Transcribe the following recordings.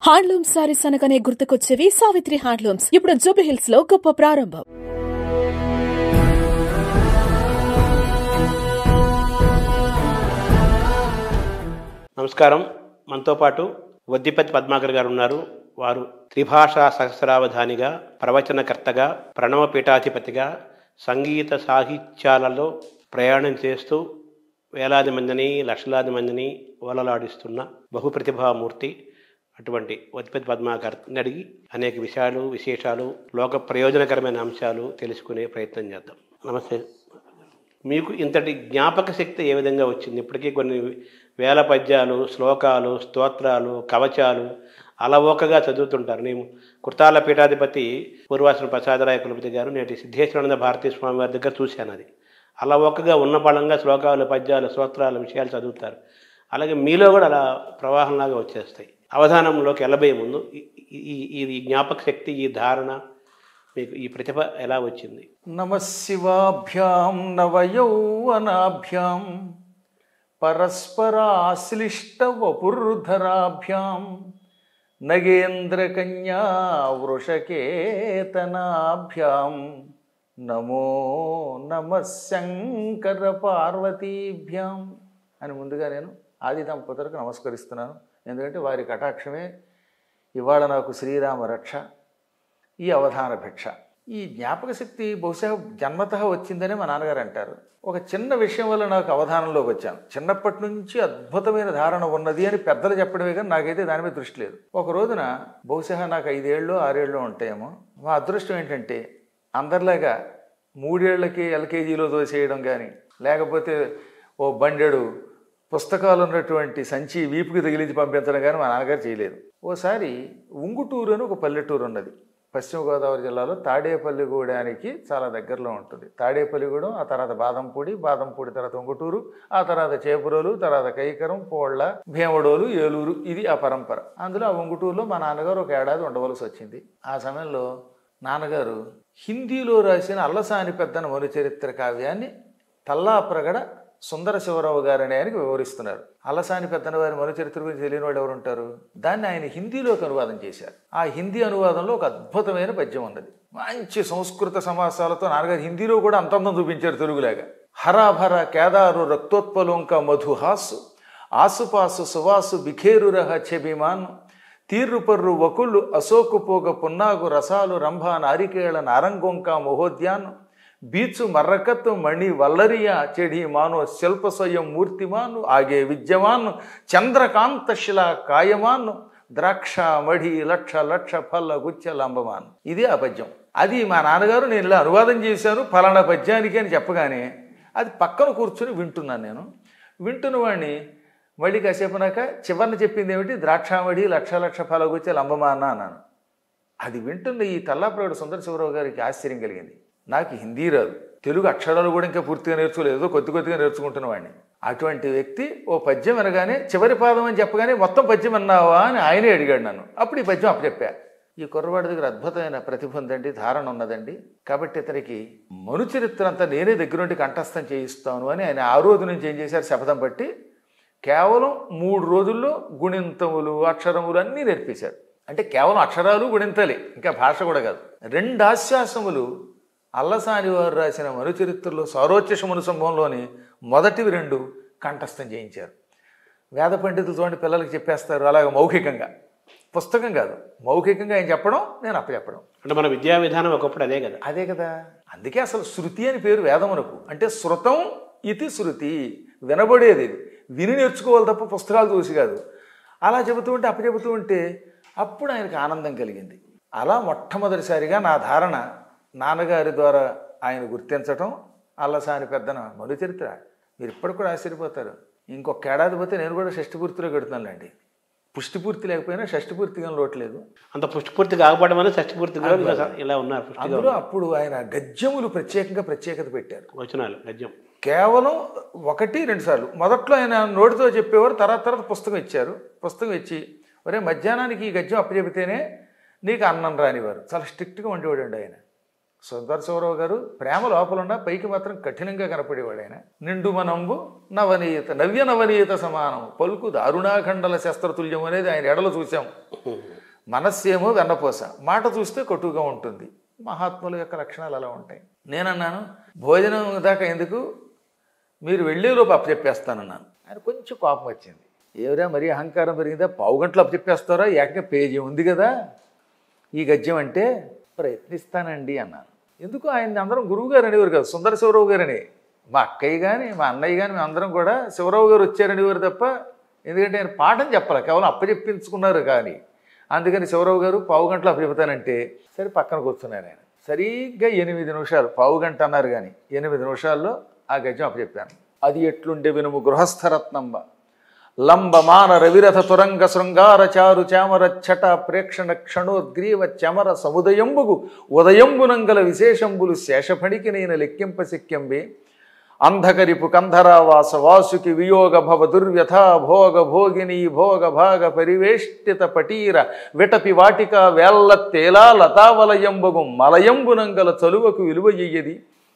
Handloom saris అనగానే గుర్తుకొచ్చేవి Savitri handlooms. ఇప్పుడు జూబ్లీహిల్స్ లో గొప్ప ప్రారంభం. నమస్కారం. మనతో పాటు వద్దిపతి పద్మాకర్ గారు ఉన్నారు. వారు త్రిభాషా సహస్రావధానిగా, ప్రవచనకర్తగా, ప్రణవ పీఠాధిపతిగా, సంగీత సాహిత్యాలలో ప్రయాణం చేస్తూ వేలాది మందిని, లక్షలాది మందిని ఓలలాడిస్తున్న బహుప్రతిభామూర్తి అటువంటి వద్దిపతి పద్మాకర్ని అడిగి అనేక విశేషాలు, లోక ప్రయోజనకరమైన అంశాలు తెలుసుకునే ప్రయత్నం చేద్దాం. నమస్తే. మీకు ఇంతటి జ్ఞాపక శక్తి ఏ విధంగా వచ్చింది? ఇప్పటికీ కొన్ని వేల పద్యాలు, శ్లోకాలు, స్తోత్రాలు, కవచాలు అలవోకగా చదువుతుంటారు. నేను కుర్తాల పీఠాధిపతి పూర్వాశ్రమ ప్రసాదరాయ కులపతి గారు నేటి సిద్ధేశ్వరానంద భారతీ స్వామి వారి దగ్గర చూశాను. అది అలవోకగా ఉన్న బలంగా శ్లోకాలు, పద్యాలు, స్తోత్రాలు, విషయాలు చదువుతారు. అలాగే మీలో కూడా అలా ప్రవాహంలాగా వచ్చేస్తాయి. అవధానంలోకి వెళ్ళబోయే ముందు ఈ జ్ఞాపక శక్తి, ఈ ధారణ, మీకు ఈ ప్రతిభ ఎలా వచ్చింది? నమశివాభ్యాం నవయౌవనాభ్యాం పరస్పరాశ్లిష్ట వపుర్ధరాభ్యాం నగేంద్రకన్యా వృషకేతనాభ్యాం నమో నమః శంకర పార్వతీభ్యాం అని ముందుగా నేను ఆది దంపతులకు నమస్కరిస్తున్నాను. ఎందుకంటే వారి కటాక్షమే ఇవాళ నాకు శ్రీరామ రక్ష, ఈ అవధాన భిక్ష. ఈ జ్ఞాపక శక్తి బహుశా జన్మతః వచ్చిందని మా నాన్నగారు అంటారు. ఒక చిన్న విషయం వల్ల నాకు అవధానంలోకి వచ్చాను. చిన్నప్పటి నుంచి అద్భుతమైన ధారణ ఉన్నది అని పెద్దలు చెప్పడమే కానీ నాకైతే దాని మీద దృష్టి లేదు. ఒక రోజున బహుశా నాకు 5 ఏళ్ళు 6 ఏళ్ళు ఉంటాయేమో. మా అదృష్టం ఏంటంటే అందరిలాగా 3 ఏళ్లకి ఎల్కేజీలో దోసేయడం కానీ, లేకపోతే ఓ బండెడు పుస్తకాలు ఉన్నటువంటి సంచి వీపుకి తగిలించి పంపించడం కానీ మా నాన్నగారు చేయలేదు. ఓసారి ఉంగుటూరు అని ఒక పల్లెటూరు ఉన్నది, పశ్చిమ గోదావరి జిల్లాలో. తాడేపల్లిగూడానికి చాలా దగ్గరలో ఉంటుంది. తాడేపల్లిగూడెం, ఆ తర్వాత బాదంపూడి తర్వాత ఉంగుటూరు, ఆ తర్వాత చేపురోలు, తర్వాత కైకరం, పోళ్ల, భీమడోలు, ఏలూరు. ఇది ఆ పరంపర. అందులో ఆ ఉంగుటూరులో మా నాన్నగారు ఒక ఏడాది ఉండవలసి వచ్చింది. ఆ సమయంలో నాన్నగారు హిందీలో రాసిన అల్లసాని పెద్దన మనుచరిత్ర కావ్యాన్ని తల్లాప్రగడ సుందర శివరావు గారని ఆయనకి వివరిస్తున్నారు. అల్లసాని పెద్దన వారి మనుచరిత్ర గురించి తెలియని వాళ్ళు ఎవరు ఉంటారు? దాన్ని ఆయన హిందీలోకి అనువాదం చేశారు. ఆ హిందీ అనువాదంలో ఒక అద్భుతమైన పద్యం ఉన్నది. మంచి సంస్కృత సమాసాలతో నాన్నగారు హిందీలో కూడా అంతంతం చూపించారు తెలుగులాగా. హరాభర కేదారు రక్తోత్పలోంక మధుహాసు ఆసుపాసు సువాసు బిఖేరురహ చెబిమాన్ తీర్రుపర్రు వకుళ్ళు అశోకుపోగ పున్నాగు రసాలు రంభ నారికేళ నారంగొంక మహోద్యాన్ బీచు మర్రకత్తు మణి వల్లరియా చెడి మాను శిల్ప స్వయం మూర్తిమాను ఆగే విద్యమాను చంద్రకాంత శిలా కాయమాను ద్రాక్ష మఢి లక్ష లక్ష ఫల్ల గుచ్చ లంబమాను. ఇది ఆ పద్యం. అది మా నాన్నగారు నేను ఇలా అనువాదం చేశాను ఫలానా పద్యానికి అని చెప్పగానే అది పక్కన కూర్చుని వింటున్నాను. నేను వింటున్న వాడిని మళ్ళీ కాసేపునాక చివరిని చెప్పింది ఏమిటి? ద్రాక్షామడి లక్ష లక్ష ఫల గుచ్చ లంబమాన అన్నాను. అది వింటున్న ఈ తల్లాప్రగడ సుందర శివరావు గారికి ఆశ్చర్యం కలిగింది. నాకు హిందీ రాదు, తెలుగు అక్షరాలు కూడా ఇంకా పూర్తిగా నేర్చుకోలేదు, కొద్దిగా నేర్చుకుంటున్న వాడిని. అటువంటి వ్యక్తి ఓ పద్యం వినగానే చివరి పాదం అని చెప్పగానే మొత్తం పద్యం విన్నావా అని ఆయనే అడిగాడు నన్ను. అప్పుడు ఈ పద్యం అప్పచెప్పా. ఈ కుర్రవాడి దగ్గర అద్భుతమైన ప్రతిభ ఉందండి, ధారణ ఉన్నదండి. కాబట్టి ఇతనికి మనుచరిత్ర అంతా నేనే దగ్గరుండి కంఠస్థం చేయిస్తాను అని ఆయన ఆ రోజు నుంచి ఏం చేశారు? శపథం పట్టి కేవలం 3 రోజుల్లో గుణింతములు, అక్షరములు అన్నీ నేర్పేశారు. అంటే కేవలం అక్షరాలు గుణింతలే, ఇంకా భాష కూడా కాదు. 2 ఆశ్వాసములు అల్లసాని వారు రాసిన మనుచరిత్రలో సారోచ్యషమును సంభవంలోని మొదటివి 2 కంఠస్థం చేయించారు. వేద పండితులు చూడండి, పిల్లలకి చెప్పేస్తారు అలాగ మౌఖికంగా, పుస్తకం కాదు, మౌఖికంగా ఆయన చెప్పడం, నేను అప్పచెప్పడం. అంటే మన విద్యా విధానం ఒకప్పుడు అదే కదా. అదే కదా. అందుకే అసలు శృతి అని పేరు వేదమునకు. అంటే శృతం ఇది శృతి, వినబడేది. విని నేర్చుకోవాలి తప్ప పుస్తకాలు చూసి కాదు. అలా చెబుతూ ఉంటే అప్పచెబుతూ ఉంటే అప్పుడు ఆయనకు ఆనందం కలిగింది. అలా మొట్టమొదటిసారిగా నా ధారణ నాన్నగారి ద్వారా ఆయన గుర్తించటం, అల్లసాని పెద్దన మనుచరిత్ర. మీరు ఇప్పటికి కూడా ఆశ్చర్యపోతారు. ఇంకొక ఏడాది పోతే నేను కూడా షష్ఠిపూర్తిలో కడుతున్నానండి. పుష్టిపూర్తి లేకపోయినా షష్ఠిపూర్తిగా లోట్లేదు. అంత పుష్టిపూర్తి కాకపోవడం వల్ల షష్ఠిపూర్తిగా ఇలా ఉన్నారు. అందులో అప్పుడు ఆయన గద్యములు ప్రత్యేకత పెట్టారు. వచనాలు గద్యం కేవలం 1-2 సార్లు. మొదట్లో ఆయన నోటితో చెప్పేవారు, తర్వాత పుస్తకం ఇచ్చారు. పుస్తకం ఇచ్చి ఒరే మధ్యాహ్నానికి ఈ గద్యం అప్పచెబితేనే నీకు అన్నం రానివారు. చాలా స్ట్రిక్ట్గా ఉండేవాడండి ఆయన. సుందరశివరావు గారు ప్రేమ లోపలున్న పైకి మాత్రం కఠినంగా కనపడేవాడు ఆయన. నిండు మనంబు నవనీయత నవ్య నవనీయత సమానం పలుకు దారుణాఖండల శస్త్రతుల్యం అనేది ఆయన ఎడలో చూసాం. మనస్సేమో వెన్నపోస, మాట చూస్తే కటుగా ఉంటుంది. మహాత్ముల యొక్క లక్షణాలు అలా ఉంటాయి. నేనన్నాను భోజనం దాకా ఎందుకు, మీరు వెళ్ళేలోపు అప్పచెప్పేస్తానన్నాను. ఆయన కొంచెం కోపం వచ్చింది. ఏవరా మరీ అహంకారం పెరిగిందా, పావు గంటలు అప్పచెప్పేస్తారా, ఏకంగా పేజీ ఉంది కదా ఈ గద్యం అంటే. ప్రయత్నిస్తానండి అన్నాను. ఎందుకు ఆయన అందరం గురువు గారు అనేవారు కాదు, సుందర శివరావు గారని. మా అక్కయ్య కానీ మా అన్నయ్య కానీ మేమందరం కూడా శివరావు గారు వచ్చారనేవారు తప్ప, ఎందుకంటే ఆయన పాఠం చెప్పాలి, కేవలం అప్పచెప్పించుకున్నారు కానీ. అందుకని శివరావు గారు పావు గంటలు అప్పచెప్తానంటే సరే పక్కన కూర్చున్నారు ఆయన. సరిగ్గా 8 నిమిషాలు, పావు గంట అన్నారు కానీ 8 నిమిషాల్లో ఆ గద్యం అప్పచెప్పాను. అది ఎట్లుండే వినుము గృహస్థరత్నంబ లంబమాన రవిరథ తురంగ శృంగార చారు చామర ఛట ప్రేక్షణ క్షణోద్గ్రీవ చమర సముదయంబుగు ఉదయంబునంగల విశేషంబులు శేషఫణికి నేను లెక్కింప శక్యంబే అంధకరిపు కంధరావాస వాసుకి వియోగ భవ దుర్వ్యథా భోగ భోగిని భోగ భాగ పరివేష్టిత పటీర విటపి వాటిక వేల్ల తేలా లతావలయంబగు మలయంబునంగల చలువకు విలువయ్యది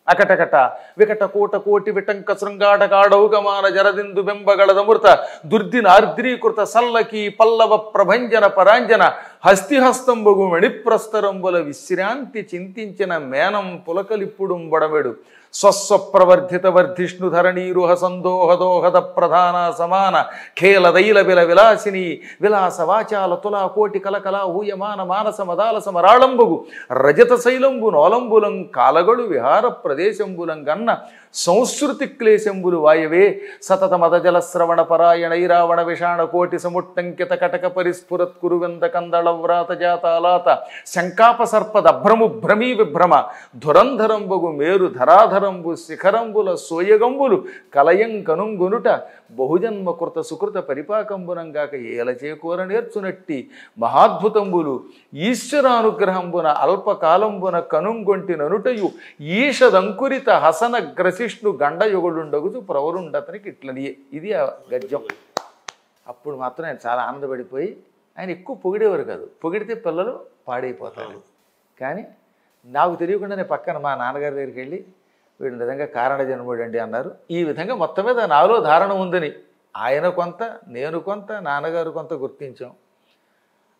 అకటకట వికట కూట కోటి విటంక శృంగాటకాడౌకమాన జరదిందు బెంబగళదమృత దుర్దిన ఆర్ద్రీకృత సల్లకి పల్లవ ప్రభంజన పరాంజన హస్తిహస్తంబగు మణిప్రస్తరంబుల విశ్రాంతి చింతించిన మేనం పులకలిప్పుడు బడమెడు స్వస్వప్రవర్ధిత వర్ధిష్ణు ధరణీరుహ సందోహదోహద ప్రధాన సమాన ఖేల దైల విల విలాసిని విలాస వాచాల తులా కోటి కలకల హూయమాన మానస మదాల సమరాళంబుగు రజత శైలంబు నోలంబులం కాలగడు విహార ప్రదేశంబులం గన్న సంస్కృతి క్లేశంబులు వాయవే సతత మదజల శ్రవణ పరాయణైరావణ విషాణ కోటి సముట్టంకిత కటక పరిస్ఫురత్ కురువింద కందళ వ్రాత జాతాలాత శంకాప సర్పదభ్రము భ్రమీ విభ్రమ ధురంధరంబగు మేరు ధరాధరంబు శిఖరంబుల సోయగంబులు కలయం కనుంగునుట బహుజన్మ కృత సుకృత పరిపాకంబునంగాక ఏల చేకూర నేర్చునట్టి మహాద్భుతంబులు ఈశ్వరానుగ్రహంబున అల్పకాలంబున కనుంగొంటి ననుటయు ఈషదంకురిత హసన గ్రసిష్ణు గండయుగుడుండగుతూ ప్రవరుండతనికి ఇట్లని. ఇది ఆ గద్యం. అప్పుడు మాత్రం ఆయన చాలా ఆనందపడిపోయి, ఆయన ఎక్కువ పొగిడేవారు కాదు, పొగిడితే పిల్లలు పాడైపోతారు. కానీ నాకు తెలియకుండానే పక్కన మా నాన్నగారి దగ్గరికి వెళ్ళి వీడు నిజంగా కారణ జన్ముడు అండి అన్నారు. ఈ విధంగా మొత్తం మీద నాలో ధారణ ఉందని ఆయన కొంత, నేను కొంత, నాన్నగారు కొంత గుర్తించాం.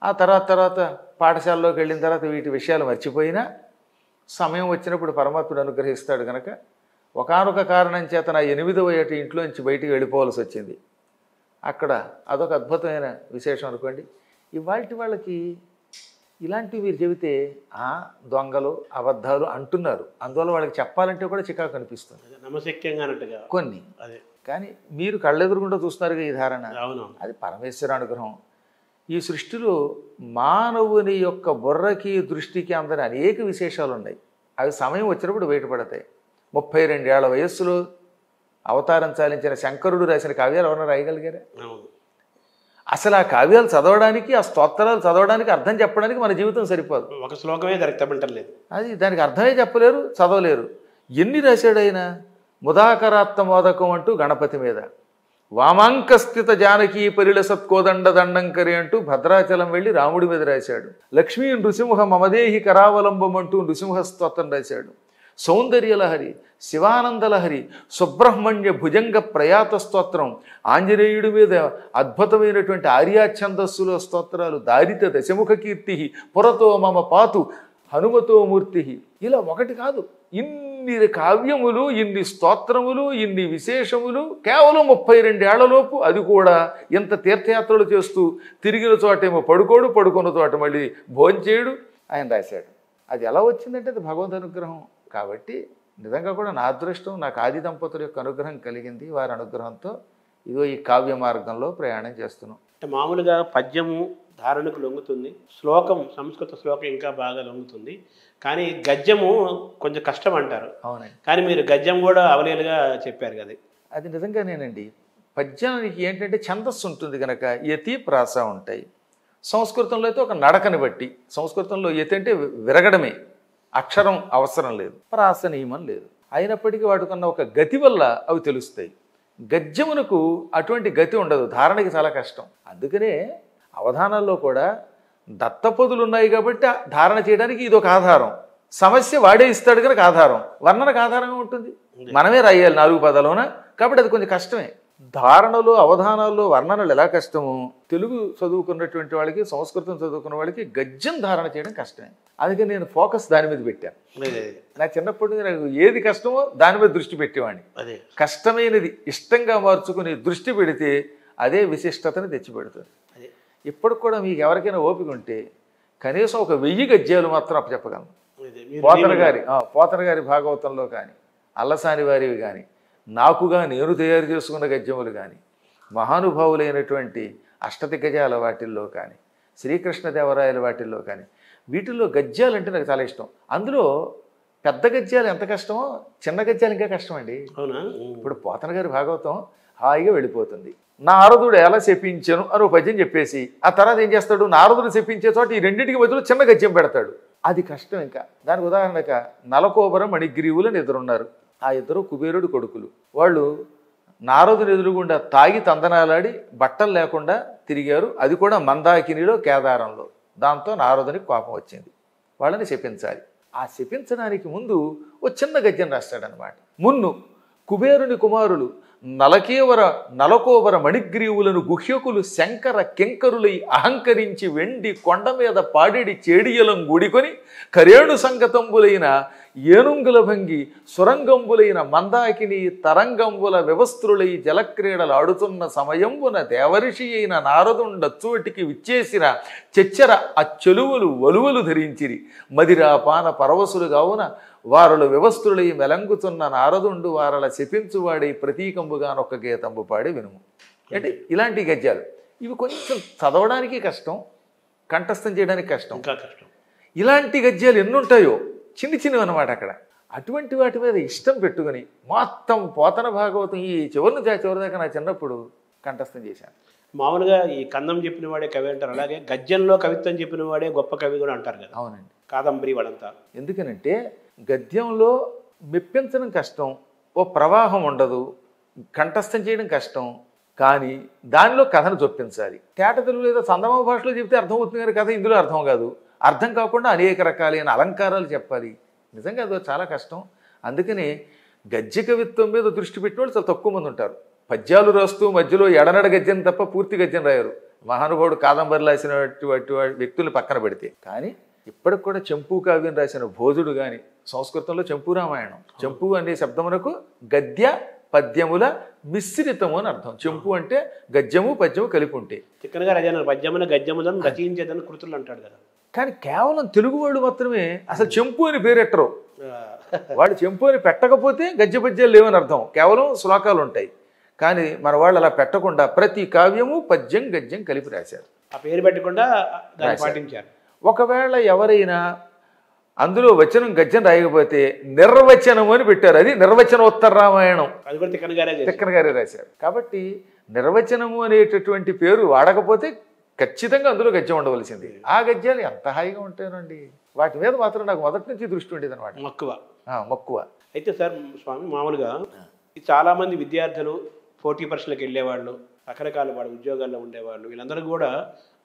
ఆ తర్వాత పాఠశాలలోకి వెళ్ళిన తర్వాత వీటి విషయాలు మర్చిపోయినా సమయం వచ్చినప్పుడు పరమాత్ముడు అనుగ్రహిస్తాడు కనుక ఒకానొక కారణం చేత నా 8వ ఏట ఇంట్లోంచి బయటికి వెళ్ళిపోవాల్సి వచ్చింది. అక్కడ అదొక అద్భుతమైన విశేషం అనుకోండి. ఇవాళ వాళ్ళకి ఇలాంటివి మీరు చెబితే దొంగలు అబద్ధాలు అంటున్నారు, అందువల్ల వాళ్ళకి చెప్పాలంటే కూడా చికాకు అనిపిస్తుంది, నమ్మశక్యంగా కొన్ని. అదే కానీ మీరు కళ్ళెదురుగుండా చూస్తున్నారు ఈ ధారణ, అది పరమేశ్వర అనుగ్రహం. ఈ సృష్టిలో మానవుని యొక్క బుర్రకి దృష్టికి అందని అనేక విశేషాలు ఉన్నాయి. అవి సమయం వచ్చినప్పుడు బయటపడతాయి. 32 ఏళ్ల వయస్సులో అవతారం చాలించిన శంకరుడు రాసిన కావ్యాలు ఎవరైనా రాయగలిగారా? అసలు ఆ కావ్యాలు చదవడానికి, ఆ స్తోత్రాలు చదవడానికి, అర్థం చెప్పడానికి మన జీవితం సరిపోదు. ఒక శ్లోకమే దొరకబట్టలేదు, అది దానికి అర్థమే చెప్పలేరు, చదవలేరు. ఎన్ని రాశాడు ఆయన? ముదాకరాత్మ మోదకం అంటూ గణపతి మీద, వామాంకస్థిత జానకీ పరిల సత్కోదండ దండంకరి అంటూ భద్రాచలం వెళ్ళి రాముడి మీద రాశాడు. లక్ష్మీ నృసింహ మమదేహి కరావలంబం అంటూ నృసింహ స్తోత్రం రాశాడు. సౌందర్యలహరి, శివానందలహరి, సుబ్రహ్మణ్య భుజంగ ప్రయాత స్తోత్రం, ఆంజనేయుడి మీద అద్భుతమైనటువంటి ఆర్యాఛందస్సులో స్తోత్రాలు, దారిత దశముఖ కీర్తి, పురతో మమ పాతు హనుమతో మూర్తి. ఇలా ఒకటి కాదు, ఇన్ని కావ్యములు, ఇన్ని స్తోత్రములు, ఇన్ని విశేషములు కేవలం 32 ఏళ్లలోపు. అది కూడా ఇంత తీర్థయాత్రలు చేస్తూ తిరిగిన చోటేమో పడుకోడు, పడుకున్న చోట మళ్ళీ భోంచేయడు ఆయన రాశాడు. అది ఎలా వచ్చిందంటే అది భగవంతు అనుగ్రహం. కాబట్టి నిజంగా కూడా నా అదృష్టం, నాకు ఆది దంపతుల యొక్క అనుగ్రహం కలిగింది. వారి అనుగ్రహంతో ఇదో ఈ కావ్య మార్గంలో ప్రయాణం చేస్తున్నాం. అంటే మామూలుగా పద్యము ధారణకు లొంగుతుంది, శ్లోకం సంస్కృత శ్లోకం ఇంకా బాగా లొంగుతుంది, కానీ గద్యము కొంచెం కష్టం అంటారు. అవునండి, కానీ మీరు గద్యం కూడా అవలేలుగా చెప్పారు కదా. అది నిజంగానేనండి. పద్యానికి ఏంటంటే ఛందస్సు ఉంటుంది కనుక యతి ప్రాస ఉంటాయి. సంస్కృతంలో అయితే ఒక నడకని బట్టి, సంస్కృతంలో యతి అంటే విరగడమే, అక్షరం అవసరం లేదు, ప్రాస నియమం లేదు. అయినప్పటికీ వాటికున్న ఒక గతి వల్ల అవి తెలుస్తాయి. గద్యమునకు అటువంటి గతి ఉండదు, ధారణకి చాలా కష్టం. అందుకనే అవధానాల్లో కూడా దత్తపదులు ఉన్నాయి కాబట్టి ధారణ చేయడానికి ఇది ఒక ఆధారం. సమస్య వాడే ఇస్తాడు కనుక ఆధారం, వర్ణనకు ఆధారంగా ఉంటుంది. మనమే రాయాలి 4 పదాలోన, కాబట్టి అది కొంచెం కష్టమే. ధారణలు అవధానాల్లో వర్ణనలు ఎలా కష్టమో తెలుగు చదువుకున్నటువంటి వాళ్ళకి, సంస్కృతం చదువుకున్న వాళ్ళకి గద్యం ధారణ చేయడం కష్టమే. అందుకని నేను ఫోకస్ దాని మీద పెట్టాను. నా చిన్నప్పటి నుంచి నాకు ఏది కష్టమో దాని మీద దృష్టి పెట్టేవాడిని. కష్టమైనది ఇష్టంగా మార్చుకుని దృష్టి పెడితే అదే విశిష్టతను తెచ్చిపెడుతుంది. ఇప్పటికి కూడా మీకు ఎవరికైనా ఓపిక ఉంటే కనీసం ఒక 1000 గద్యాలు మాత్రం అప్పచెప్పగలను. పోతన గారి భాగవతంలో కానీ, అల్లసాని వారివి కానీ, నాకుగా నేను తయారు చేసుకున్న గద్యములు కానీ, మహానుభావులైనటువంటి అష్టదిగ్గజాల వాటిల్లో కానీ, శ్రీకృష్ణదేవరాయల వాటిల్లో కానీ, వీటిల్లో గద్యాలు అంటే నాకు చాలా ఇష్టం. అందులో పెద్ద గద్యాలు ఎంత కష్టమో చిన్న గద్యాలు ఇంకా కష్టం అండి. అవునా? ఇప్పుడు పోతన గారి భాగవతం హాయిగా వెళ్ళిపోతుంది. నారదుడు ఎలా శపించను అని ఒక పద్యం చెప్పేసి ఆ తర్వాత ఏం చేస్తాడు, నారదుడు శపించే చోట ఈ రెండింటికి మధ్యలో చిన్న గద్యం పెడతాడు. అది కష్టం. ఇంకా దానికి ఉదాహరణగా నలకోబరం మణిగ్రీవులు అని ఇద్దరున్నారు. ఆ ఇద్దరు కుబేరుడు కొడుకులు. వాళ్ళు నారదుని ఎదురుగుండా తాగి తందనాలాడి బట్టలు లేకుండా తిరిగారు. అది కూడా మందాకినిలో కేదారంలో. దాంతో నారదునికి కోపం వచ్చింది. వాళ్ళని శపించాలి. ఆ శపించడానికి ముందు ఓ చిన్న గద్యం రాస్తాడనమాట. మున్ను కుబేరుని కుమారులు నలకోబర మణిగ్రీవులను గుహ్యకులు శంకర కింకరులై అహంకరించి వెండి కొండ మీద పాడిడి చేడియలం గుడికొని కరేణు సంగతంబులైన ఏనుంగుల భంగి సురంగంబులైన మందాకిని తరంగంబుల వ్యవస్థులై జలక్రీడలు ఆడుతున్న సమయంబున దేవర్షి అయిన నారదుండచ్చోటికి విచ్చేసిన చెచ్చర ఆ చెలువలు వలువలు ధరించిరి. మదిరాపాన పరవశులు కావున వారలు వ్యవస్థులై మెలంగుతున్న నారదుండు వారల శపించువాడి ప్రతీకంబుగానొక్క గీతంబు పాడి వినుము. అంటే ఇలాంటి గద్యాలు ఇవి కొంచెం చదవడానికి కష్టం, కంఠస్థం చేయడానికి కష్టం. ఇలాంటి గద్యాలు ఎన్నుంటాయో చిన్ని చిన్నవి అనమాట. అక్కడ అటువంటి వాటి మీద ఇష్టం పెట్టుకుని మొత్తం పోతన భాగవతం ఈ చివరి దాకా నా చిన్నప్పుడు కంఠస్థం చేశాను. మామూలుగా ఈ కందం చెప్పిన వాడే కవి అంటారు, అలాగే గద్యంలో కవిత్వం చెప్పిన వాడే గొప్ప కవి కూడా అంటారు కదా. అవునండి, కాదంబరి వాళ్ళంతా. ఎందుకనంటే గద్యంలో మెప్పించడం కష్టం, ఓ ప్రవాహం ఉండదు, కంఠస్థం చేయడం కష్టం. కానీ దానిలో కథను చొప్పించాలి. తేట తెలుగు లేదా సందమ భాషలో చెప్తే అర్థమవుతుంది కానీ కథ ఇందులో అర్థం కాదు. అర్థం కాకుండా అనేక రకాలైన అలంకారాలు చెప్పాలి. నిజంగా అది చాలా కష్టం. అందుకని గద్య కవిత్వం మీద దృష్టి పెట్టిన వాళ్ళు చాలా తక్కువ మంది ఉంటారు. పద్యాలు రాస్తూ మధ్యలో ఎడనడ గద్యం తప్ప పూర్తి గద్యం రాయరు. మహానుభావుడు కాదంబరి రాసినటువంటి వ్యక్తులు పక్కన పెడితే. కానీ ఇప్పటికి కూడా చెంపు కావ్యం రాసిన భోజుడు కానీ, సంస్కృతంలో చెంపు రామాయణం, చెంపు అనే శబ్దమునకు గద్య పద్యముల మిశ్రితము అని అర్థం. చెంపు అంటే గద్యము పద్యము కలిపి ఉంటే. చిక్కనగా పద్యముల గద్యములను రచించేదని కృతులు అంటాడు కదా. కానీ కేవలం తెలుగు వాళ్ళు మాత్రమే అసలు చెంపు అని పేరెట్టరు. వాడు చెంపు అని పెట్టకపోతే గద్య పద్యాలు లేవని అర్థం, కేవలం శ్లోకాలు ఉంటాయి. కానీ మన వాళ్ళు అలా పెట్టకుండా ప్రతి కావ్యము పద్యం గద్యం కలిపి రాశారు. ఆ పేరు పెట్టకుండా పాటించారు. ఒకవేళ ఎవరైనా అందులో వచనం గద్యం రాయకపోతే నిర్వచనం అని పెట్టారు. అది నిర్వచనోత్తర రామాయణం, అది కూడా తిక్కన గారే రాశారు. కాబట్టి నిర్వచనము అనేటటువంటి పేరు వాడకపోతే ఖచ్చితంగా అందులో గద్యం ఉండవలసింది. ఆ గద్యాలు ఎంత హాయిగా ఉంటాయనండి. వాటి మీద మాత్రం నాకు మొదటి నుంచి దృష్టి ఉండేది అనమాట, మక్కువ. అయితే సార్ స్వామి, మామూలుగా చాలామంది విద్యార్థులు పోటీ పరీక్షలకు వెళ్ళేవాళ్ళు, రకరకాల వాడు ఉద్యోగాల్లో ఉండేవాళ్ళు, వీళ్ళందరూ కూడా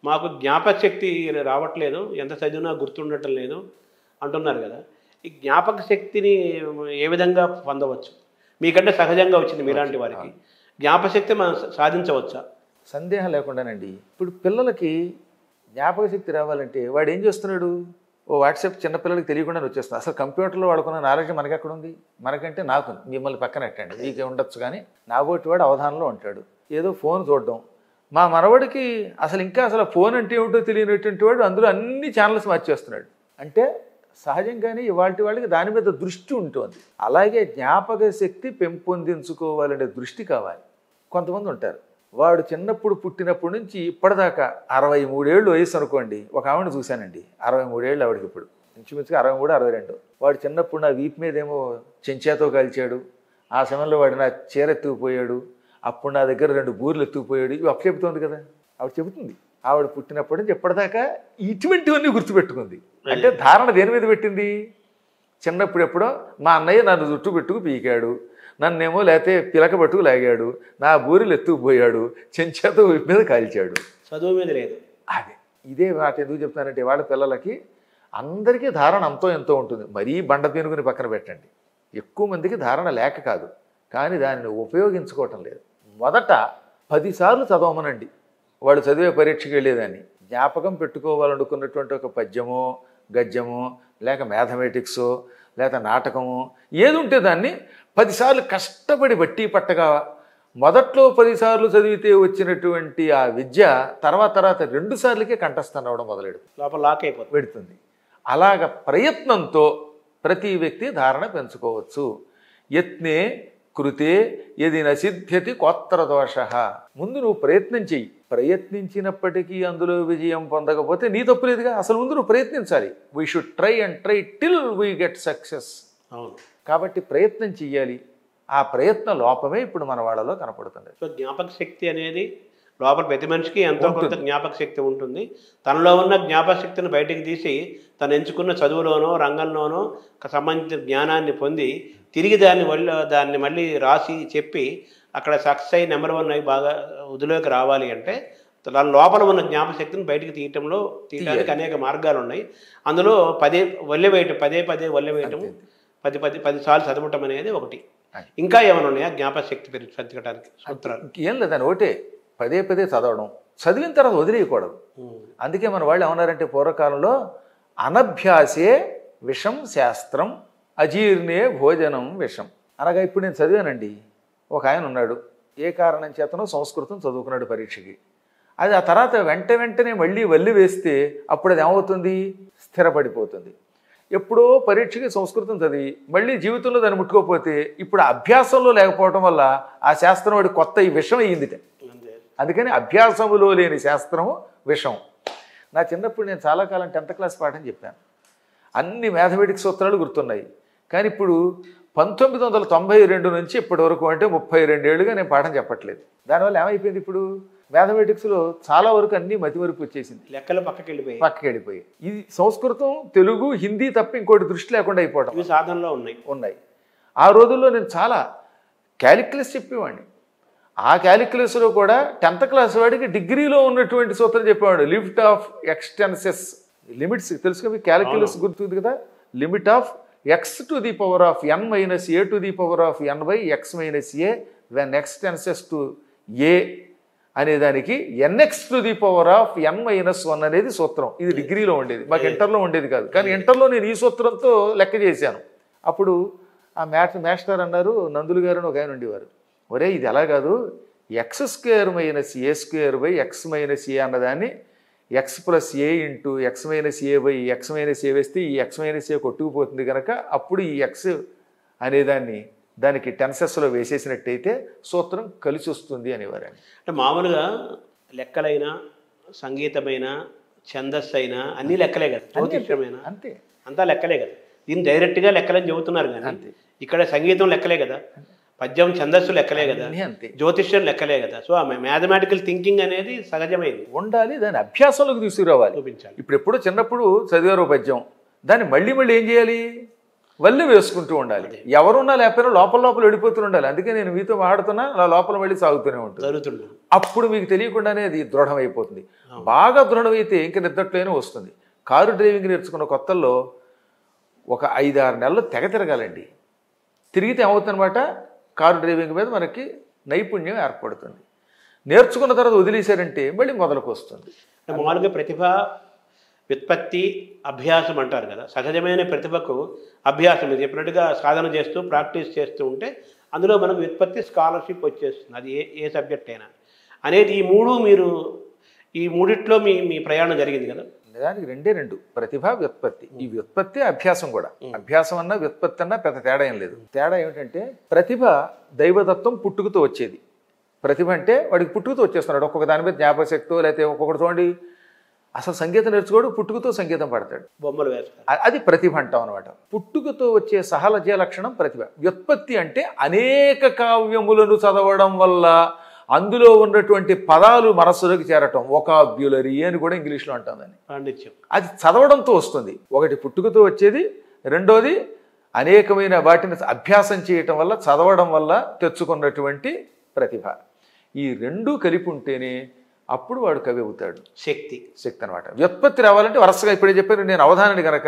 మాకు జ్ఞాపక శక్తి రావట్లేదు, ఎంత చదివినా గుర్తుండటం లేదు అంటున్నారు కదా. ఈ జ్ఞాపక శక్తిని ఏ విధంగా పొందవచ్చు? మీకంటే సహజంగా వచ్చింది మీలాంటి వారికి. జ్ఞాపక శక్తి మనం సాధించవచ్చా? సందేహం లేకుండానండి. ఇప్పుడు పిల్లలకి జ్ఞాపక శక్తి రావాలంటే వాడు ఏం చేస్తున్నాడు, ఓ వాట్సాప్ చిన్నపిల్లలకి తెలియకుండా వచ్చేస్తుంది. అసలు కంప్యూటర్లో వాడుకున్న నాలెడ్జ్ మనకి ఎక్కడ ఉంది? మనకంటే నాకు, మిమ్మల్ని పక్కన పెట్టండి, మీకే ఉండొచ్చు. కానీ నాబోటి వాడు అవధానంలో ఉంటాడు, ఏదో ఫోన్ చూడడం. మా మనవడికి అసలు ఇంకా అసలు ఫోన్ అంటే ఏమిటో తెలియనటువంటి వాడు అందులో అన్ని ఛానల్స్ మార్చేస్తున్నాడు. అంటే సహజంగానే ఇవాళ వాళ్ళకి దాని మీద దృష్టి ఉంటుంది. అలాగే జ్ఞాపక శక్తి పెంపొందించుకోవాలనే దృష్టి కావాలి. కొంతమంది ఉంటారు, వాడు చిన్నప్పుడు పుట్టినప్పటి నుంచి ఇప్పటిదాకా 63 ఏళ్ళు వయసు అనుకోండి. ఒక ఆవిడని చూశానండి, 63 ఏళ్ళు ఆవిడకి. ఇప్పుడు ఇంచుమించుగా 63, 62. వాడు చిన్నప్పుడు నా వీపు మీద ఏమో చెంచాతో కాల్చాడు, ఆ సమయంలో వాడు నా చీర ఎత్తుకుపోయాడు, అప్పుడు నా దగ్గర 2 బూర్లు ఎత్తుకుపోయాడు. ఇవి అప్పు చెబుతోంది కదా ఆవిడ, చెబుతుంది. ఆవిడ పుట్టినప్పటి నుంచి ఇప్పటిదాకా ఇటువంటివన్నీ గుర్తుపెట్టుకుంది. అంటే ధారణ దేని మీద పెట్టింది? చిన్నప్పుడు ఎప్పుడో మా అన్నయ్య నన్ను జుట్టు పెట్టుకు పీకాడు, నన్నేమో లేకపోతే పిలక పట్టుకు లాగాడు, నా బూరెలు ఎత్తుకుపోయాడు, చెంచాతో మీద కాల్చాడు. చదువు మీద లేదు. అదే ఇదే మాట ఎందుకు చెప్తానంటే వాళ్ళ పిల్లలకి అందరికీ ధారణ అంతో ఎంతో ఉంటుంది. మరీ బండ పీనుకుని పక్కన పెట్టండి. ఎక్కువ మందికి ధారణ లేక కాదు, కానీ దానిని ఉపయోగించుకోవటం లేదు. మొదట 10 సార్లు చదవమనండి వాడు చదివే పరీక్షకి వెళ్ళేదాన్ని. జ్ఞాపకం పెట్టుకోవాలనుకున్నటువంటి ఒక పద్యమో గద్యమో లేక మ్యాథమెటిక్సో లేక నాటకమో ఏది ఉంటే దాన్ని 10 సార్లు కష్టపడి బట్టి పట్టగా మొదట్లో 10 సార్లు చదివితే వచ్చినటువంటి ఆ విద్య తర్వాత 2 సార్లకే కంఠస్థం అవడం మొదలెడు, లోపల లాక్ అయిపోతుంది, పెడుతుంది. అలాగ ప్రయత్నంతో ప్రతి వ్యక్తి ధారణ పెంచుకోవచ్చు. యత్నే కృతే యది నసిద్ధ్యతి కోత్ర దోష. ముందు నువ్వు ప్రయత్నం చెయ్యి. ప్రయత్నించినప్పటికీ అందులో విజయం పొందకపోతే నీ తప్పు లేదుగా. అసలు ముందు నువ్వు ప్రయత్నించాలి. We should try and try till we get success. అవును. కాబట్టి ప్రయత్నం చెయ్యాలి. ఆ ప్రయత్న లోపమే ఇప్పుడు మన వాళ్ళలో కనపడుతుంది. సో జ్ఞాపక శక్తి అనేది లోపల ప్రతి మనిషికి ఎంతో కొంత జ్ఞాపక శక్తి ఉంటుంది. తనలో ఉన్న జ్ఞాపక శక్తిని బయటికి తీసి తను ఎంచుకున్న చదువులోనో రంగంలోనో సంబంధించిన జ్ఞానాన్ని పొంది తిరిగి దాన్ని మళ్ళీ రాసి చెప్పి అక్కడ సక్సెస్ అయ్యి నెంబర్ 1 అయ్యి బాగా వదిలోకి రావాలి అంటే తన లోపల ఉన్న జ్ఞాపక శక్తిని బయటికి తీయడానికి అనేక మార్గాలు ఉన్నాయి. అందులో పదే వల్లె వేయటం 10 సార్లు చదవటం అనేది ఒకటి. ఇంకా ఏమైనా ఉన్నాయా జ్ఞాపక శక్తి పెంచడానికి సూత్రాలు? ఏం లేదని ఒకటే పదే చదవడం, చదివిన తర్వాత వదిలేయకూడదు. అందుకే మన వాళ్ళు ఏమన్నారంటే పూర్వకాలంలో అనభ్యాసే విషం శాస్త్రం అజీర్ణే భోజనం విషం అనగా ఇప్పుడు నేను చదివానండి. ఒక ఆయన ఉన్నాడు, ఏ కారణం చేతనో సంస్కృతం చదువుకున్నాడు పరీక్షకి. అది ఆ తర్వాత వెంటనే మళ్ళీ వల్లి వేస్తే అప్పుడు అది ఏమవుతుంది, స్థిరపడిపోతుంది. ఎప్పుడో పరీక్షకి సంస్కృతం చదివి మళ్ళీ జీవితంలో దాన్ని ముట్టుకోకపోతే ఇప్పుడు అభ్యాసంలో లేకపోవడం వల్ల ఆ శాస్త్రం వాడి కొత్త ఈ విషం అయ్యిందిట. అందుకని అభ్యాసములో లేని శాస్త్రము విషం. నా చిన్నప్పుడు నేను చాలా కాలం 10th క్లాస్ పాఠం చెప్పాను. అన్ని మ్యాథమెటిక్స్ సూత్రాలు గుర్తున్నాయి. కానీ ఇప్పుడు 1992 నుంచి ఇప్పటి వరకు అంటే 32 ఏళ్ళుగా నేను పాఠం చెప్పట్లేదు. దానివల్ల ఏమైపోయింది, ఇప్పుడు మ్యాథమెటిక్స్లో చాలా వరకు అన్నీ మతిమరుపు వచ్చేసింది, లెక్కలు పక్కకి వెళ్ళిపోయి. ఇది సంస్కృతం తెలుగు హిందీ తప్ప ఇంకోటి దృష్టి లేకుండా అయిపోవడం సాధనలో ఉన్నాయి. ఆ రోజుల్లో నేను చాలా క్యాలిక్యులస్ చెప్పేవాడిని. ఆ క్యాలిక్యులస్లో కూడా 10th క్లాస్ వాడికి డిగ్రీలో ఉన్నటువంటి సూత్రం చెప్పేవాడు. లిమిట్ ఆఫ్ ఎక్స్టెన్సెస్, లిమిట్స్ తెలుసుగా మీకు క్యాలిక్యులస్ గుర్తుంది కదా. Limit of x to the power of n minus a to the power of n by x minus a when x tends to a అనేదానికి nx to the power of n minus 1 అనేది సూత్రం. ఇది డిగ్రీలో ఉండేది, మాకు ఇంటర్లో ఉండేది కాదు. కానీ ఇంటర్లో నేను ఈ సూత్రంతో లెక్క చేశాను. అప్పుడు ఆ మాస్టర్ అన్నారు, నందులు గారు ఒక ఆయన ఉండేవారు, ఒరే ఇది ఎలా కాదు, x² minus a² by x minus a అన్నదాన్ని x plus a into x minus a by x minus a వేస్తే ఈ x మైనస్ ఏ కొట్టుకుపోతుంది కనుక అప్పుడు ఈ x అనేదాన్ని దానికి టెన్సెస్లో వేసేసినట్టయితే సూత్రం కలిసి వస్తుంది అనేవారు. అంటే మామూలుగా లెక్కలైనా సంగీతమైనా ఛందస్సు అయినా అన్ని లెక్కలే కదా, జ్యోతిష్యమైనా అంతే, అంతా లెక్కలే కదా. దీన్ని డైరెక్ట్గా లెక్కలని చెబుతున్నారు కానీ ఇక్కడ సంగీతం లెక్కలే కదా, పద్యం ఛందస్సు లెక్కలే కదా, జ్యోతిష్యం లెక్కలే కదా. సో ఆ మ్యాథమెటికల్ థింకింగ్ అనేది సహజమైంది, ఉండాలి. దాని అభ్యాసంలోకి తీసుకురావాలి, చూపించాలి. ఇప్పుడు ఎప్పుడో చిన్నప్పుడు చదివారో పద్యం, దాన్ని మళ్ళీ ఏం చేయాలి, వల్లి వేసుకుంటూ ఉండాలి. ఎవరున్నా లేకపోయినా లోపల వెళ్ళిపోతూ ఉండాలి. అందుకే నేను మీతో మాట్లాడుతున్నా అలా లోపల మళ్ళీ సాగుతూనే ఉంటుంది. అప్పుడు మీకు తెలియకుండానే అది దృఢమైపోతుంది. బాగా దృఢమైతే ఇంక నిద్రట్లోనే వస్తుంది. కారు డ్రైవింగ్ నేర్చుకున్న కొత్తల్లో ఒక 5-6 నెలలు తెగ తిరగాలండి. తిరిగితే ఏమవుతుందన్నమాట, కారు డ్రైవింగ్ మీద మనకి నైపుణ్యం ఏర్పడుతుంది. నేర్చుకున్న తర్వాత వదిలేశారంటే మళ్ళీ మొదలుకు వస్తుంది. మామూలుగా ప్రతిభ వ్యుత్పత్తి అభ్యాసం అంటారు కదా. సహజమైన ప్రతిభకు అభ్యాసం మీరు చెప్పినట్టుగా సాధన చేస్తూ ప్రాక్టీస్ చేస్తూ ఉంటే అందులో మనకు వ్యుత్పత్తి స్కాలర్షిప్ వచ్చేస్తుంది. అది ఏ సబ్జెక్ట్ అయినా అనేది ఈ మూడిట్లో మీ ప్రయాణం జరిగింది కదా. దానికి రెండు, ప్రతిభ వ్యుత్పత్తి. ఈ వ్యుత్పత్తి అభ్యాసం కూడా, అభ్యాసం అన్నా వ్యుత్పత్తి అన్నా పెద్ద తేడా ఏం లేదు. తేడా ఏమిటంటే ప్రతిభ దైవతత్వం పుట్టుకతో వచ్చేది. ప్రతిభ అంటే వాడికి పుట్టుకతో వచ్చేస్తున్నాడు. ఒక్కొక్క దాని మీద జ్ఞాపకశక్తితో, లేకపోతే ఒక్కొక్కటి చూడండి అసలు సంగీతం నేర్చుకోడు, పుట్టుకతో సంగీతం పాడతాడు, బొమ్మలు వేస్తాడు, అది ప్రతిభ అంటాం అనమాట. పుట్టుకతో వచ్చే సహజ లక్షణం ప్రతిభ. వ్యుత్పత్తి అంటే అనేక కావ్యములను చదవడం వల్ల అందులో ఉన్నటువంటి పదాలు మనస్సులోకి చేరటం, వొకాబ్యులరీ అని కూడా ఇంగ్లీష్లో అంటాం దాన్ని, పాండిత్యం. అది చదవడంతో వస్తుంది. ఒకటి పుట్టుకతో వచ్చేది, రెండోది అనేకమైన వాటిని అభ్యాసం చేయటం వల్ల, చదవడం వల్ల తెచ్చుకున్నటువంటి ప్రతిభ. ఈ రెండూ కలిపి ఉంటేనే అప్పుడు వాడు కవి అవుతాడు. శక్తి శక్తి అనమాట. వ్యుత్పత్తి రావాలంటే వరుసగా ఇప్పుడే చెప్పాను నేను అవధానాన్ని కనుక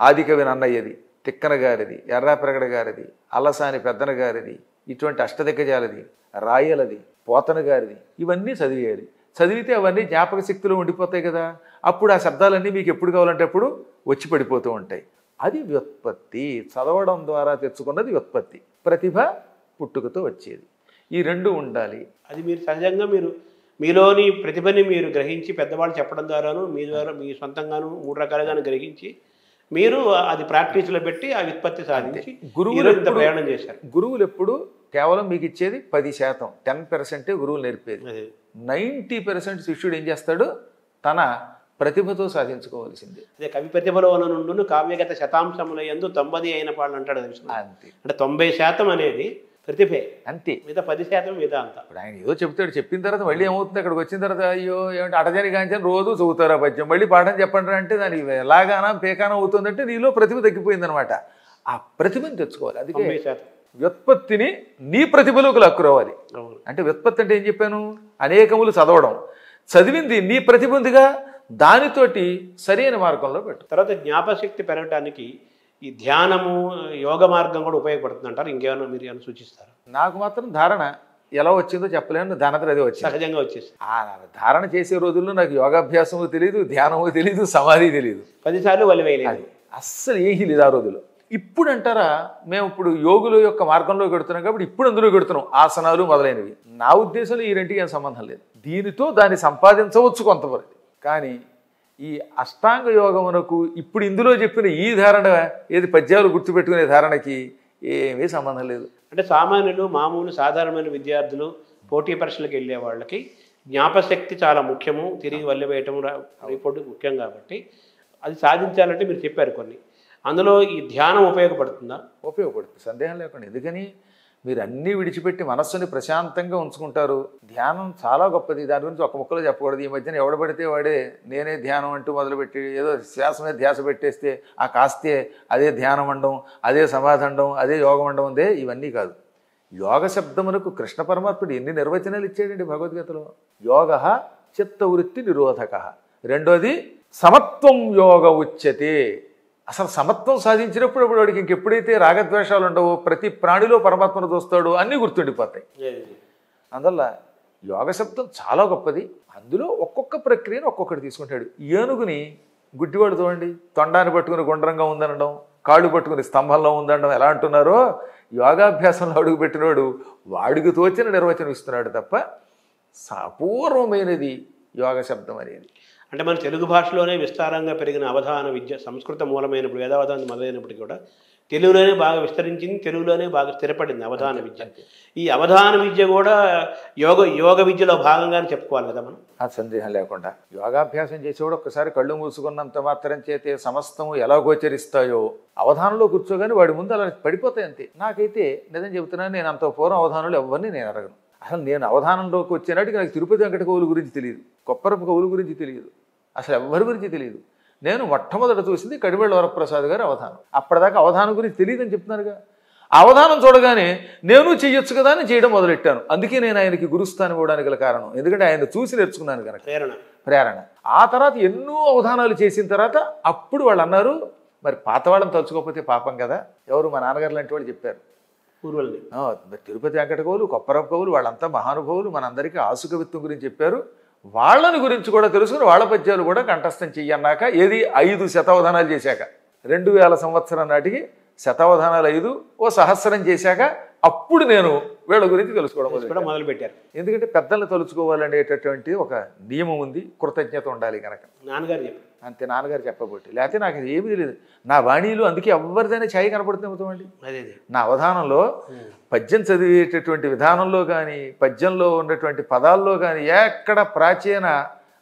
ఆదికవి నన్నయ్యది, తిక్కన గారిది, ఎర్రాపెరగడ గారిది, అల్లసాని పెద్దన గారిది, ఇటువంటి అష్టదిగ్గజాలది, రాయలది, పోతన గారిది ఇవన్నీ చదివేయాలి. చదివితే అవన్నీ జ్ఞాపక శక్తిలో ఉండిపోతాయి కదా. అప్పుడు ఆ శబ్దాలన్నీ మీకు ఎప్పుడు కావాలంటే అప్పుడు వచ్చి పడిపోతూ ఉంటాయి. అది వ్యుత్పత్తి. చదవడం ద్వారా తెచ్చుకున్నది వ్యుత్పత్తి. ప్రతిభ పుట్టుకతో వచ్చేది. ఈ రెండు ఉండాలి. అది మీరు సహజంగా మీలోని ప్రతిభని మీరు గ్రహించి పెద్దవాళ్ళు చెప్పడం ద్వారాను మీ ద్వారా మీ సొంతంగాను 3 రకాలుగాను గ్రహించి మీరు అది ప్రాక్టీస్లో పెట్టి ఆ వ్యుత్పత్తి సాధించి ఇంత ప్రయాణం చేశారు. గురువులు ఎప్పుడు కేవలం మీకు ఇచ్చేది 10%, 10% గురువులు నేర్పేది. 90% శిష్యుడు ఏం చేస్తాడు? తన ప్రతిభతో సాధించుకోవాల్సిందే. అదే కవి ప్రతిభలో నుండి కావ్యగత శతాంశముల యందు 90 అయిన పాళ్ళు అంటాడు. అంతే. అంటే 90% అనేది ప్రతిభే, అంతే. మిగతా 10% వేదాంత. ఇప్పుడు ఆయన ఏదో చెప్తాడు, చెప్పిన తర్వాత మళ్ళీ ఏమవుతుంది? అక్కడికి వచ్చిన తర్వాత అయ్యో ఏమంటే అటజని కాంచని రోజు చదువుతారు ఆ పద్యం, మళ్ళీ పాఠం చెప్పండి అంటే దానికి ఎలాగానా పేకానా అవుతుందంటే నీలో ప్రతిభ తగ్గిపోయిందనమాట. ఆ ప్రతిభను తెచ్చుకోవాలి. అందుకే 90% వ్యుత్పత్తిని నీ ప్రతిభలోకి లాక్కురావాలి. అంటే వ్యుత్పత్తి అంటే ఏం చెప్పాను? అనేకములు చదవడం, చదివింది నీ ప్రతిభ ఉందిగా దానితోటి సరైన మార్గంలో పెట్టు. తర్వాత జ్ఞాపశక్తి పెరగడానికి ఈ ధ్యానము యోగ మార్గం కూడా ఉపయోగపడుతుంది అంటారు. ఇంకేమైనా మీరు ఏమైనా సూచిస్తారు? నాకు మాత్రం ధారణ ఎలా వచ్చిందో చెప్పలేను. దానంతరం అదే వచ్చింది, సహజంగా వచ్చేసి. ఆ ధారణ చేసే రోజుల్లో నాకు యోగాభ్యాసము తెలియదు, ధ్యానము తెలియదు, సమాధి తెలియదు. 10 సార్లు వలివేయలేదు. అస్సలు ఏమీ లేదు ఆ రోజుల్లో. ఇప్పుడు అంటారా మేము ఇప్పుడు యోగుల యొక్క మార్గంలో పెడుతున్నాం కాబట్టి ఇప్పుడు అందులో పెడుతున్నాం ఆసనాలు మొదలైనవి. నా ఉద్దేశంలో ఈ రెంటికి ఏం సంబంధం లేదు. దీనితో దాన్ని సంపాదించవచ్చు కొంతవరకు. కానీ ఈ అష్టాంగ యోగమునకు ఇప్పుడు ఇందులో చెప్పిన ఈ ధారణ ఏది పద్యాలు గుర్తుపెట్టుకునే ధారణకి ఏమీ సంబంధం లేదు. అంటే సామాన్యులు మామూలు సాధారణమైన విద్యార్థులు పోటీ పరీక్షలకు వెళ్ళే వాళ్ళకి జ్ఞాపశక్తి చాలా ముఖ్యము, తిరిగి వల్లెవేయటం రిపోర్టు ముఖ్యం కాబట్టి అది సాధించాలంటే మీరు చెప్పారు కొన్ని. అందులో ఈ ధ్యానం ఉపయోగపడుతుందా? ఉపయోగపడుతుంది, సందేహం లేకుండా. ఎందుకని మీరు అన్నీ విడిచిపెట్టి మనస్సుని ప్రశాంతంగా ఉంచుకుంటారు. ధ్యానం చాలా గొప్పది. దాని గురించి ఒక ముక్కలో చెప్పకూడదు. ఈ మధ్యన ఎవడబడితే వాడే నేనే ధ్యానం అంటూ మొదలుపెట్టి ఏదో శ్వాస మీద ధ్యాస పెట్టేస్తే ఆ కాస్తే అదే ధ్యానం అండం, అదే సమాధి అండం, అదే యోగం అండం ఉందే. ఇవన్నీ కాదు. యోగ శబ్దమునకు కృష్ణ పరమాత్ముడు ఎన్ని నిర్వచనాలు ఇచ్చాడండి భగవద్గీతలో. యోగ చిత్తవృత్తి నిరోధక. రెండోది సమత్వం యోగ ఉచ్యతే. అసలు సమత్వం సాధించినప్పుడు అప్పుడు వాడికి ఇంకెప్పుడైతే రాగద్వేషాలు ఉండవో, ప్రతి ప్రాణిలో పరమాత్మను చూస్తాడో అన్నీ గుర్తుండిపోతాయి. అందువల్ల యోగ శబ్దం చాలా గొప్పది. అందులో ఒక్కొక్క ప్రక్రియను ఒక్కొక్కటి తీసుకుంటాడు. ఏనుగుని గుడ్డివాడు చూడండి, తొండాన్ని పట్టుకుని గుండ్రంగా ఉందనడం, కాళ్ళు పట్టుకుని స్తంభంలో ఉందనడం ఎలా అంటున్నారో, యోగాభ్యాసంలో అడుగు పెట్టినవాడు వాడికి తోచిన నిర్వచనం ఇస్తున్నాడు తప్ప అపూర్వమైనది యోగ శబ్దం అనేది. అంటే మన తెలుగు భాషలోనే విస్తారంగా పెరిగిన అవధాన విద్య సంస్కృత మూలమైనప్పుడు వేదావధానం మొదలైనప్పటికీ కూడా తెలుగులోనే బాగా విస్తరించింది, తెలుగులోనే బాగా స్థిరపడింది అవధాన విద్య. ఈ అవధాన విద్య కూడా యోగ విద్యలో భాగంగానే చెప్పుకోవాలి కదా మనం. ఆ సందేహం లేకుండా. యోగాభ్యాసం చేసేవాడు ఒక్కసారి కళ్ళు మూసుకున్నంత మాత్రం చేతే సమస్తము ఎలా గోచరిస్తాయో అవధానంలో కూర్చోగానే వాడి ముందు అలా పడిపోతాయి అంతే. నాకైతే నిజం చెబుతున్నాను, నేను అంత పూర్వం అవధానంలో ఎవరిని నేను అడగను. అసలు నేను అవధానంలోకి వచ్చేనాటికి నాకు తిరుపతి వెంకట కవుల గురించి తెలియదు, కొప్పరపు కవుల గురించి తెలియదు, అసలు ఎవరి గురించి తెలియదు. నేను మొట్టమొదట చూసింది కడివెళ్ళ వరప్రసాద్ గారి అవధానం. అప్పటిదాకా అవధానం గురించి తెలియదని చెప్తున్నారుగా. అవధానం చూడగానే నేను చెయ్యొచ్చు కదా అని చేయడం మొదలెట్టాను. అందుకే నేను ఆయనకి గురుస్థానం ఇవ్వడానికి గల కారణం, ఎందుకంటే ఆయన చూసి నేర్చుకున్నాను కనుక. ప్రేరణ. ఆ తర్వాత ఎన్నో అవధానాలు చేసిన తర్వాత అప్పుడు వాళ్ళు అన్నారు, మరి పాతవాళ్ళని తలుచుకోకపోతే పాపం కదా. ఎవరు? మా నాన్నగారు లాంటి వాళ్ళు చెప్పారు. తిరుపతి వెంకట కవులు, కొప్పరపు కవులు వాళ్ళంతా మహానుభావులు, మనందరికీ ఆసుకవిత్వం గురించి చెప్పారు. వాళ్ళని గురించి కూడా తెలుసుకుని వాళ్ళ పద్యాలు కూడా కంఠస్థం చెయ్యన్నాక, ఏది 5 శతావధానాలు చేశాక, 2000 సంవత్సరం నాటికి శతావధానాలు 5 ఓ సహస్రం చేశాక అప్పుడు నేను వీళ్ళ గురించి తెలుసుకోవడం మొదలుపెట్టారు. ఎందుకంటే పెద్దల్ని తలుచుకోవాలనేటటువంటి ఒక నియమం ఉంది, కృతజ్ఞత ఉండాలి కనుక. నాన్నగారు చెప్పారు అంతే, నాన్నగారు చెప్పబట్టి. లేకపోతే నాకు ఏమీ తెలియదు. నా వాణిలో అందుకే ఎవరిదైనా ఛాయ్ కనపడుతుంది అవుతామండి. నా అవధానంలో పద్యం చదివేటటువంటి విధానంలో కానీ, పద్యంలో ఉన్నటువంటి పదాల్లో కానీ ఎక్కడ ప్రాచీన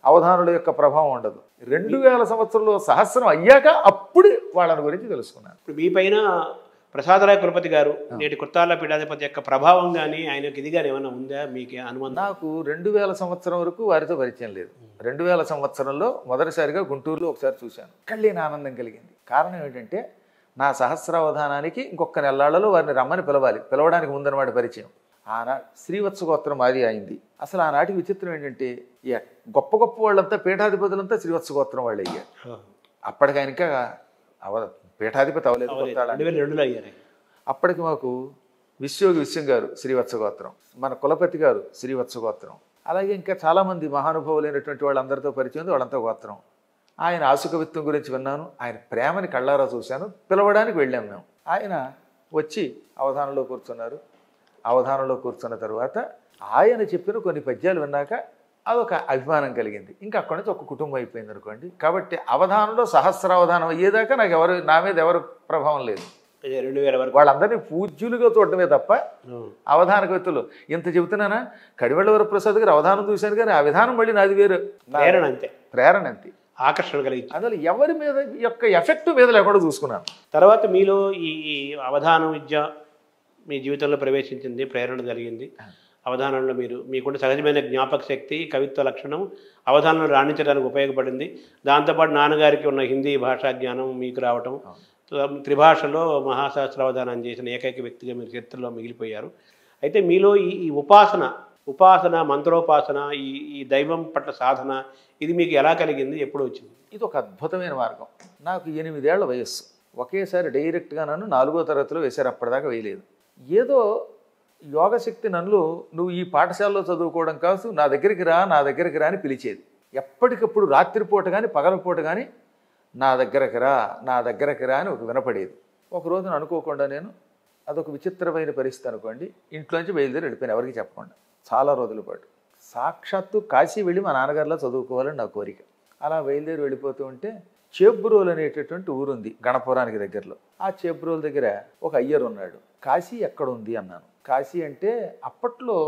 అవధానుల యొక్క ప్రభావం ఉండదు. 2000 సంవత్సరంలో సహస్రం అయ్యాక అప్పుడు వాళ్ళని గురించి తెలుసుకున్నాను. ఇప్పుడు మీ పైన ప్రసాదరాయ కులపతి గారు నేటి కుర్తాల పీఠాధిపతి యొక్క ప్రభావం కానీ ఆయనకి ఇది కానీ ఏమైనా ఉందా మీకు అనుమానం? నాకు 2000 సంవత్సరం వరకు వారితో పరిచయం లేదు. 2000 సంవత్సరంలో మొదటిసారిగా గుంటూరులో ఒకసారి చూశాను. కళ్ళేని ఆనందం కలిగింది. కారణం ఏంటంటే నా సహస్రావధానానికి ఇంకొక నెల్లాళ్లలో వారిని రమ్మని పిలవాలి. పిలవడానికి ముందనమాట పరిచయం. శ్రీవత్స గోత్రం ఆది అయింది. అసలు ఆనాటి విచిత్రం ఏంటంటే గొప్ప గొప్ప వాళ్ళంతా పీఠాధిపతులంతా శ్రీవత్స గోత్రం వాళ్ళు అయ్యారు. అప్పటికి ఆయన ఇంకా పీఠాధిపతి అవ్వలేదు. 2002లో అయ్యారు. అప్పటికి మాకు విశ్వం గారు శ్రీవత్స గోత్రం, మన కులపతి గారు శ్రీవత్స గోత్రం, అలాగే ఇంకా చాలామంది మహానుభావులైనటువంటి వాళ్ళందరితో పరిచయం ఉంది, వాళ్ళంతా గోత్రం. ఆయన ఆసుకవిత్వం గురించి విన్నాను, ఆయన ప్రేమని కళ్ళారా చూశాను, పిలవడానికి వెళ్ళాం మేము. ఆయన వచ్చి అవధానంలో కూర్చున్నారు. అవధానంలో కూర్చున్న తర్వాత ఆయన చెప్పిన కొన్ని పద్యాలు విన్నాక అదొక అభిమానం కలిగింది. ఇంకా అక్కడి నుంచి ఒక కుటుంబం అయిపోయింది అనుకోండి. కాబట్టి అవధానంలో సహస్రావధానం అయ్యేదాకా నాకు నా మీద ఎవరు ప్రభావం లేదు. 2000 వరకు వాళ్ళందరినీ పూజ్యులుగా చూడటమే తప్ప అవధాన కవితలు ఇంత చెబుతున్నానా. కడివెళ్ళ వరప్రసాద్ గారు అవధానం చూశాను కానీ ఆ విధానం మళ్ళీ నాది వేరు. ప్రేరణ అంతే, ప్రేరణ అంతే, ఆకర్షణ కలిగి. అసలు ఎవరి మీద యొక్క ఎఫెక్ట్ మీద లేకుండా చూసుకున్నాను. తర్వాత మీలో ఈ అవధాన విద్య మీ జీవితంలో ప్రవేశించింది, ప్రేరణ కలిగింది. అవధానంలో మీకుంటే సహజమైన జ్ఞాపక శక్తి, కవిత్వ లక్షణం అవధానంలో రాణించడానికి ఉపయోగపడింది. దాంతోపాటు నాన్నగారికి ఉన్న హిందీ భాషా జ్ఞానం మీకు రావటం, త్రిభాషలో మహాసహస్రావధానం చేసిన ఏకైక వ్యక్తిగా మీరు చరిత్రలో మిగిలిపోయారు. అయితే మీలో ఈ ఉపాసన మంత్రోపాసన, ఈ దైవం పట్ల సాధన, ఇది మీకు ఎలా కలిగింది, ఎప్పుడు వచ్చింది? ఇది ఒక అద్భుతమైన మార్గం. నాకు 8 ఏళ్ల వయస్సు. ఒకేసారి డైరెక్ట్గా నన్ను 4వ తరగతిలో వేశారు. అప్పటిదాకా వేయలేదు. ఏదో యోగశక్తి నన్ను, నువ్వు ఈ పాఠశాలలో చదువుకోవడం కాదు, నా దగ్గరికి రా అని పిలిచేది. ఎప్పటికప్పుడు రాత్రిపూట కానీ పగలపూట కానీ నా దగ్గరకు రా అని ఒక వినపడేది. ఒకరోజు అనుకోకుండా నేను, అదొక విచిత్రమైన పరిస్థితి అనుకోండి, ఇంట్లోంచి బయలుదేరి వెళ్ళిపోయాను ఎవరికి చెప్పకుండా. చాలా రోజుల పాటు సాక్షాత్తు కాశీ వెళ్ళి మా నాన్నగారిలో చదువుకోవాలని నా కోరిక. అలా బయలుదేరి వెళ్ళిపోతూ ఉంటే చేబ్రోలు అనేటటువంటి ఊరుంది గణపురానికి దగ్గరలో. ఆ చేబ్రోలు దగ్గర ఒక అయ్యర్ ఉన్నాడు. కాశీ ఎక్కడ ఉంది అన్నాను. కాశీ అంటే అప్పట్లో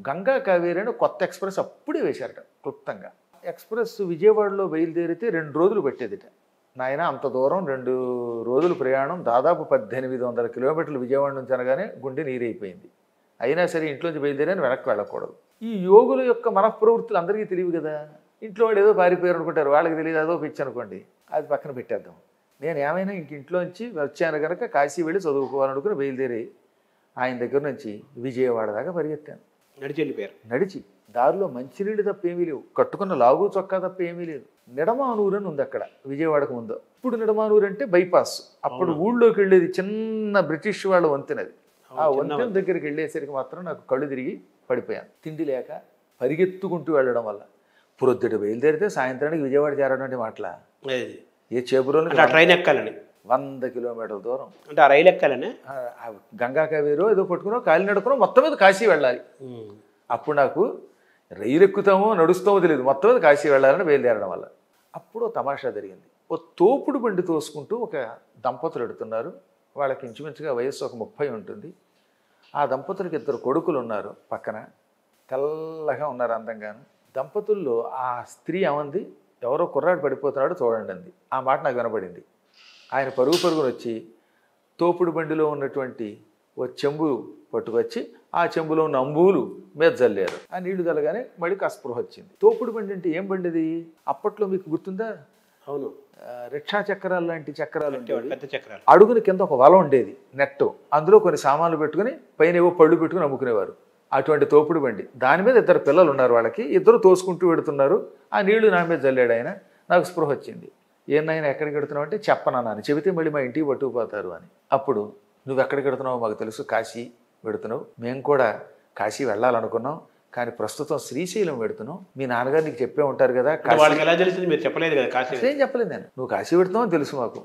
గంగా కావేరి అని కొత్త ఎక్స్ప్రెస్ అప్పుడే వేశారట క్లుప్తంగా. ఎక్స్ప్రెస్ విజయవాడలో బయలుదేరితే 2 రోజులు పెట్టేదిట. నాయన అంత దూరం 2 రోజులు ప్రయాణం, దాదాపు 1800 కిలోమీటర్లు విజయవాడ నుంచి అనగానే గుండె నీరైపోయింది. అయినా సరే ఇంట్లోంచి బయలుదేరి వెనక్కి వెళ్ళకూడదు. ఈ యోగుల యొక్క మనఃప్రవృత్తులు అందరికీ తెలియవు కదా. ఇంట్లో వాళ్ళు ఏదో పారిపోయారు అనుకుంటారు, వాళ్ళకి తెలియదు, అదో పిచ్చి అనుకోండి, అది పక్కన పెట్టేద్దాం. నేను ఏమైనా ఇంట్లోంచి వచ్చాను కనుక కాశీ వెళ్ళి చదువుకోవాలనుకుని బయలుదేరి ఆయన దగ్గర నుంచి విజయవాడ దాకా పరిగెత్తాను. నడిచి వెళ్ళిపోయారు. నడిచి దారిలో మంచినీళ్ళు తప్ప ఏమీ లేవు, కట్టుకున్న లాగు చొక్కా తప్ప ఏమీ లేదు. నిడమానూరు అని ఉంది అక్కడ విజయవాడకు ముందు. ఇప్పుడు నిడమానూరు అంటే బైపాస్. అప్పుడు ఊళ్ళోకి వెళ్ళేది చిన్న బ్రిటిష్ వాళ్ళ వంతెనది. ఆ వంతెన దగ్గరికి వెళ్ళేసరికి మాత్రం నాకు కళ్ళు తిరిగి పడిపోయాను. తిండి లేక పరిగెత్తుకుంటూ వెళ్ళడం వల్ల ప్రొద్దుట బయలుదేరితే సాయంత్రానికి విజయవాడ చేరడం అంటే మాటలా. ఏ చేబురోలు ట్రైన్ ఎక్కాలని 100 కిలోమీటర్ల దూరం అంటే ఆ రైలు ఎక్కాలని, గంగా కావేరో ఏదో పట్టుకునో కాలినడకునో మొత్తం మీద కాశీ వెళ్ళాలి. అప్పుడు నాకు రైలు ఎక్కుతామో నడుస్తామో తెలియదు, మొత్తం మీద కాశీ వెళ్ళాలని బయలుదేరడం వల్ల. అప్పుడు తమాషా జరిగింది. ఓ తోపుడు బండి తోసుకుంటూ ఒక దంపతులు ఎడుతున్నారు. వాళ్ళకి ఇంచుమించుగా వయస్సు ఒక 30 ఉంటుంది. ఆ దంపతులకి 2 కొడుకులు ఉన్నారు పక్కన, తెల్లగా ఉన్నారు అందంగాను. దంపతుల్లో ఆ స్త్రీ ఏమంది, ఎవరో కుర్రాడు పడిపోతున్నాడు చూడండి అంది. ఆ మాట నాకు వినపడింది. ఆయన పరుగును వచ్చి తోపుడు బండిలో ఉన్నటువంటి ఓ చెంబు పట్టుకొచ్చి ఆ చెంబులో ఉన్న అంబూలు మీద జల్లారు. ఆ నీళ్లు జల్లగానే మళ్ళీ స్పృహ వచ్చింది. తోపుడు బండి అంటే ఏం బండిది? అప్పట్లో మీకు గుర్తుందా? అవును, రిక్షా చక్రాలు లాంటి చక్రాలు ఉండేవి. పెద్ద చక్రాలు. అడుగుని కింద ఒక వల ఉండేది, నెట్టు. అందులో కొన్ని సామాన్లు పెట్టుకుని పైన ఏవో పళ్ళు పెట్టుకుని అమ్ముకునేవారు. అటువంటి తోపుడు బండి. దాని మీద 2 పిల్లలు ఉన్నారు. వాళ్ళకి 2 తోసుకుంటూ పెడుతున్నారు. ఆ నీళ్లు నా మీద జల్లాడు ఆయన. నాకు స్పృహ వచ్చింది. ఏనాయన ఎక్కడికి పెడుతున్నావు అంటే చెప్పనన్నాను. చెబితే మళ్ళీ మా ఇంటికి పట్టుకుపోతారు అని. అప్పుడు నువ్వు ఎక్కడికి పెడుతున్నావు మాకు తెలుసు, కాశీ పెడుతున్నావు. మేము కూడా కాశీ వెళ్ళాలనుకున్నాం, కానీ ప్రస్తుతం శ్రీశైలం పెడుతున్నాం. మీ నాన్నగారు నీకు చెప్పే ఉంటారు కదా. వాళ్ళకి ఎలా తెలిసింది? మీరు చెప్పలేదు కదా కాశీ. ఏం చెప్పలేదు నేను. నువ్వు కాశీ పెడుతున్నావు అని తెలుసు మాకు.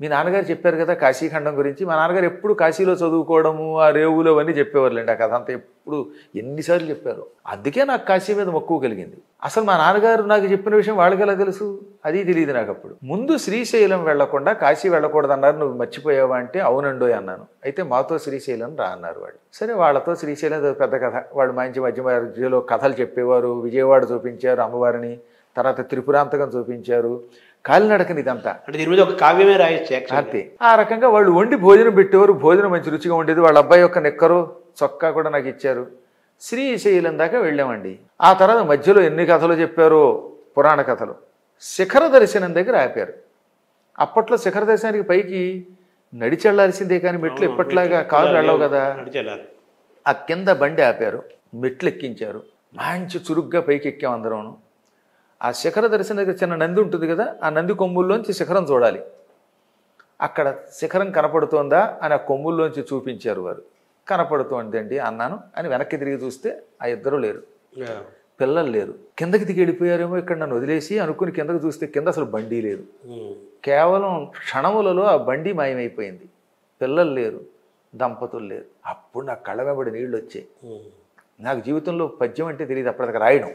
మీ నాన్నగారు చెప్పారు కదా కాశీఖండం గురించి. మా నాన్నగారు ఎప్పుడు కాశీలో చదువుకోవడము, ఆ రేవులు అవన్నీ చెప్పేవారులేండి. ఆ కథ అంతా ఎప్పుడు ఎన్నిసార్లు చెప్పారు. అందుకే నాకు కాశీ మీద మక్కువ కలిగింది. అసలు మా నాన్నగారు నాకు చెప్పిన విషయం వాళ్ళకి ఎలా తెలుసు? అది తెలియదు నాకు. అప్పుడు ముందు శ్రీశైలం వెళ్లకుండా కాశీ వెళ్ళకూడదు అన్నారు. నువ్వు మర్చిపోయావా అంటే అవునండో అన్నాను. అయితే మాతో శ్రీశైలం రా అన్నారు వాళ్ళు. సరే, వాళ్ళతో శ్రీశైలం పెద్ద కథ. వాళ్ళు మంచి మధ్యలో కథలు చెప్పేవారు. విజయవాడ చూపించారు అమ్మవారిని, తర్వాత త్రిపురాంతకం చూపించారు, కాలినడకని. ఇదంతా అంటే దీని మీద ఒక కావ్యమే రాయొచ్చు అంతే. ఆ రకంగా వాళ్ళు వండి భోజనం పెట్టేవారు. భోజనం మంచి రుచిగా ఉండేది. వాళ్ళ అబ్బాయి యొక్క నిక్కరు చొక్కా కూడా నాకు ఇచ్చారు. శ్రీశైలం దాకా వెళ్ళామండి. ఆ తర్వాత మధ్యలో ఎన్ని కథలు చెప్పారో, పురాణ కథలు. శిఖర దర్శనం దగ్గర ఆపారు. అప్పట్లో శిఖర దర్శనానికి పైకి నడిచి వెళ్లాల్సిందే కానీ మెట్లు ఎప్పట్లాగా కాళ్ళు వెళ్ళవు కదా. ఆ కింద బండి ఆపారు, మెట్లు ఎక్కించారు, మంచి చురుగ్గా పైకి ఎక్కాం అందరం. ఆ శిఖర దర్శనం దగ్గర చిన్న నంది ఉంటుంది కదా, ఆ నంది కొమ్ముల్లోంచి శిఖరం చూడాలి. అక్కడ శిఖరం కనపడుతోందా అని ఆ కొమ్ముల్లోంచి చూపించారు వారు. కనపడుతోందండి అన్నాను అని వెనక్కి తిరిగి చూస్తే ఆ ఇద్దరు లేరు, పిల్లలు లేరు. కిందకి దిగి వెళ్ళిపోయారేమో ఇక్కడ నన్ను వదిలేసి అనుకుని కిందకి చూస్తే కింద అసలు బండి లేదు. కేవలం క్షణములలో ఆ బండి మాయమైపోయింది. పిల్లలు లేరు, దంపతులు లేరు. అప్పుడు నాకు కళ్ళ వెంబడి నీళ్ళు వచ్చాయి. నాకు జీవితంలో పద్యం అంటే తెలియదు అప్పటిదాకా, రాయడం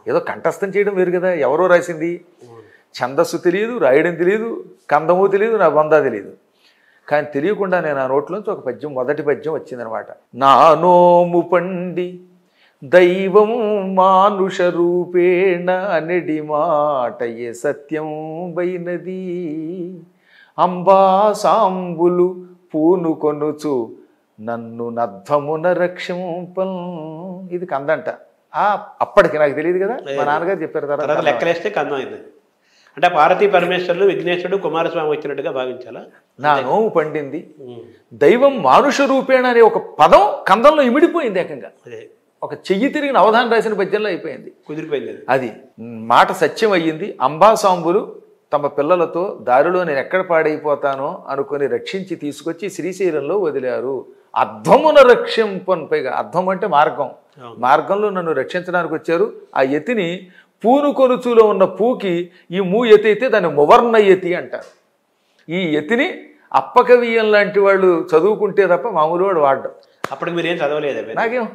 ఏదో కంఠస్థం చేయడం వేరు కదా, ఎవరో రాసింది, ఛందస్సు తెలియదు, రాయడం తెలియదు, కందము తెలియదు, నా బందా తెలియదు. కానీ తెలియకుండా నేను ఆ నోట్లోంచి ఒక పద్యం, మొదటి పద్యం వచ్చిందనమాట. నా నోము పండి దైవం మానుష రూపేణ అనెడి మాటయే సత్యం బైనది అంబా సాంబులు పూనుకొనుచు నన్ను నధ్వమున రక్షింపం. ఇది కందంట. అప్పటికి నాకు తెలియదు కదా, మా నాన్నగారు చెప్పారు. తర్వాత లెక్కలేస్తే కందం అయింది. అంటే పార్వతీ పరమేశ్వరులు, విఘ్నేశ్వరుడు, కుమారస్వామి వచ్చినట్టుగా భావించాలా? నా నోము పండింది దైవం మానుష రూపేణ అనే ఒక పదం కందంలో ఇమిడిపోయింది. ఏకంగా ఒక చెయ్యి తిరిగిన అవధానం రాసిన పద్యంలో అయిపోయింది, కుదిరిపోయింది. అది మాట సత్యం అయ్యింది. అంబాసాంబులు తమ పిల్లలతో దారిలో నేను ఎక్కడ పాడైపోతానో అనుకుని రక్షించి తీసుకొచ్చి శ్రీశైలంలో వదిలారు. అధ్వమున రక్షింపన్, పైగా అధ్వం అంటే మార్గం, మార్గంలో నన్ను రక్షించడానికి వచ్చారు. ఆ యతిని పూను కొనుచులో ఉన్న పూకి ఈ మూ యతి అయితే దాన్ని మువర్ణ యతి అంటారు. ఈ యతిని అప్పకవియం లాంటి వాళ్ళు చదువుకుంటే తప్ప మామూలు వాడు వాడడం. అప్పటికి మీరేం చదవలేదు? నాకేం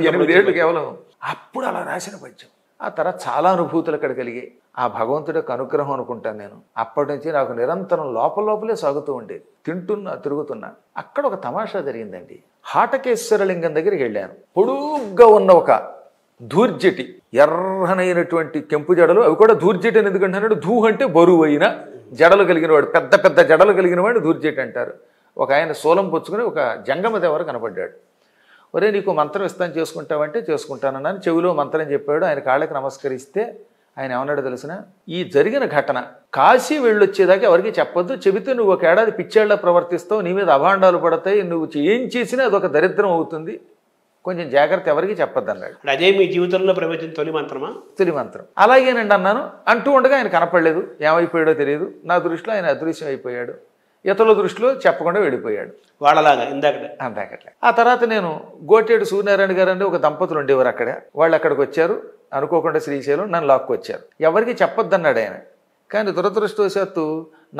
8 ఏళ్ళు కేవలం. అప్పుడు అలా రాసిన పద్యం. ఆ తర్వాత చాలా అనుభూతులు అక్కడ కలిగాయి. ఆ భగవంతుడి యొక్క అనుగ్రహం అనుకుంటాను నేను. అప్పటి నుంచి నాకు నిరంతరం లోపలే సాగుతూ ఉండేది. తింటున్నా, తిరుగుతున్నా. అక్కడ ఒక తమాషా జరిగిందండి. హాటకేశ్వరలింగం దగ్గరికి వెళ్ళాను. పొడుగ్గా ఉన్న ఒక ధూర్జటి, ఎర్రనైనటువంటి కెంపు జడలు, అవి కూడా ధూర్జటి అని ఎందుకంటున్నాడు, ధూ అంటే బరువైన జడలు కలిగిన వాడు, పెద్ద పెద్ద జడలు కలిగిన వాడు ధూర్జటి అంటారు. ఒక ఆయన శూలం పుచ్చుకుని ఒక జంగమ దేవరు కనపడ్డాడు. ఒరే నీకు మంత్రం ఇస్తాను, చేసుకుంటావంటే చేసుకుంటానన్నాను. చెవిలో మంత్రం చెప్పాడు. ఆయన కాళ్ళకి నమస్కరిస్తే ఆయన ఏమన్నాడు తెలిసిన, ఈ జరిగిన ఘటన కాశీ వెళ్ళొచ్చేదాకా ఎవరికి చెప్పొద్దు, చెబితే నువ్వు ఒక ఏడాది పిచ్చేళ్ల ప్రవర్తిస్తావు, నీ మీద అభాండాలు పడతాయి, నువ్వు ఏం చేసినా అదొక దరిద్రం అవుతుంది, కొంచెం జాగ్రత్త, ఎవరికి చెప్పొద్దు అన్నాడు. అదే మీ జీవితంలో ప్రవేశించిన తొలి మంత్రమా? తొలి మంత్రం. అలాగేనండి అన్నాను. అంటూ ఉండగా ఆయన కనపడలేదు, ఏమైపోయాడో తెలియదు. నా దృష్టిలో ఆయన అదృశ్యం అయిపోయాడు, ఇతరుల దృష్టిలో చెప్పకుండా వెళ్ళిపోయాడు. వాళ్ళలాగా అందాకట్లే. ఆ తర్వాత నేను గోటేడు సూర్యనారాయణ గారు అంటే ఒక దంపతులు ఉండేవారు అక్కడ. వాళ్ళు అక్కడికి వచ్చారు, అనుకోకుండా శ్రీశైలం, నన్ను లాక్కొచ్చారు. ఎవరికి చెప్పొద్దన్నాడు ఆయన. కానీ దురదృష్టవశాత్తు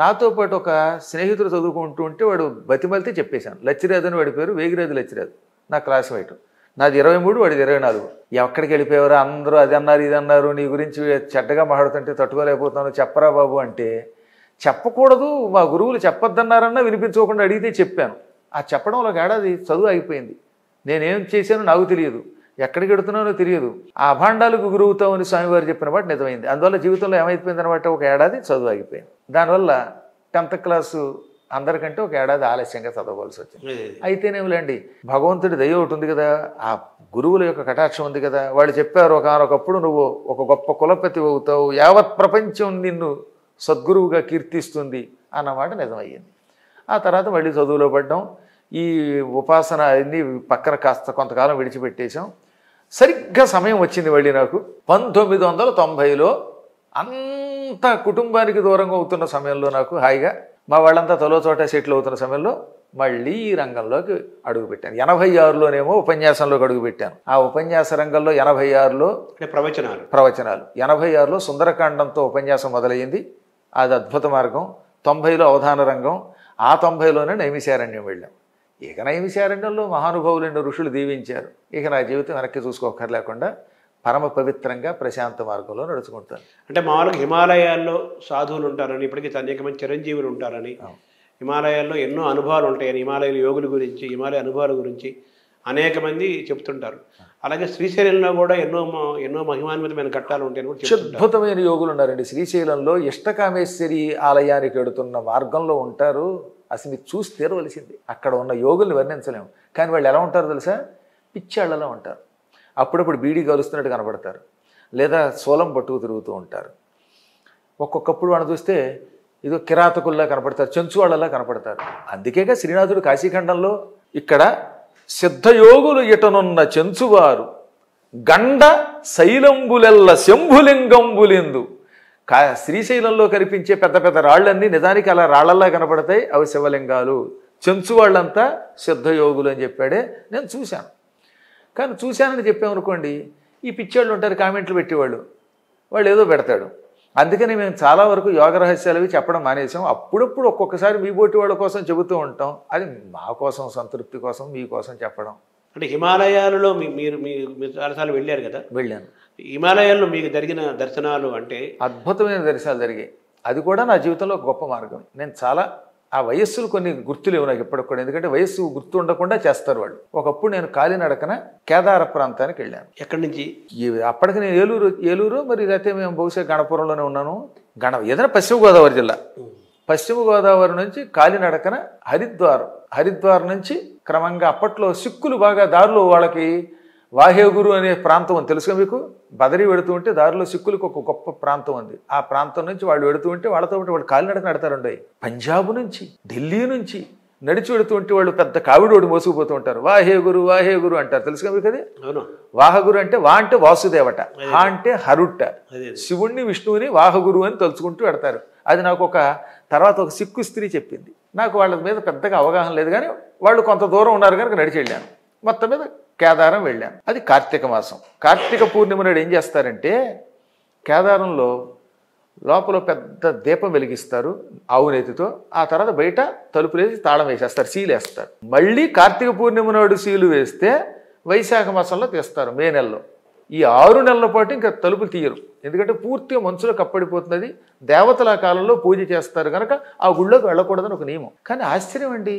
నాతో పాటు ఒక స్నేహితుడు చదువుకుంటూ ఉంటే వాడు బతిమలితే చెప్పేశాను. లచ్చిరాజు అని వాడి పేరు, వేగిరాజు లచ్చిరాజు, నా క్లాస్మేట్. నాది 23, వాడిది 24. ఎక్కడికి వెళ్ళిపోయారు, అందరూ అది అన్నారు ఇది అన్నారు, నీ గురించి చెడ్డగా మాట్లాడుతుంటే తట్టుకోలేకపోతాను, చెప్పరా బాబు అంటే, చెప్పకూడదు, మా గురువులు చెప్పొద్దన్నారన్నా వినిపించుకోకుండా అడిగితే చెప్పాను. ఆ చెప్పడంలో ఒక ఏడాది చదువు అయిపోయింది. నేనేం చేశానో నాకు తెలియదు, ఎక్కడికి వెడుతున్నానో తెలియదు. ఆ అభాండాలకు గురువుతామని స్వామివారు చెప్పిన మాట నిజమైంది. అందువల్ల జీవితంలో ఏమైపోయింది అనమాట, ఒక ఏడాది చదువు ఆగిపోయింది. దానివల్ల 10th క్లాసు అందరికంటే ఒక ఏడాది ఆలస్యంగా చదవవలసి వచ్చింది. అయితేనేమిలేండి, భగవంతుడి దయ ఒకటి ఉంది కదా, ఆ గురువుల యొక్క కటాక్షం ఉంది కదా. వాళ్ళు చెప్పారు ఒకనొకప్పుడు నువ్వు ఒక గొప్ప కులపతి అవుతావు, యావత్ ప్రపంచం నిన్ను సద్గురువుగా కీర్తిస్తుంది అన్నమాట నిజమయ్యింది. ఆ తర్వాత మళ్ళీ చదువులో పడ్డాం. ఈ ఉపాసన అన్నీ పక్కన కాస్త కొంతకాలం విడిచిపెట్టేశాం. సరిగ్గా సమయం వచ్చింది మళ్ళీ నాకు 1990లో, అంత కుటుంబానికి దూరంగా అవుతున్న సమయంలో, నాకు హాయిగా మా వాళ్ళంతా తలో చోట సెటిల్ అవుతున్న సమయంలో మళ్ళీ ఈ రంగంలోకి అడుగుపెట్టాను. 86లోనేమో ఉపన్యాసంలోకి అడుగుపెట్టాను. ఆ ఉపన్యాస రంగంలో 86లో ప్రవచనాలు 86లో సుందరకాండంతో ఉపన్యాసం మొదలయ్యింది. అది అద్భుత మార్గం. 90లో అవధాన రంగం, ఆ 90లోనే నైమిశారణ్యం వెళ్ళాం. ఇక నైమిశారణ్యంలో మహానుభావులైన ఋషులు దీవించారు. ఇక నా జీవితం వెనక్కి చూసుకోకర్లేకుండా పరమ పవిత్రంగా ప్రశాంత మార్గంలో నడుచుకుంటాను. అంటే మామూలుగా హిమాలయాల్లో సాధువులు ఉంటారని, ఇప్పటికీ అనేక మంది చిరంజీవులు ఉంటారని, హిమాలయాల్లో ఎన్నో అనుభవాలు ఉంటాయని, హిమాలయాల యోగుల గురించి, హిమాలయ అనుభవాల గురించి అనేక మంది చెప్తుంటారు. అలాగే శ్రీశైలంలో కూడా ఎన్నో మహిమాన్వితమైన ఘట్టాలు ఉంటాయని కూడా అద్భుతమైన యోగులు ఉన్నారండి. శ్రీశైలంలో ఇష్టకామేశ్వరి ఆలయానికి వెడుతున్న మార్గంలో ఉంటారు. అసలు మీరు చూసి తీరవలసింది. అక్కడ ఉన్న యోగుల్ని వర్ణించలేము. కానీ వాళ్ళు ఎలా ఉంటారో తెలుసా, పిచ్చాళ్ళలో ఉంటారు. అప్పుడప్పుడు బీడీ కలుస్తున్నట్టు కనపడతారు, లేదా సోలం పట్టుకు తిరుగుతూ ఉంటారు. ఒక్కొక్కప్పుడు వాళ్ళని చూస్తే ఏదో కిరాతకుల్లా కనపడతారు, చెంచు వాళ్ళలా కనపడతారు. అందుకేగా శ్రీనాథుడు కాశీఖండంలో ఇక్కడ సిద్ధయోగులు ఇటనున్న చెంచువారు గండ శైలంబులెల్ల శంభులింగంబులెందు. శ్రీశైలంలో కనిపించే పెద్ద పెద్ద రాళ్ళన్నీ నిజానికి అలా రాళ్లల్లా కనపడతాయి, అవి శివలింగాలు. చెంచు వాళ్ళంతా సిద్ధయోగులు అని చెప్పాడే. నేను చూశాను. కానీ చూశానని చెప్పామనుకోండి, ఈ పిచ్చేళ్ళు ఉంటారు కామెంట్లు పెట్టేవాళ్ళు, వాళ్ళు ఏదో పెడతాడు. అందుకని మేము చాలా వరకు యోగ రహస్యాలు అవి చెప్పడం మానేసాం. అప్పుడప్పుడు ఒక్కొక్కసారి మీ బోటి వాళ్ళ కోసం చెబుతూ ఉంటాం. అది మా కోసం, సంతృప్తి కోసం, మీకోసం చెప్పడం. అంటే హిమాలయాలలో మీరు చాలాసార్లు వెళ్ళారు కదా? వెళ్ళాను. హిమాలయాల్లో మీకు జరిగిన దర్శనాలు అంటే అద్భుతమైన దర్శనాలు జరిగాయి. అది కూడా నా జీవితంలో గొప్ప మార్గం. నేను చాలా ఆ వయస్సులు కొన్ని గుర్తులేవు నాకు ఇప్పటికి కూడా, ఎందుకంటే వయస్సు గుర్తు ఉండకుండా చేస్తారు వాళ్ళు. ఒకప్పుడు నేను కాలినడకన కేదార ప్రాంతానికి వెళ్ళాను. ఎక్కడి నుంచి? అప్పటికి నేను ఏలూరు మరి అయితే మేము బహుశా గణపురంలోనే ఉన్నాను. ఏదైనా పశ్చిమ గోదావరి జిల్లా. పశ్చిమ గోదావరి నుంచి కాలినడకన హరిద్వార్ నుంచి క్రమంగా అప్పట్లో సిక్కులు బాగా దారిలో వాళ్ళకి వాహేగురు అనే ప్రాంతం అని తెలుసుగా మీకు. బదరి వెడుతూ ఉంటే దారిలో సిక్కులకు ఒక గొప్ప ప్రాంతం ఉంది. ఆ ప్రాంతం నుంచి వాళ్ళు వెడుతూ ఉంటే వాళ్ళతో పాటు వాళ్ళు కాలినడక నడతారండి. పంజాబ్ నుంచి, ఢిల్లీ నుంచి నడిచి వెడుతూ ఉంటే వాళ్ళు పెద్ద కావిడోడు మోసుకుపోతూ ఉంటారు. వాహేగురు అంటారు, తెలుసుగా మీకు అది. వాహగురు అంటే వా అంటే వాసుదేవట, హా అంటే హరుట్ట, శివుణ్ణి విష్ణువుని వాహగురు అని తలుచుకుంటూ పెడతారు. అది నాకు తర్వాత ఒక సిక్కు స్త్రీ చెప్పింది. నాకు వాళ్ళ మీద పెద్దగా అవగాహన లేదు, కానీ వాళ్ళు కొంత దూరం ఉన్నారు కనుక నడిచి వెళ్ళాను. మొత్తం మీద కేదారం వెళ్ళాను. అది కార్తీక మాసం. కార్తీక పూర్ణిమ నాడు ఏం చేస్తారంటే కేదారంలో లోపల పెద్ద దీపం వెలిగిస్తారు ఆవు నేతితో. ఆ తర్వాత బయట తలుపులేసి తాళం వేసేస్తారు, సీలు వేస్తారు. మళ్ళీ కార్తీక పూర్ణిమ నాడు సీలు వేస్తే వైశాఖ మాసంలో తీస్తారు, మే నెలలో. ఈ 6 నెలల పాటు ఇంకా తలుపులు తీయరు, ఎందుకంటే పూర్తిగా మనసులో కప్పడిపోతున్నది. దేవతల కాలంలో పూజ చేస్తారు కనుక ఆ గుళ్ళోకి వెళ్ళకూడదని ఒక నియమం. కానీ ఆశ్చర్యం అండి,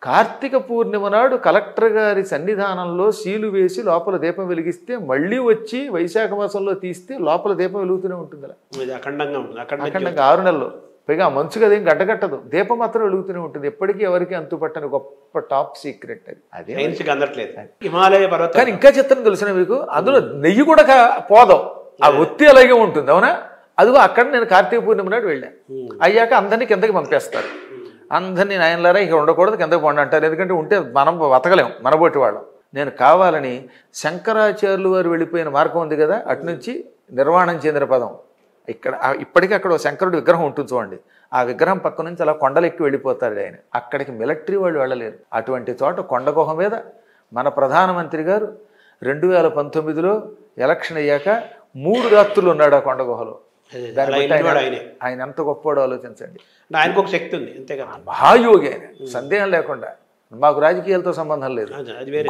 కార్తీక పూర్ణిమ నాడు కలెక్టర్ గారి సన్నిధానంలో సీలు వేసి లోపల దీపం వెలిగిస్తే మళ్ళీ వచ్చి వైశాఖ మాసంలో తీస్తే లోపల దీపం వెలుగుతూనే ఉంటుంది. అఖండంగా 6 నెలలు. పైగా మంచు కదా, ఏం గడ్డగట్టదు, దీపం మాత్రం వెలుగుతూనే ఉంటుంది. ఎప్పటికీ ఎవరికి అంతుపట్టని గొప్ప టాప్ సీక్రెట్ అది. అదే హిమాలయ పర్వతం. కానీ ఇంకా చిత్రం తెలిసిన మీకు, అందులో నెయ్యి కూడా పోదాం, ఆ ఒత్తి అలాగే ఉంటుంది. అవునా? అదిగో అక్కడ నేను కార్తీక పూర్ణిమ నాడు వెళ్ళాను. అయ్యాక అందరినీ కిందకి పంపేస్తారు. అందరినీ నాయనలారా ఇక ఉండకూడదు, కిందకి పోండి అంటారు. ఎందుకంటే ఉంటే మనం బతకలేం మనబోటి వాళ్ళం. నేను కావాలని శంకరాచార్యులు వారు వెళ్ళిపోయిన మార్గం ఉంది కదా, అటు నుంచి నిర్వాణం చెందిన పదం, ఇక్కడ ఇప్పటికీ అక్కడ శంకరుడి విగ్రహం ఉంటుంది చూడండి. ఆ విగ్రహం పక్క నుంచి అలా కొండలెక్కి వెళ్ళిపోతాడు ఆయన. అక్కడికి మిలిటరీ వాళ్ళు వెళ్ళలేరు. అటువంటి చోట కొండ గుహ మీద మన ప్రధానమంత్రి గారు 2019లో ఎలక్షన్ అయ్యాక 3 రాత్రులు ఉన్నాడు ఆ కొండ గుహలో. ఆయన ఎంత గొప్పవాడో ఆలోచించండి. ఆయనకు ఒక శక్తి ఉంది, అంతేకాదు మహాయోగి ఆయన, సందేహం లేకుండా. మాకు రాజకీయాలతో సంబంధం లేదు.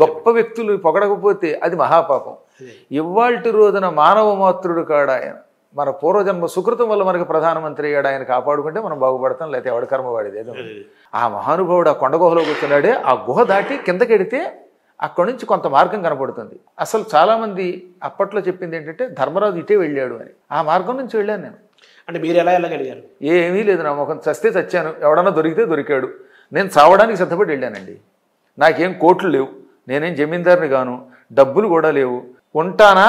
గొప్ప వ్యక్తులు పొగడకపోతే అది మహాపాపం. ఇవాల్టి రోజున మానవ మాతృడు కాడు ఆయన. మన పూర్వజన్మ సుకృతం వల్ల మనకి ప్రధానమంత్రి అయ్యాడు. ఆయన కాపాడుకుంటే మనం బాగుపడతాం, లేకపోతే ఎవడి కర్మ వాడిది ఏదో. ఆ మహానుభావుడు ఆ కొండ గుహలోకి వచ్చినాడే, ఆ గుహ దాటి కిందకెడితే అక్కడి నుంచి కొంత మార్గం కనపడుతుంది. అసలు చాలామంది అప్పట్లో చెప్పింది ఏంటంటే ధర్మరాజు ఇటే వెళ్ళాడు అని. ఆ మార్గం నుంచి వెళ్ళాను నేను. అంటే మీరు ఎలా వెళ్ళగలిగారు? ఏమీ లేదు, నా ముఖం చస్తే చచ్చాను, ఎవడన్నా దొరికితే దొరికాడు. నేను చావడానికి సిద్ధపడి వెళ్ళానండి. నాకేం కోట్లు లేవు, నేనేం జమీందారుని గాను, డబ్బులు కూడా లేవు. ఉంటానా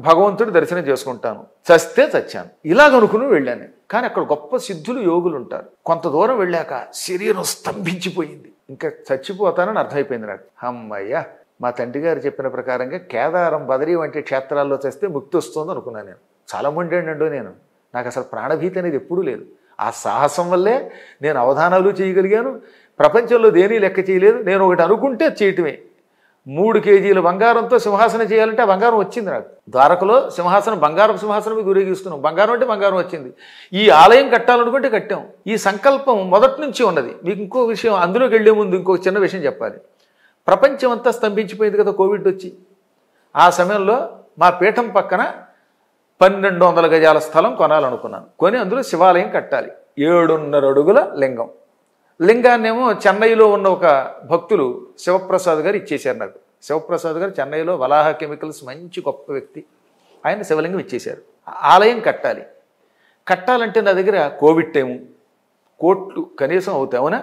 భగవంతుడి దర్శనం చేసుకుంటాను, చస్తే చచ్చాను, ఇలాగనుకుని వెళ్ళాను. కానీ అక్కడ గొప్ప సిద్ధులు యోగులు ఉంటారు. కొంత దూరం వెళ్ళాక శరీరం స్తంభించిపోయింది, ఇంకా చచ్చిపోతానని అర్థమైపోయింది నాకు. అమ్మయ్య, మా తండ్రి గారు చెప్పిన ప్రకారంగా కేదారం, బదరీ వంటి క్షేత్రాల్లో చేస్తే ముక్తి వస్తుంది అనుకున్నాను నేను. చాలా మొండేండో నేను. నాకు అసలు ప్రాణభీతి అనేది ఎప్పుడూ లేదు. ఆ సాహసం వల్లే నేను అవధానాలు చేయగలిగాను. ప్రపంచంలో దేని లెక్క చేయలేదు. నేను ఒకటి అనుకుంటే చేయటమే. 3 కేజీల బంగారంతో సింహాసనం చేయాలంటే ఆ బంగారం వచ్చింది నాకు. ద్వారకలో సింహాసనం, బంగారం సింహాసనం మీద ఊరేగిస్తున్నాం. బంగారం అంటే బంగారం వచ్చింది. ఈ ఆలయం కట్టాలనుకుంటే కట్టాం. ఈ సంకల్పం మొదటి నుంచి ఉన్నది. మీకు ఇంకో విషయం, అందులోకి వెళ్లే ముందు ఇంకొక చిన్న విషయం చెప్పాలి. ప్రపంచం అంతా స్తంభించిపోయింది కదా కోవిడ్ వచ్చి. ఆ సమయంలో మా పీఠం పక్కన 1200 గజాల స్థలం కొనాలనుకున్నాను. కొని అందులో శివాలయం కట్టాలి. 7.5 అడుగుల లింగం. లింగాన్నేమో చెన్నైలో ఉన్న ఒక భక్తులు శివప్రసాద్ గారు ఇచ్చేశారు నాకు. శివప్రసాద్ గారు చెన్నైలో వలాహ కెమికల్స్ మంచి గొప్ప వ్యక్తి. ఆయన శివలింగం ఇచ్చేశారు. ఆలయం కట్టాలంటే నా దగ్గర కోవిడ్ టైము, కోట్లు కనీసం అవుతాయి. అవునా?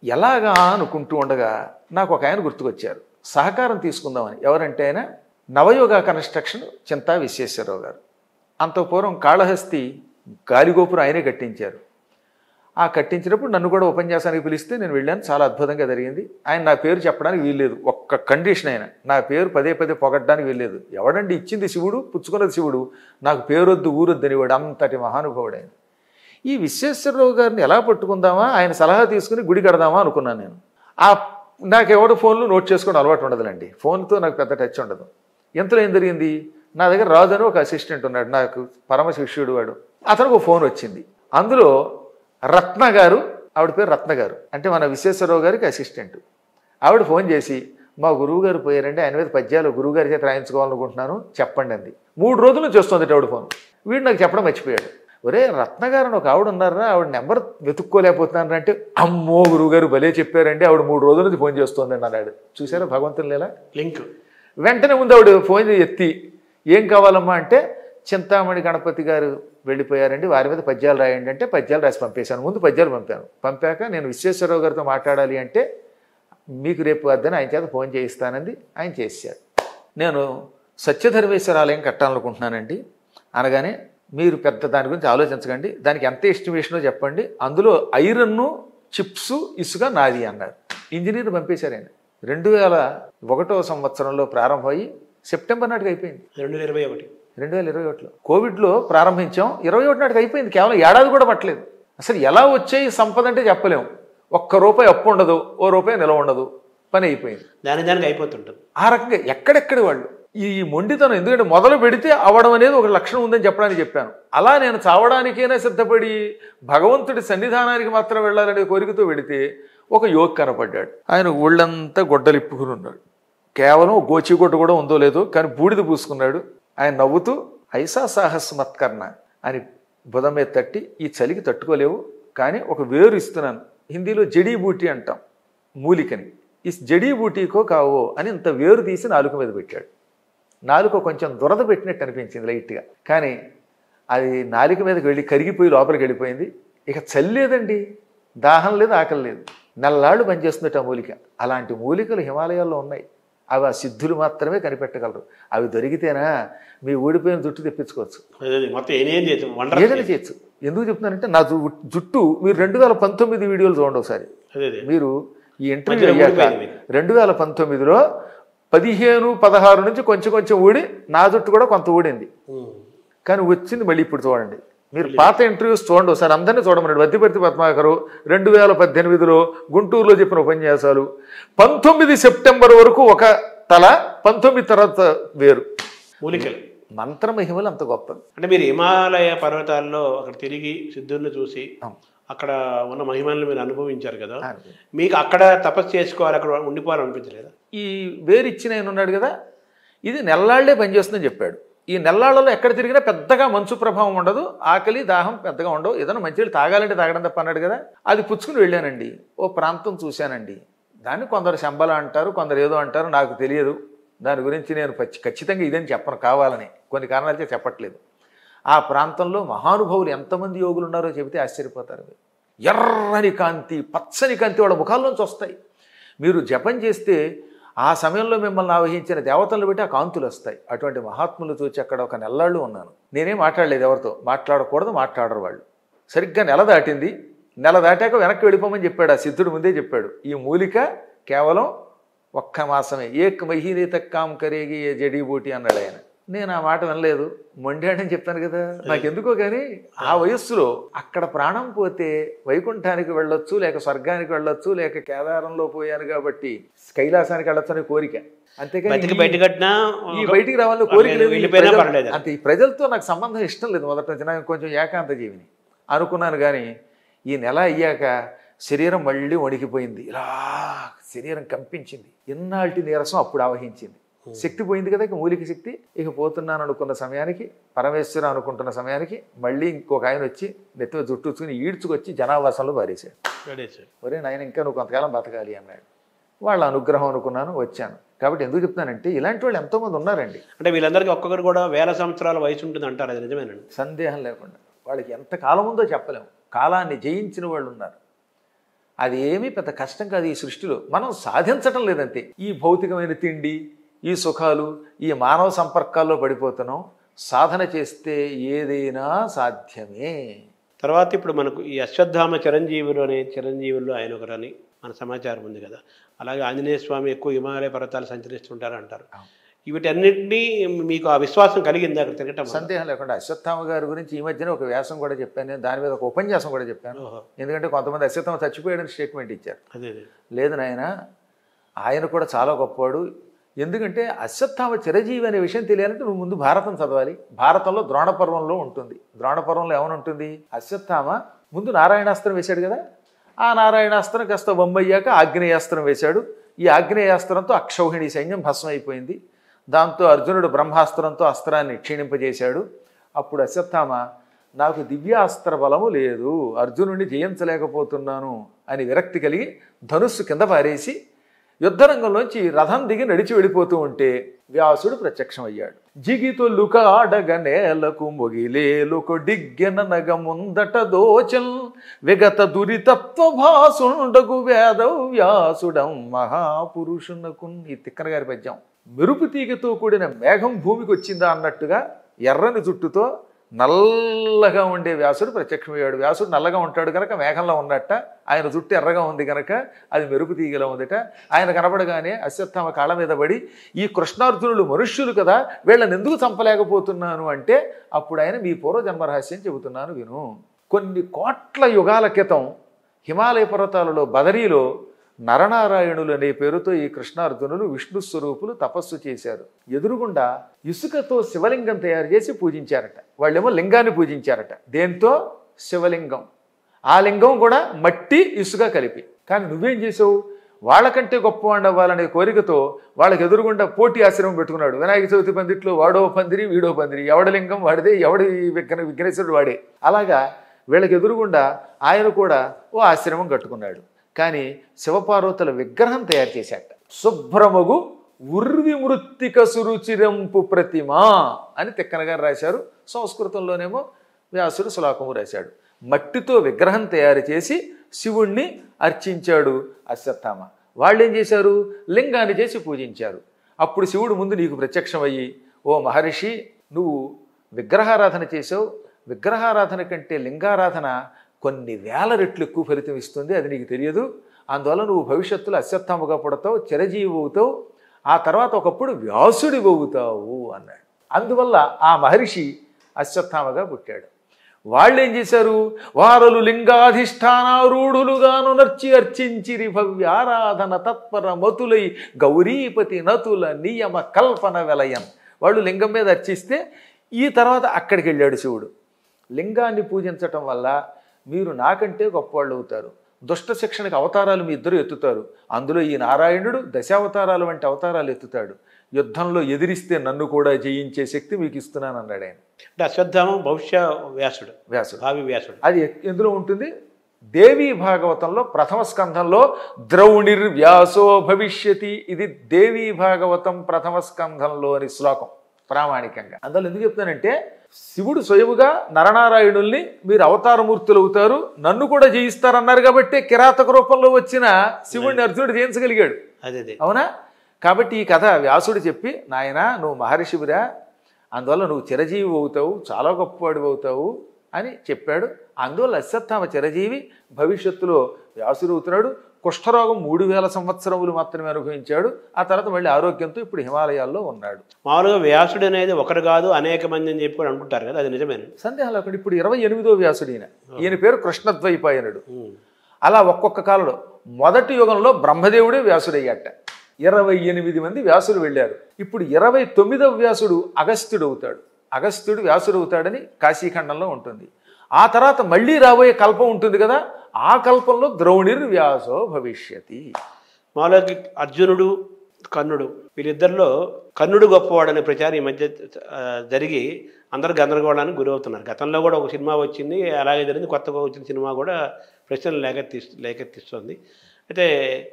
ఎలాగా అనుకుంటూ ఉండగా నాకు ఒక ఆయన గుర్తుకొచ్చారు. సహకారం తీసుకుందామని. ఎవరంటే ఆయన నవయోగ కన్స్ట్రక్షన్ చింతా విశ్వేశ్వరరావు గారు. అంత పూర్వం కాళహస్తి గాలిగోపురం ఆయనే కట్టించారు. ఆ కట్టించినప్పుడు నన్ను కూడా ఉపన్యాసానికి పిలిస్తే నేను వెళ్ళాను. చాలా అద్భుతంగా జరిగింది. ఆయన నా పేరు చెప్పడానికి వీల్లేదు, ఒక్క కండిషన్ ఆయన, నా పేరు పదే పదే పొగడ్డానికి వీల్లేదు. ఎవడండి ఇచ్చింది శివుడు, పుచ్చుకున్నది శివుడు, నాకు పేరొద్దు ఊరొద్దు అనేవాడు, అంతటి మహానుభావుడు ఆయన. ఈ విశ్వేశ్వరరావు గారిని ఎలా పట్టుకుందామా, ఆయన సలహా తీసుకుని గుడి కడదామా అనుకున్నాను నేను. నాకు ఎవరు ఫోన్లు నోట్ చేసుకోవడం అలవాటు ఉండదులండి, ఫోన్తో నాకు పెద్ద టచ్ ఉండదు. ఎంతలో ఏం జరిగింది, నా దగ్గర రాజు అని ఒక అసిస్టెంట్ ఉన్నాడు, నాకు పరమ శిష్యుడు వాడు. అతనికి ఒక ఫోన్ వచ్చింది. అందులో రత్న గారు, ఆవిడ పేరు రత్న గారు, అంటే మన విశ్వేశ్వరరావు గారికి అసిస్టెంట్. ఆవిడ ఫోన్ చేసి, మా గురువు గారు పోయారండి, ఆయన మీద పద్యాలు గురువుగారి చేత రాయించుకోవాలనుకుంటున్నాను, చెప్పండి అంది. 3 రోజుల నుంచి వస్తుంది ఆవిడ ఫోన్. వీడు నాకు చెప్పడం మర్చిపోయాడు. ఒరే రత్న గారు అని ఒక ఆవిడ ఉన్నారా, ఆవిడ నెంబర్ వెతుక్కోలేకపోతున్నాను అంటే, అమ్మో గురువుగారు భలే చెప్పారండి, ఆవిడ 3 రోజుల నుంచి ఫోన్ చేస్తుందండి అన్నాడు. చూసారా భగవంతుని లేలా లింక్. వెంటనే ముందు ఆవిడ ఫోన్ ఎత్తి, ఏం కావాలమ్మా అంటే, చింతామణి గణపతి గారు వెళ్ళిపోయారండి, వారి మీద పద్యాలు రాయండి అంటే పద్యాలు రాసి పంపేశాను. ముందు పద్యాలు పంపాక నేను విశ్వేశ్వరరావు గారితో మాట్లాడాలి అంటే, మీకు రేపు వద్దని ఆయన చేత ఫోన్ చేయిస్తానంది. ఆయన చేశాడు. నేను సత్యధర్మేశ్వర ఆలయం కట్టాలనుకుంటున్నానండి అనగానే, మీరు పెద్ద దాని గురించి ఆలోచించకండి, దానికి ఎంత ఎస్టిమేషనో చెప్పండి, అందులో ఐరన్ను చిప్స్ ఇసుక నాది అన్నారు. ఇంజనీర్ పంపేశారు ఆయన. 2001వ సంవత్సరంలో ప్రారంభమయ్యి సెప్టెంబర్ నాటికి అయిపోయింది. 2021లో కోవిడ్లో ప్రారంభించాం, 21 నాటికి అయిపోయింది. కేవలం ఏడాది కూడా పట్టలేదు. అసలు ఎలా వచ్చాయి సంపద అంటే చెప్పలేము. ₹1 అప్పు ఉండదు, ₹1 నిలవ ఉండదు, పని అయిపోయింది. దానికి అయిపోతుంటుంది. ఆ రకంగా ఎక్కడెక్కడి వాళ్ళు ఈ మొండితనం, ఎందుకంటే మొదలు పెడితే అవడం అనేది ఒక లక్షణం ఉందని చెప్పడానికి చెప్పాను. అలా నేను చావడానికైనా సిద్ధపడి భగవంతుడి సన్నిధానానికి మాత్రం వెళ్ళాలనే కోరికతో వెడితే ఒక యువక్ కనపడ్డాడు. ఆయన ఒళ్ళంతా గొడ్డలిప్పుకుని ఉన్నాడు. కేవలం గోచిగొడ్డ కూడా ఉందో లేదో కానీ బూడిద పూసుకున్నాడు. ఆయన నవ్వుతూ, ఐసా సాహస్ మత్కర్ణ అని బుధం మీద తట్టి, ఈ చలికి తట్టుకోలేవు కానీ ఒక వేరు ఇస్తున్నాను, హిందీలో జడీ బూటీ అంటాం మూలికని, ఈ జడీ బూటీకో కావో అని ఇంత వేరు తీసి నాలుక మీద పెట్టాడు. నాలుక కొంచెం దురద పెట్టినట్టు అనిపించింది లైట్గా, కానీ అది నాలుక మీదకి వెళ్ళి కరిగిపోయి లోపలికి వెళ్ళిపోయింది. ఇక చల్లేదండి, దాహం లేదు, ఆకలి లేదు, నెల్లాళ్ళు పనిచేస్తుందట ఆ మూలిక. అలాంటి మూలికలు హిమాలయాల్లో ఉన్నాయి. అవి ఆ సిద్ధులు మాత్రమే కనిపెట్టగలరు. అవి దొరికితేనా మీ ఊడిపోయిన జుట్టు తెప్పించుకోవచ్చు, ఏదైనా చేయొచ్చు. ఎందుకు చెప్తున్నానంటే, నా జుట్టు మీరు 2019 వీడియోలు చూడండి ఒకసారి. మీరు ఈ ఇంటర్వ్యూ అయ్యాక 2019లో 15-16 నుంచి కొంచెం కొంచెం ఊడి, నా జుట్టు కూడా కొంత ఊడింది, కానీ వచ్చింది మళ్ళీ ఇప్పుడు చూడండి. మీరు పాత ఇంటర్వ్యూస్ చూడండి ఒకసారి, అందరినీ చూడమన్నాడు. వద్దిపర్తి పద్మాకరు 2018లో గుంటూరులో చెప్పిన ఉపన్యాసాలు, 19 సెప్టెంబర్ వరకు ఒక తల, 19 తర్వాత వేరు. మూలికలు మంత్ర మహిమలు అంత గొప్ప. అంటే మీరు హిమాలయ పర్వతాల్లో అక్కడ తిరిగి సిద్ధులను చూసి అక్కడ ఉన్న మహిమలను మీరు అనుభవించారు కదా, మీకు అక్కడ తపస్సు చేసుకోవాలి, అక్కడ ఉండిపోవాలి అనిపించలేదా? ఈ వేరు ఇచ్చిన ఆయన ఉన్నాడు కదా, ఇది నెల్లాళ్లే పనిచేస్తుందని చెప్పాడు. ఈ నెల్లాళ్లలో ఎక్కడ తిరిగినా పెద్దగా మంచు ప్రభావం ఉండదు, ఆకలి దాహం పెద్దగా ఉండవు, ఏదైనా మంచిగా తాగాలంటే తాగడం తప్ప అన్నాడు కదా. అది పుచ్చుకుని వెళ్ళానండి. ఓ ప్రాంతం చూశానండి, దాన్ని కొందరు శంబల అంటారు, కొందరు ఏదో అంటారు, నాకు తెలియదు. దాని గురించి నేను ఖచ్చితంగా ఇదని చెప్పను, కావాలని కొన్ని కారణాలతో చెప్పట్లేదు. ఆ ప్రాంతంలో మహానుభావులు ఎంతమంది యోగులు ఉన్నారో చెబితే ఆశ్చర్యపోతారు. ఎర్రని కాంతి, పచ్చని కాంతి వాళ్ళ ముఖాల్లోంచి వస్తాయి. మీరు జపం చేస్తే ఆ సమయంలో మిమ్మల్ని ఆవహించిన దేవతలను బట్టి ఆ కాంతులు వస్తాయి. అటువంటి మహాత్ములు చూచి అక్కడ ఒక నెల్లాళ్ళు ఉన్నాను. నేనేం మాట్లాడలేదు, ఎవరితో మాట్లాడకూడదు, మాట్లాడరు వాళ్ళు. సరిగ్గా నెల దాటింది. నెల దాటాక వెనక్కి వెళ్ళిపోమని చెప్పాడు ఆ సిద్ధుడు, ముందే చెప్పాడు. ఈ మూలిక కేవలం 1 మాసమే, ఏక్ మహీనే తక్ కామ్ కరేగి ఏ జడీ బూటీ అన్నాడు ఆయన. నేను ఆ మాట వినలేదు, మొండాడని చెప్పాను కదా. నాకెందుకో కానీ ఆ వయస్సులో అక్కడ ప్రాణం పోతే వైకుంఠానికి వెళ్ళొచ్చు, లేక స్వర్గానికి వెళ్ళొచ్చు, లేక కేదారంలో పోయాను కాబట్టి కైలాసానికి వెళ్ళొచ్చు అనే కోరిక. అంతేకాని ఈ బయటికి రావాలని కోరిక లేదు. అంతే. ఈ ప్రజలతో నాకు సంబంధం ఇష్టం లేదు మొదటి నుంచి. నాకు కొంచెం ఏకాంత జీవిని అనుకున్నాను. కానీ ఈ నెల అయ్యాక శరీరం మళ్ళీ వణికిపోయింది, ఇలా శరీరం కంపించింది. ఎన్నాళ్ళటి నీరసం అప్పుడు ఆవహించింది. శక్తి పోయింది కదా, ఇక మూలిక శక్తి. ఇక పోతున్నాను అనుకున్న సమయానికి, పరమేశ్వర అనుకుంటున్న సమయానికి మళ్ళీ ఇంకొక ఆయన వచ్చి నెత్తిన జుట్టు వచ్చుకుని ఈడ్చుకొచ్చి జనావాసంలో పారేశాడు. ఒరే నాయన, ఇంకా నువ్వు కొంతకాలం బతకాలి అన్నాడు. వాళ్ళ అనుగ్రహం అనుకున్నాను, వచ్చాను. కాబట్టి ఎందుకు చెప్తానంటే, ఇలాంటి వాళ్ళు ఎంతోమంది ఉన్నారండి. అంటే వీళ్ళందరికీ ఒక్కొక్కరు కూడా 1000 సంవత్సరాల వయసు ఉంటుంది అంటారు, అది నిజమేనండి? సందేహం లేకుండా. వాళ్ళకి ఎంత కాలం ఉందో చెప్పలేము. కాలాన్ని జయించిన వాళ్ళు ఉన్నారు. అది ఏమీ పెద్ద కష్టం కాదు ఈ సృష్టిలో. మనం సాధించటం లేదంతే. ఈ భౌతికమైన తిండి, ఈ సుఖాలు, ఈ మానవ సంపర్కాల్లో పడిపోతున్నాం. సాధన చేస్తే ఏదైనా సాధ్యమే. తర్వాత ఇప్పుడు మనకు ఈ అశ్వత్థామ చిరంజీవుల్లో ఆయన ఒకరని మన సమాచారం ఉంది కదా. అలాగే ఆంజనేయ స్వామి ఎక్కువ హిమాలయ పర్వతాలు సంచరిస్తుంటారు అంటారు. వీటన్నిటినీ మీకు ఆ విశ్వాసం కలిగింది అక్కడ తిరగటం? సందేహం లేకుండా. అశ్వత్థామ గారి గురించి ఈ మధ్యన ఒక వ్యాసం కూడా చెప్పాను నేను, దాని మీద ఒక ఉపన్యాసం కూడా చెప్పాను. ఎందుకంటే కొంతమంది అశ్వత్థామ చచ్చిపోయాడని స్టేట్మెంట్ ఇచ్చారు. అదే లేదు నాయన, ఆయన కూడా చాలా గొప్పవాడు. ఎందుకంటే అశ్వత్థామ చిరజీవి అనే విషయం తెలియాలంటే నువ్వు ముందు భారతం చదవాలి. భారతంలో ద్రోణపర్వంలో ఉంటుంది. ద్రోణపర్వంలో ఏమని ఉంటుంది? అశ్వత్థామ ముందు నారాయణాస్త్రం వేశాడు కదా, ఆ నారాయణాస్త్రం కాస్త బొమ్మయ్యాక ఆగ్నేయాస్త్రం వేశాడు. ఈ ఆగ్నేయాస్త్రంతో అక్షౌహిణి సైన్యం భస్మం అయిపోయింది. దాంతో అర్జునుడు బ్రహ్మాస్త్రంతో అస్త్రాన్ని క్షీణింపజేశాడు. అప్పుడు అశ్వత్థామ నాకు దివ్యాస్త్ర బలము లేదు, అర్జునుడిని జయించలేకపోతున్నాను అని విరక్తి కలిగి ధనుస్సు కింద పారేసి యుద్ధరంగంలోంచి రథం దిగి నడిచి వెళ్ళిపోతూ ఉంటే వ్యాసుడు ప్రత్యక్షమయ్యాడు. జిగితొల్లు కాడగ నేలకు మొగిలేలుకు డిగ్గెన నగ ముందట దోచల్ విగత దురితత్వ భాసుండగు వేద వ్యాసుడం మహాపురుషునకు. ఈ తిక్కన గారి పద్యం. మెరుపు తీగతో కూడిన మేఘం భూమికి వచ్చిందా అన్నట్టుగా ఎర్రని జుట్టుతో నల్లగా ఉండే వ్యాసుడు ప్రత్యక్షమయ్యాడు. వ్యాసుడు నల్లగా ఉంటాడు కనుక మేఘంలో ఉన్నట్ట, ఆయన జుట్టు ఎర్రగా ఉంది కనుక అది మెరుపు తీగలా ఉందట. ఆయన కనపడగానే అశ్వత్థామ కాళ్ళ మీద పడి ఈ కృష్ణార్జునులు మనుష్యులు కదా, వీళ్ళని ఎందుకు చంపలేకపోతున్నాను అంటే అప్పుడు ఆయన మీ పూర్వజన్మ రహస్యం చెబుతున్నాను విను. కొన్ని కోట్ల యుగాల క్రితం హిమాలయ పర్వతాలలో బదరీలో నరనారాయణులు అనే పేరుతో ఈ కృష్ణార్జునులు విష్ణు స్వరూపులు తపస్సు చేశారు. ఎదురుగుండా ఇసుకతో శివలింగం తయారు చేసి పూజించారట. వాళ్ళేమో లింగాన్ని పూజించారట. దేంతో? శివలింగం. ఆ లింగం కూడా మట్టి ఇసుక కలిపి. కానీ నువ్వేం చేసావు? వాళ్ళకంటే గొప్పవాడు అవ్వాలనే కోరికతో వాళ్ళకి ఎదురుగుండా పోటీ ఆశ్రమం పెట్టుకున్నాడు. వినాయక చవితి పందిట్లో వాడో పందిరి వీడో పందిరి, ఎవడి లింగం వాడిదే, ఎవడి విఘ్నేశ్వరుడు వాడే. అలాగా వీళ్ళకి ఎదురుగుండా ఆయన కూడా ఓ ఆశ్రమం కట్టుకున్నాడు. కానీ శివపార్వతుల విగ్రహం తయారు చేశాట. శుభ్రమగు ఉర్వి మృత్తిక సురుచిరంపు ప్రతిమా అని తిక్కన గారు రాశారు. సంస్కృతంలోనేమో వ్యాసుడు శ్లోకము రాశాడు. మట్టితో విగ్రహం తయారు చేసి శివుణ్ణి అర్చించాడు అశ్వత్థామ. వాళ్ళు ఏం చేశారు? లింగాన్ని చేసి పూజించారు. అప్పుడు శివుడు ముందు నీకు ప్రత్యక్షమయ్యి, ఓ మహర్షి, నువ్వు విగ్రహారాధన చేసావు, విగ్రహారాధన కంటే లింగారాధన కొన్ని వేల రెట్లు ఎక్కువ ఫలితం ఇస్తుంది, అది నీకు తెలియదు. అందువల్ల నువ్వు భవిష్యత్తులో అశ్వత్థామగా పుడతావు, చిరజీవి అవుతావు, ఆ తర్వాత ఒకప్పుడు వ్యాసుడి అవుతావు అన్నాడు. అందువల్ల ఆ మహర్షి అశ్వత్థామగా పుట్టాడు. వాళ్ళు ఏం చేశారు? వారలు లింగాధిష్టానారూఢులుగాను నర్చి అర్చించిరి భవ్యారాధన తత్పర మతులై గౌరీపతి నతుల నియమ కల్పన వెలయం. వాళ్ళు లింగం మీద అర్చిస్తే ఈ తర్వాత అక్కడికి వెళ్ళాడు శివుడు. లింగాన్ని పూజించటం వల్ల మీరు నాకంటే గొప్పవాళ్ళు అవుతారు. దుష్ట శిక్షణకు అవతారాలు మీ ఇద్దరు ఎత్తుతారు. అందులో ఈ నారాయణుడు దశావతారాలు వంటి అవతారాలు ఎత్తుతాడు. యుద్ధంలో ఎదిరిస్తే నన్ను కూడా జయించే శక్తి మీకు ఇస్తున్నాను అన్నాడు ఆయన. అంటే అశ్వత్థామ భవిష్య వ్యాసుడు, భావి వ్యాసుడు. అది ఎందులో ఉంటుంది? దేవీ భాగవతంలో ప్రథమ స్కంధంలో ద్రౌణిర్వ్యాసో భవిష్యతి. ఇది దేవీ భాగవతం ప్రథమ స్కంధంలోని శ్లోకం ప్రామాణికంగా. అందులో ఎందుకు చెప్తానంటే శివుడు స్వయముగా నరనారాయణుల్ని మీరు అవతారమూర్తులు అవుతారు, నన్ను కూడా జయిస్తారన్నారు కాబట్టి కిరాతక రూపంలో వచ్చిన శివుడిని అర్జునుడు జయించగలిగాడు. అదే అవునా? కాబట్టి ఈ కథ వ్యాసుడు చెప్పి, నాయనా నువ్వు మహర్షివిరా, అందువల్ల నువ్వు చిరజీవి అవుతావు, చాలా గొప్పవాడు అవుతావు అని చెప్పాడు. అందువల్ల అశ్వత్థామ చిరజీవి, భవిష్యత్తులో వ్యాసుడు అవుతున్నాడు. కుష్ఠరోగం 3000 సంవత్సరములు మాత్రమే అనుభవించాడు. ఆ తర్వాత మళ్ళీ ఆరోగ్యంతో ఇప్పుడు హిమాలయాల్లో ఉన్నాడు. మామూలుగా వ్యాసుడు అనేది ఒకరు కాదు అనేక మంది అని చెప్పి అనుకుంటారు కదా, అది నిజమేనా? సందేహం లేకుండా ఇప్పుడు 28వ వ్యాసుడు ఈయన పేరు కృష్ణద్వైపాయనుడు. అలా ఒక్కొక్క కాలంలో మొదటి యుగంలో బ్రహ్మదేవుడే వ్యాసుడయ్యాట. 28 మంది వ్యాసులు వెళ్ళారు. ఇప్పుడు 29వ వ్యాసుడు అగస్త్యుడు అవుతాడు. అగస్త్యుడు వ్యాసుడు అవుతాడని కాశీఖండంలో ఉంటుంది. ఆ తర్వాత మళ్ళీ రాబోయే కల్పం ఉంటుంది కదా, ఆ కల్పంలో ద్రౌణిర్వ్యాసో భవిష్యతి. మామూలుగా అర్జునుడు కర్ణుడు వీళ్ళిద్దరిలో కర్ణుడు గొప్పవాడనే ప్రచారం ఈ మధ్య జరిగి అందరు గందరగోళానికి గురవుతున్నారు. గతంలో కూడా ఒక సినిమా వచ్చింది, అలాగే జరిగింది. కొత్తగా వచ్చిన సినిమా కూడా ప్రశ్నలు లేకెత్తిస్తుంది. అయితే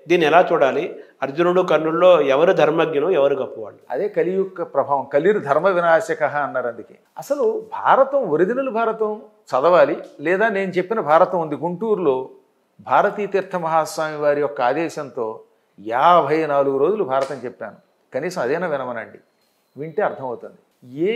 దీన్ని ఎలా చూడాలి? అర్జునుడు కర్ణుల్లో ఎవరు ధర్మజ్ఞులు, ఎవరు గొప్పవాళ్ళు? అదే కలియుగ ప్రభావం. కలిరు ధర్మ వినాశక అన్నారు. అందుకే అసలు భారతం, ఒరిజినల్ భారతం చదవాలి. లేదా నేను చెప్పిన భారతం ఉంది గుంటూరులో, భారతీ తీర్థ మహాస్వామి వారి యొక్క ఆదేశంతో 54 రోజులు భారతం చెప్పాను. కనీసం అదేనా వినమనండి, వింటే అర్థమవుతుంది. ఏ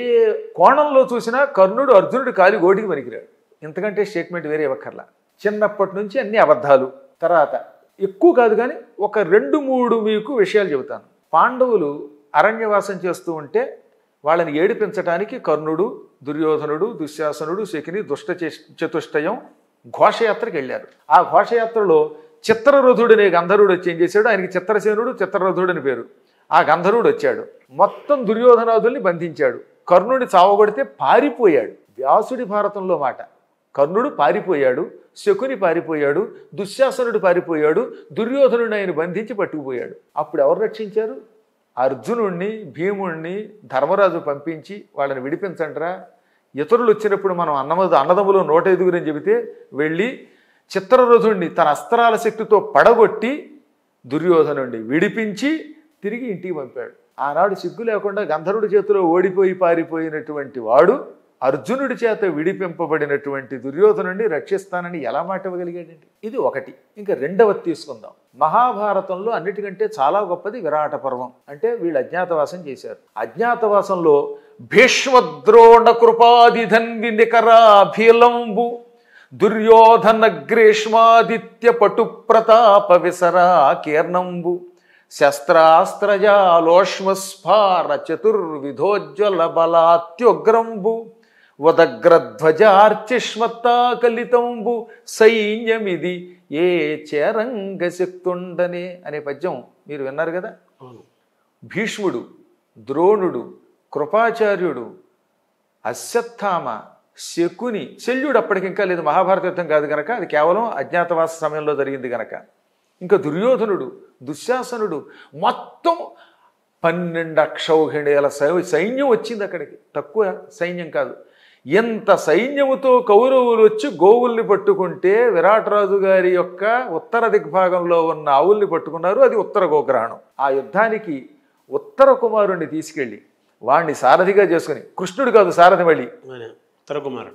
కోణంలో చూసినా కర్ణుడు అర్జునుడు కాలి గోటికి పనికిరాడు. ఇంతకంటే స్టేట్మెంట్ వేరే ఇవ్వక్కర్లా. చిన్నప్పటి నుంచి అన్ని అబద్ధాలు. తర్వాత ఎక్కువ కాదు కానీ ఒక 2-3 మీకు విషయాలు చెబుతాను. పాండవులు అరణ్యవాసం చేస్తూ ఉంటే వాళ్ళని ఏడిపించడానికి కర్ణుడు, దుర్యోధనుడు, దుశ్శాసనుడు, శకుని, చతుష్టయం ఘోషయాత్రకు వెళ్ళారు. ఆ ఘోషయాత్రలో చిత్రరథుడు అనే గంధర్వుడు వచ్చి ఏం చేశాడు, ఆయనకి చిత్రసేనుడు, చిత్రరథుడు అని పేరు. ఆ గంధర్వుడు వచ్చాడు, మొత్తం దుర్యోధనాదుల్ని బంధించాడు. కర్ణుడిని చావగొడితే పారిపోయాడు. వ్యాసుడి భారతంలో మాట. కర్ణుడు పారిపోయాడు, శకుని పారిపోయాడు, దుశ్శాసనుడు పారిపోయాడు, దుర్యోధనుడిని ఆయన బంధించి పట్టుకుపోయాడు. అప్పుడు ఎవరు రక్షించారు? అర్జునుడిని, భీముణ్ణి ధర్మరాజు పంపించి వాళ్ళని విడిపించండిరా, ఇతరులు వచ్చినప్పుడు మనం అన్నదమ్ములు 105 అని చెబితే వెళ్ళి చిత్రరథుణ్ణి తన అస్త్రాల శక్తితో పడగొట్టి దుర్యోధనుడిని విడిపించి తిరిగి ఇంటికి పంపాడు. ఆనాడు సిగ్గు లేకుండా గంధర్వుడి చేతిలో ఓడిపోయి పారిపోయినటువంటి వాడు అర్జునుడి చేత విడిపింపబడినటువంటి దుర్యోధనుడిని రక్షిస్తానని ఎలా మాట ఇవ్వగలిగాడండి? ఇది ఒకటి. ఇంకా రెండవది తీసుకుందాం. మహాభారతంలో అన్నిటికంటే చాలా గొప్పది విరాట పర్వం. అంటే వీళ్ళు అజ్ఞాతవాసం చేశారు. అజ్ఞాతవాసంలో భీష్మద్రోణ కృపాదిధన్వి నికరాభిలంబు దుర్యోధన గ్రీష్మాదిత్య పటు ప్రతాప విసరా కీర్ణంబు శస్త్రాస్త్రజాలోష్మస్ఫార చతుర్విధోజ్వల బలాత్యుగ్రంబు వదగ్రధ్వజార్చిష్మత్తాకలితంబు సైన్యమిది ఏ చేరంగ శక్తుండనే అనే పద్యం మీరు విన్నారు కదా. భీష్ముడు, ద్రోణుడు, కృపాచార్యుడు, అశ్వత్థామ, శకుని, శల్యుడు అప్పటికి ఇంకా లేదు, మహాభారత యుద్ధం కాదు గనక, అది కేవలం అజ్ఞాతవాస సమయంలో జరిగింది గనక. ఇంకా దుర్యోధనుడు, దుశ్శాసనుడు, మొత్తం 12 అక్షౌహిణీల సైన్యం వచ్చింది అక్కడికి. తక్కువ సైన్యం కాదు. ఎంత సైన్యముతో కౌరవులు వచ్చి గోవుల్ని పట్టుకుంటే విరాటరాజు గారి యొక్క ఉత్తర దిగ్భాగంలో ఉన్న ఆవుల్ని పట్టుకున్నారు. అది ఉత్తర గోగ్రహణం. ఆ యుద్ధానికి ఉత్తర కుమారుణ్ణి తీసుకెళ్ళి వాణ్ణి సారథిగా చేసుకుని, కృష్ణుడు కాదు సారథి, మళ్ళీ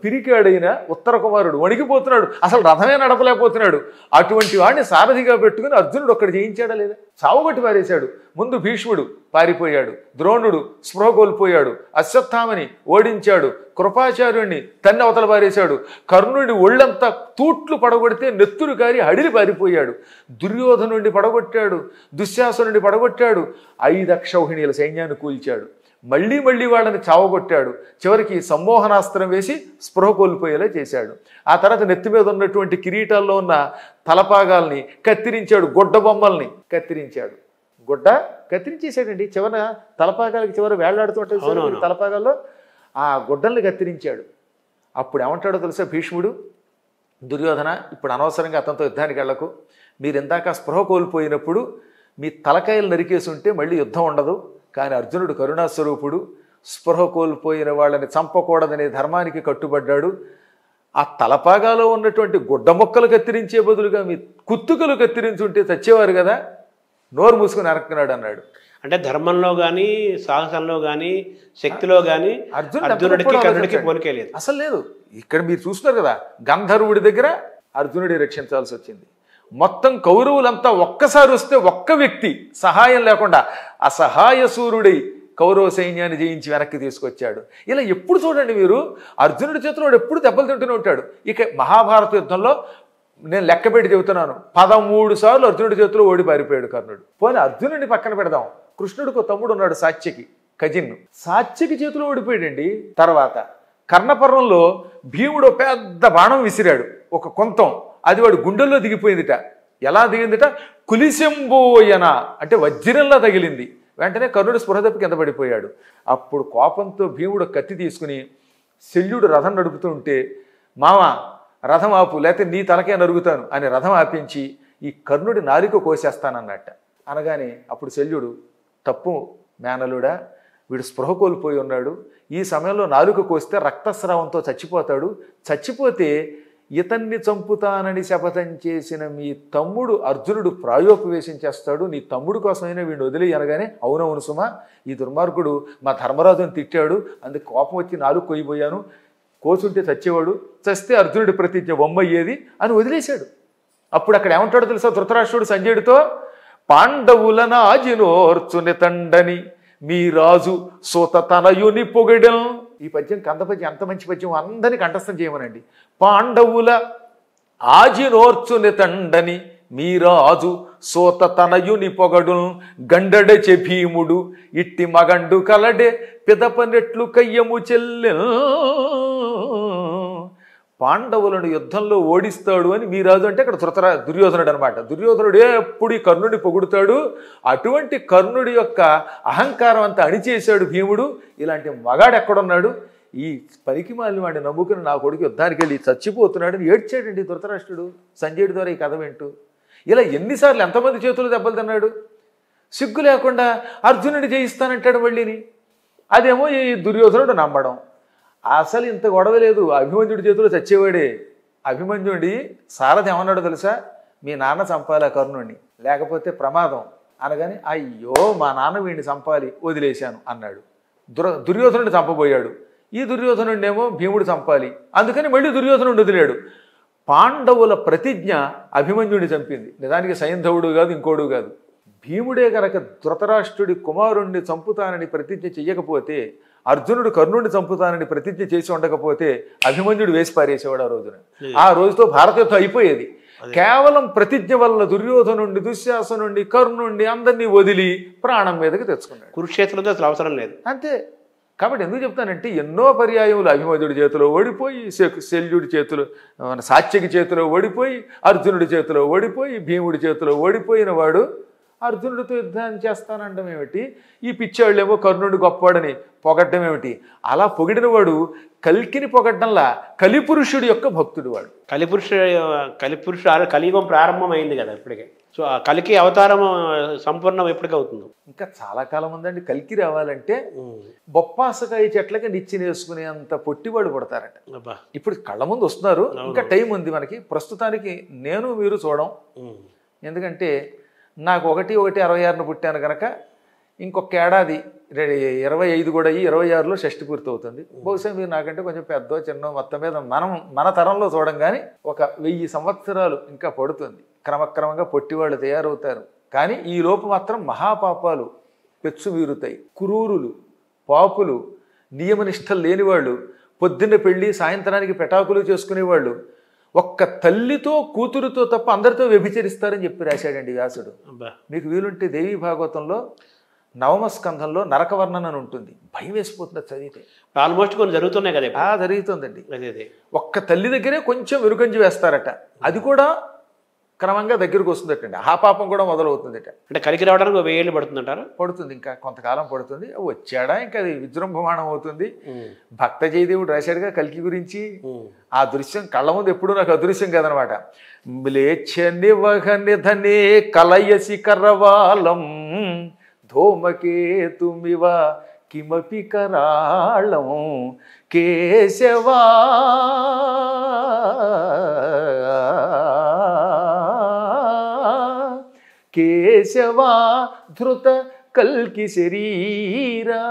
పిరికాడైన ఉత్తర కుమారుడు వణికిపోతున్నాడు, అసలు రథమే నడపలేకపోతున్నాడు. అటువంటి వాడిని సారథిగా పెట్టుకుని అర్జునుడు ఒక్కడు జయించాడా లేదా? చావుగొట్టి పారేశాడు. ముందు భీష్ముడు పారిపోయాడు, ద్రోణుడు స్పృహ కోల్పోయాడు, అశ్వత్థామని ఓడించాడు, కృపాచార్యుణ్ణి తన్ని అవతల పారేశాడు, కర్ణుడి ఒళ్ళంతా తూట్లు పడగొడితే నెత్తురు కారి హడిలి పారిపోయాడు, దుర్యోధనుడిని పడగొట్టాడు, దుశ్శాసనుడిని పడగొట్టాడు, 5 అక్షౌహిణీల సైన్యాన్ని కూల్చాడు. మళ్ళీ వాళ్ళని చావగొట్టాడు. చివరికి సమ్మోహనాస్త్రం వేసి స్పృహ కోల్పోయేలా చేశాడు. ఆ తర్వాత నెత్తి మీద ఉన్నటువంటి కిరీటాల్లో ఉన్న తలపాగాల్ని కత్తిరించాడు, గుడ్డ బొమ్మల్ని కత్తిరించాడు. గుడ్డ కత్తిరించేశాడండి. చివర తలపాగాలకి చివర వేళ్లాడుతుంటే తలపాగాల్లో ఆ గుడ్డల్ని కత్తిరించాడు. అప్పుడు ఏమంటాడో తెలుసా భీష్ముడు, దుర్యోధన, ఇప్పుడు అనవసరంగా అతనితో యుద్ధానికి వెళ్ళకు. మీరు ఇందాక స్పృహ కోల్పోయినప్పుడు మీ తలకాయలు నరికేసి ఉంటే మళ్ళీ యుద్ధం ఉండదు. కానీ అర్జునుడు కరుణాస్వరూపుడు, స్పృహ కోల్పోయిన వాళ్ళని చంపకూడదనే ధర్మానికి కట్టుబడ్డాడు. ఆ తలపాగాలో ఉన్నటువంటి గుడ్డ మొక్కలు కత్తిరించే బదులుగా మీ కుత్తుకలు కత్తిరించుంటే చచ్చేవారు కదా, నోరు మూసుకుని అరక్కున్నాడు అన్నాడు. అంటే ధర్మంలో కానీ, సాహసంలో కానీ, శక్తిలో కానీ అర్జునుడికి పోలికే లేదు, అసలు లేదు. ఇక్కడ మీరు చూస్తున్నారు కదా, గంధర్వుడి దగ్గర అర్జునుడి రక్షించాల్సి వచ్చింది. మొత్తం కౌరవులంతా ఒక్కసారి వస్తే ఒక్క వ్యక్తి సహాయం లేకుండా అసహాయ సూర్యుడై కౌరవ సైన్యాన్ని జయించి వెనక్కి తీసుకొచ్చాడు. ఇలా ఎప్పుడు చూడండి మీరు, అర్జునుడి చేతిలో ఎప్పుడు దెబ్బలు తింటూనే ఉంటాడు. ఇక మహాభారత యుద్ధంలో నేను లెక్క పెట్టి చెబుతున్నాను, 13 సార్లు అర్జునుడి చేతిలో ఓడి పారిపోయాడు కర్ణుడు. పోనీ అర్జునుడిని పక్కన పెడదాం, కృష్ణుడికి తమ్ముడు ఉన్నాడు సాత్యకి, కజిన్, సాత్యకి చేతిలో ఓడిపోయాడండి. తర్వాత కర్ణపర్వంలో భీముడు పెద్ద బాణం విసిరాడు, ఒక కొంతం, అది వాడు గుండెల్లో దిగిపోయిందిట. ఎలా దిగిందిట? కులిశంబోయన అంటే వజ్రంలా తగిలింది. వెంటనే కర్ణుడు స్పృహ తప్పి కింద పడిపోయాడు. అప్పుడు కోపంతో భీముడు కత్తి తీసుకుని శల్యుడు రథం నడుపుతూ ఉంటే, మామ రథం ఆపు లేకపోతే నీ తలకే నరుగుతాను అని రథం ఆపించి ఈ కర్ణుడి నాలిక కోసేస్తానన్నట్ట. అనగానే అప్పుడు శల్యుడు, తప్పు మేనలుడా, వీడు స్పృహ కోల్పోయి ఉన్నాడు, ఈ సమయంలో నాలుక కోస్తే రక్తస్రావంతో చచ్చిపోతాడు, చచ్చిపోతే ఇతన్ని చంపుతానని శపథం చేసిన మీ తమ్ముడు అర్జునుడు ప్రాయోపవేశం చేస్తాడు, నీ తమ్ముడు కోసమైనా వీడిని వదిలి. అనగానే అవునవును సుమా, ఈ దుర్మార్గుడు మా ధర్మరాజుని తిట్టాడు, అందుకు కోపం వచ్చి నాలుగు కొయ్యిపోయాను, కోసుంటే చచ్చేవాడు, చస్తే అర్జునుడి ప్రతిజ్ఞ బొమ్మయ్యేది అని వదిలేశాడు. అప్పుడు అక్కడ ఏమంటాడో తెలుసా ధృతరాష్ట్రుడు సంజయుడితో, పాండవులనాజినోర్చుని తండని మీ రాజు సూత తనయుని పొగడెం ఈ పద్యం కంద పద్యం ఎంత మంచి పద్యం, అందరినీ కంఠస్థం చేయమనండి. పాండవుల ఆజినోర్చుని తండని మీరాజు సోత తనయుని పొగడు గండడె భీముడు ఇట్టి మగండు కలడే పిదపనెట్లు కయ్యము చెల్లె. పాండవులను యుద్ధంలో ఓడిస్తాడు అని మీరాజు అంటే ఇక్కడ దుర్యోధనుడు అనమాట. దుర్యోధనుడు ఎప్పుడు ఈ కర్ణుడిని పొగుడుతాడు. అటువంటి కర్ణుడి యొక్క అహంకారం అంతా అణిచేశాడు భీముడు. ఇలాంటి మగాడు ఎక్కడున్నాడు? ఈ పనికి మాలిన వాడిని నమ్ముకుని నా కొడుకు యుద్ధానికి వెళ్ళి చచ్చిపోతున్నాడని ఏడ్చాడండి ధృతరాష్ట్రుడు సంజయుడి ద్వారా ఈ కథ వింటూ. ఇలా ఎన్నిసార్లు ఎంతమంది చేతులు దెబ్బలు తిన్నాడు. సిగ్గు లేకుండా అర్జునుడి జయిస్తానంటాడు మళ్ళీని. అదేమో ఈ దుర్యోధనుడు నమ్మడం. అసలు ఇంత గొడవ లేదు, అభిమన్యుడి చేతిలో చచ్చేవాడే. అభిమన్యుడి సారథి ఏమన్నాడు తెలుసా? మీ నాన్న చంపాలి కర్ణుడిని, లేకపోతే ప్రమాదం అనగానే అయ్యో మా నాన్న వీడిని చంపాలి వదిలేశాను అన్నాడు. దుర్యోధనుడిని చంపబోయాడు. ఈ దుర్యోధనుడిని ఏమో భీముడు చంపాలి, అందుకని మళ్ళీ దుర్యోధనుడు వదిలాడు. పాండవుల ప్రతిజ్ఞ అభిమన్యుడిని చంపింది. నిజానికి సైంధవుడు కాదు, ఇంకోడు కాదు. భీముడే కనుక ధృతరాష్ట్రుడి కుమారుణ్ణి చంపుతానని ప్రతిజ్ఞ చెయ్యకపోతే, అర్జునుడు కర్ణుడిని చంపుతానని ప్రతిజ్ఞ చేసి ఉండకపోతే అభిమన్యుడు వేసి పారేసేవాడు ఆ రోజున. ఆ రోజుతో భారత యుద్ధం అయిపోయేది. కేవలం ప్రతిజ్ఞ వల్ల దుర్యోధనుండి, దుశ్శాసనుండి, కర్ణుండి అందరినీ వదిలి ప్రాణం మీదకి తెచ్చుకున్నాడు. కురుక్షేత్రంలో అసలు అవసరం లేదు అంతే. కాబట్టి ఎందుకు చెప్తానంటే ఎన్నో పర్యాయములు అభిమన్యుడి చేతిలో ఓడిపోయి, శల్యుడి చేతిలో, సాత్యకి చేతిలో ఓడిపోయి, అర్జునుడి చేతిలో ఓడిపోయి, భీముడి చేతిలో ఓడిపోయిన వాడు అర్జునుడితో యుద్ధాన్ని చేస్తానండం ఏమిటి? ఈ పిచ్చాళ్ళేమో కర్ణుడు గొప్పవాడని పొగడ్డం ఏమిటి? అలా పొగిడిన వాడు కల్కిని పొగడ్డంలా కలిపురుషుడి యొక్క భక్తుడు వాడు. కలిపురుషుడు కలియుగం ప్రారంభమైంది కదా ఇప్పటికే. సో ఆ కలికి అవతారం సంపూర్ణం ఎప్పటికవుతుందో ఇంకా చాలా కాలం ఉందండి. కలికి రావాలంటే బొప్పాసకాయ చెట్లకి నిచ్చినేసుకునే అంత పొట్టివాడు పడతారట. ఇప్పుడు కళ్ళ ముందు వస్తున్నారు, ఇంకా టైం ఉంది మనకి. ప్రస్తుతానికి నేను మీరు చూడం. ఎందుకంటే నాకు 1/1/66 పుట్టాను కనుక ఇంకొక ఏడాది 25 కూడా అయ్యి 26లో షష్టి పూర్తి అవుతుంది. బహుశా మీరు నాకంటే కొంచెం పెద్దో చిన్నో, మొత్తం మీద మన తరంలో చూడం కానీ ఒక 1000 సంవత్సరాలు ఇంకా పడుతుంది. క్రమక్రమంగా పొట్టివాళ్ళు తయారవుతారు. కానీ ఈ లోపు మాత్రం మహాపాపాలు పెచ్చు వీరుతాయి. క్రూరులు, పాపులు, నియమనిష్టలు లేనివాళ్ళు, పొద్దున్న పెళ్ళి సాయంత్రానికి పెటాకులు చేసుకునేవాళ్ళు, ఒక్క తల్లితో కూతురుతో తప్ప అందరితో వ్యభిచరిస్తారని చెప్పి రాశాడండి వ్యాసుడు. మీకు వీలుంటే దేవీ భాగవతంలో 9వ స్కంధంలో నరకవర్ణన అని ఉంటుంది. భయం వేసిపోతుంది చదివితే. ఆల్మోస్ట్ కొన్ని జరుగుతున్నాయి కదా. జరుగుతుందండి. ఒక్క తల్లి దగ్గరే కొంచెం వెనుకంజి వేస్తారట. అది కూడా క్రమంగా దగ్గరకు వస్తుందటండి. ఆ పాపం కూడా మొదలవుతుందట. అంటే కలికి రావడానికి 1000 ఏళ్ళు పడుతుందంటారా? పడుతుంది, ఇంకా కొంతకాలం పడుతుంది. వచ్చాడా ఇంకా అది విజృంభమాణం అవుతుంది. భక్త జయదేవుడు రాశాడుగా కల్కి గురించి. ఆ దృశ్యం కళ్ళ ముందు ఎప్పుడూ నాకు అదృశ్యం కదనమాట. మ్లేచ్ఛ నివహ నిధనే కలయసి కరవాలం ధూమకేతుమివ కిమపి కరాళం కేశవా కేశవా ధృత కల్కి శరీరా